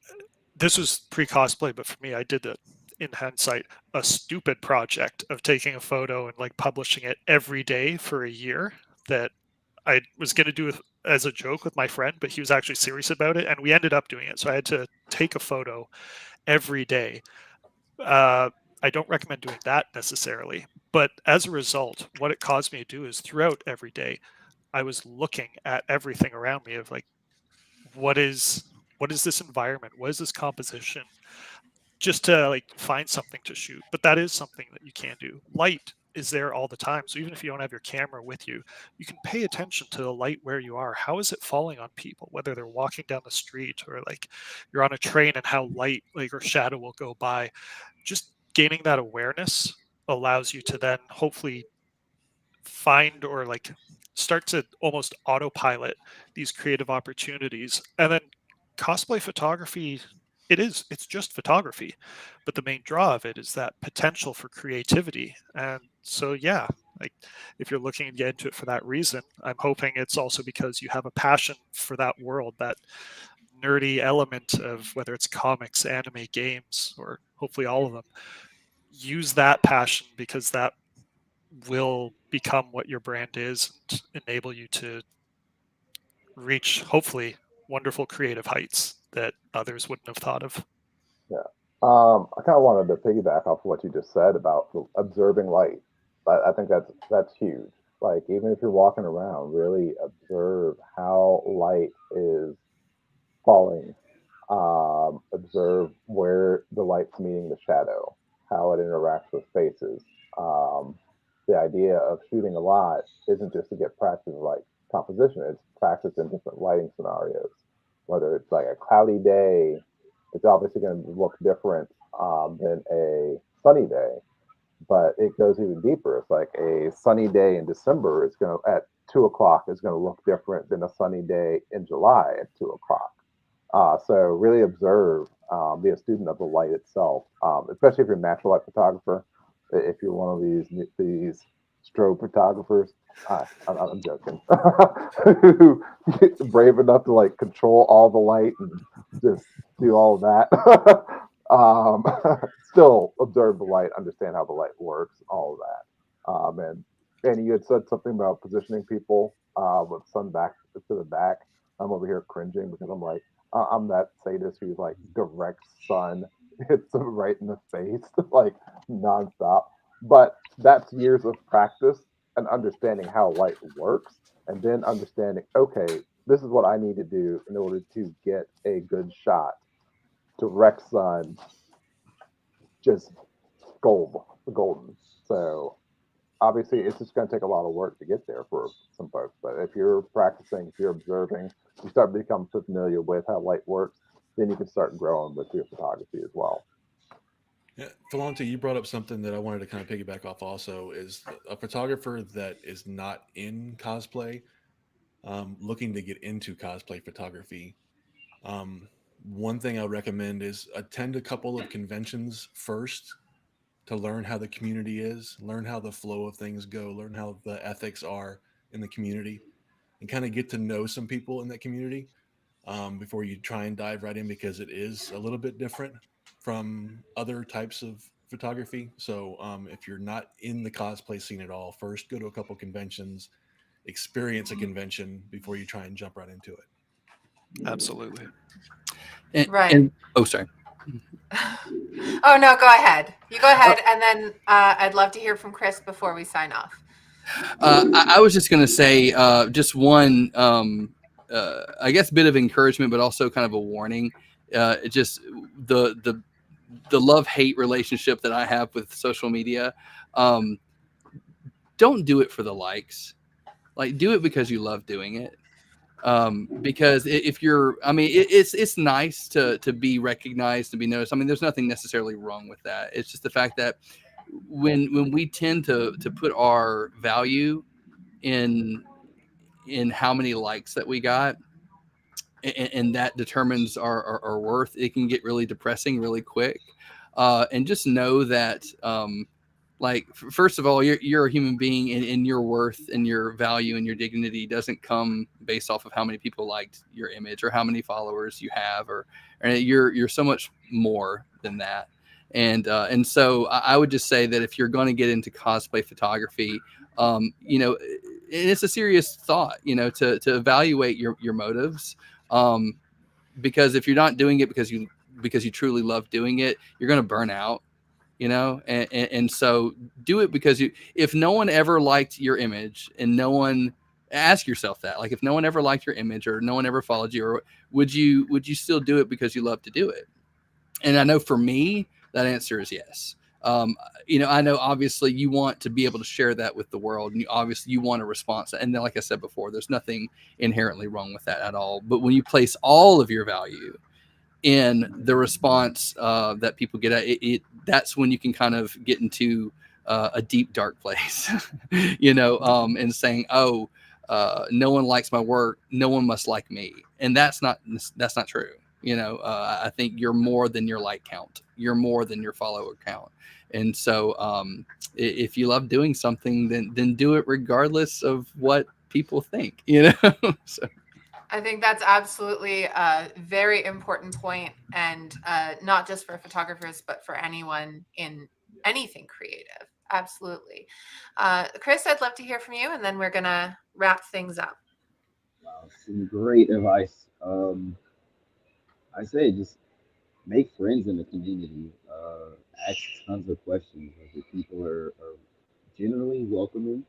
this was pre-cosplay, but for me, I did it in hindsight, a stupid project of taking a photo and like publishing it every day for a year that I was going to do as a joke with my friend, but he was actually serious about it, and we ended up doing it. So I had to take a photo every day. I don't recommend doing that necessarily, but as a result, what it caused me to do is throughout every day, I was looking at everything around me of like, what is what is this environment? What is this composition? Just to like find something to shoot. But that is something that you can do. Light is there all the time. So even if you don't have your camera with you, you can pay attention to the light where you are. How is it falling on people, whether they're walking down the street or like you're on a train, and how light like or shadow will go by. Just gaining that awareness allows you to then hopefully find or like start to almost autopilot these creative opportunities. And then cosplay photography, it's just photography, but the main draw of it is that potential for creativity. And so yeah, like if you're looking to get into it for that reason, I'm hoping it's also because you have a passion for that world, that nerdy element of whether it's comics, anime, games, or hopefully all of them. Use that passion, because that will become what your brand is and enable you to reach hopefully wonderful creative heights that others wouldn't have thought of. Yeah. I kind of wanted to piggyback off of what you just said about observing light. I think that's huge. Like, even if you're walking around, really observe how light is falling. Observe where the light's meeting the shadow, how it interacts with faces. The idea of shooting a lot isn't just to get practice like composition, it's practice in different lighting scenarios. Whether it's like a cloudy day, it's obviously going to look different than a sunny day, but it goes even deeper. It's like a sunny day in December is going to, at 2 o'clock, is going to look different than a sunny day in July at 2 o'clock. So really observe, be a student of the light itself, especially if you're a natural light photographer. If you're one of these strobe photographers, I'm joking, who get brave enough to like control all the light and just do all of that. Still observe the light, understand how the light works, all of that. And you had said something about positioning people with sun back to the back. I'm over here cringing because I'm like, I'm that sadist who's like direct sun hits them right in the face, like nonstop. But that's years of practice and understanding how light works, and then understanding, okay, this is what I need to do in order to get a good shot. Direct sun, just golden. So obviously, it's just going to take a lot of work to get there for some folks. But if you're practicing, if you're observing, you start to become familiar with how light works, then you can start growing with your photography as well. Yeah, Falante, you brought up something that I wanted to kind of piggyback off also, is a photographer that is not in cosplay, looking to get into cosplay photography. One thing I would recommend is attend a couple of conventions first to learn how the community is, learn how the flow of things go, learn how the ethics are in the community, and kind of get to know some people in that community before you try and dive right in, because it is a little bit different from other types of photography. So if you're not in the cosplay scene at all, first go to a couple conventions, experience a convention before you try and jump right into it. Absolutely. Right. Oh, sorry. Oh, no, go ahead. You go ahead, and then I'd love to hear from Chris before we sign off. I was just going to say just one, I guess, bit of encouragement, but also kind of a warning. Just the love-hate relationship that I have with social media. Don't do it for the likes. Like, do it because you love doing it. Because if you're, I mean, it's nice to be recognized, to be noticed. I mean, there's nothing necessarily wrong with that. It's just the fact that when we tend to put our value in how many likes that we got, and that determines our worth, it can get really depressing really quick. And just know that, like, first of all, you're a human being, and your worth and your value and your dignity doesn't come based off of how many people liked your image or how many followers you have, or you're so much more than that. And so I would just say that if you're going to get into cosplay photography, you know, and it's a serious thought, you know, to evaluate your motives, because if you're not doing it because you truly love doing it, you're going to burn out, you know. And so do it because if no one ever liked your image and no one ask yourself that. Like, if no one ever liked your image or no one ever followed you, or would you still do it because you love to do it? And I know for me, that answer is yes. I know obviously you want to be able to share that with the world, and you want a response. And then, like I said before, there's nothing inherently wrong with that at all. But when you place all of your value in the response that people get at that's when you can kind of get into a deep, dark place, and saying, oh, no one likes my work, no one must like me. And that's not true. I think you're more than your like count. You're more than your follower count. And so if you love doing something, then do it regardless of what people think, So. I think that's absolutely a very important point, and not just for photographers, but for anyone in anything creative. Absolutely. Chris, I'd love to hear from you, and then we're going to wrap things up. Wow, some great advice. I say just make friends in the community. Ask tons of questions. Like, people are generally welcoming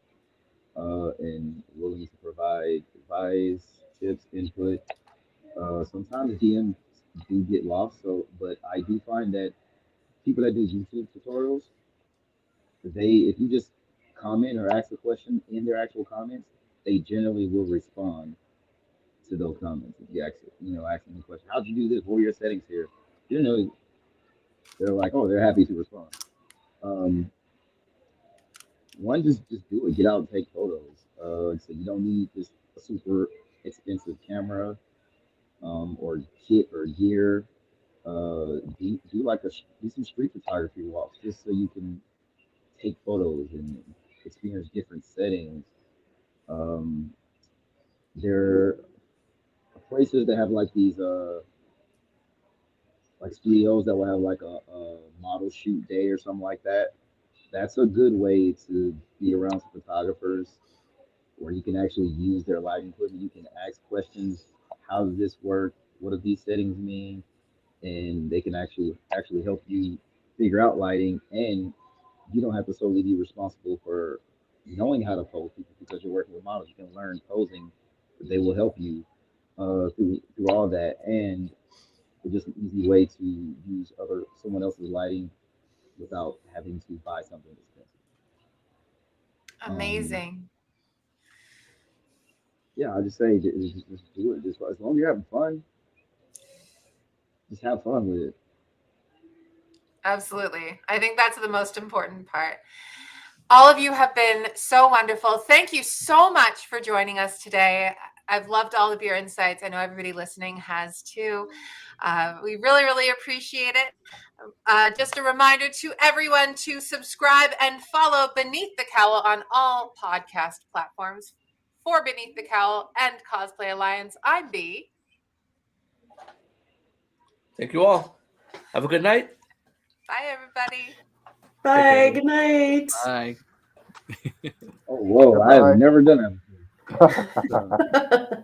and willing to provide advice, tips, input. Sometimes DMs do get lost, but I do find that people that do YouTube tutorials, if you just comment or ask a question in their actual comments, they generally will respond to those comments. If you ask them a question, how'd you do this? What were your settings here? Generally, they're like, oh, they're happy to respond. One, just do it. Get out and take photos. So you don't need just a super expensive camera or kit or gear. Do some street photography walks just so you can take photos and experience different settings. There are places that have like these like studios that will have like a model shoot day or something like that. That's a good way to be around some photographers where you can actually use their lighting equipment. You can ask questions. How does this work? What do these settings mean? And they can actually help you figure out lighting, and you don't have to solely be responsible for knowing how to pose people because you're working with models. You can learn posing. They will help you through all that, and it's just an easy way to use someone else's lighting without having to buy something expensive. Amazing. Yeah, I just say just do it. Just as long as you're having fun, just have fun with it. Absolutely. I think that's the most important part. All of you have been so wonderful. Thank you so much for joining us today. I've loved all of your insights. I know everybody listening has too. We really, really appreciate it. Just a reminder to everyone to subscribe and follow Beneath the Cowl on all podcast platforms. For Beneath the Cowl and Cosplay Alliance, I'm B. Thank you all. Have a good night. Bye, everybody. Bye. Good night. Bye. Oh, whoa! I have never done that before. Bye.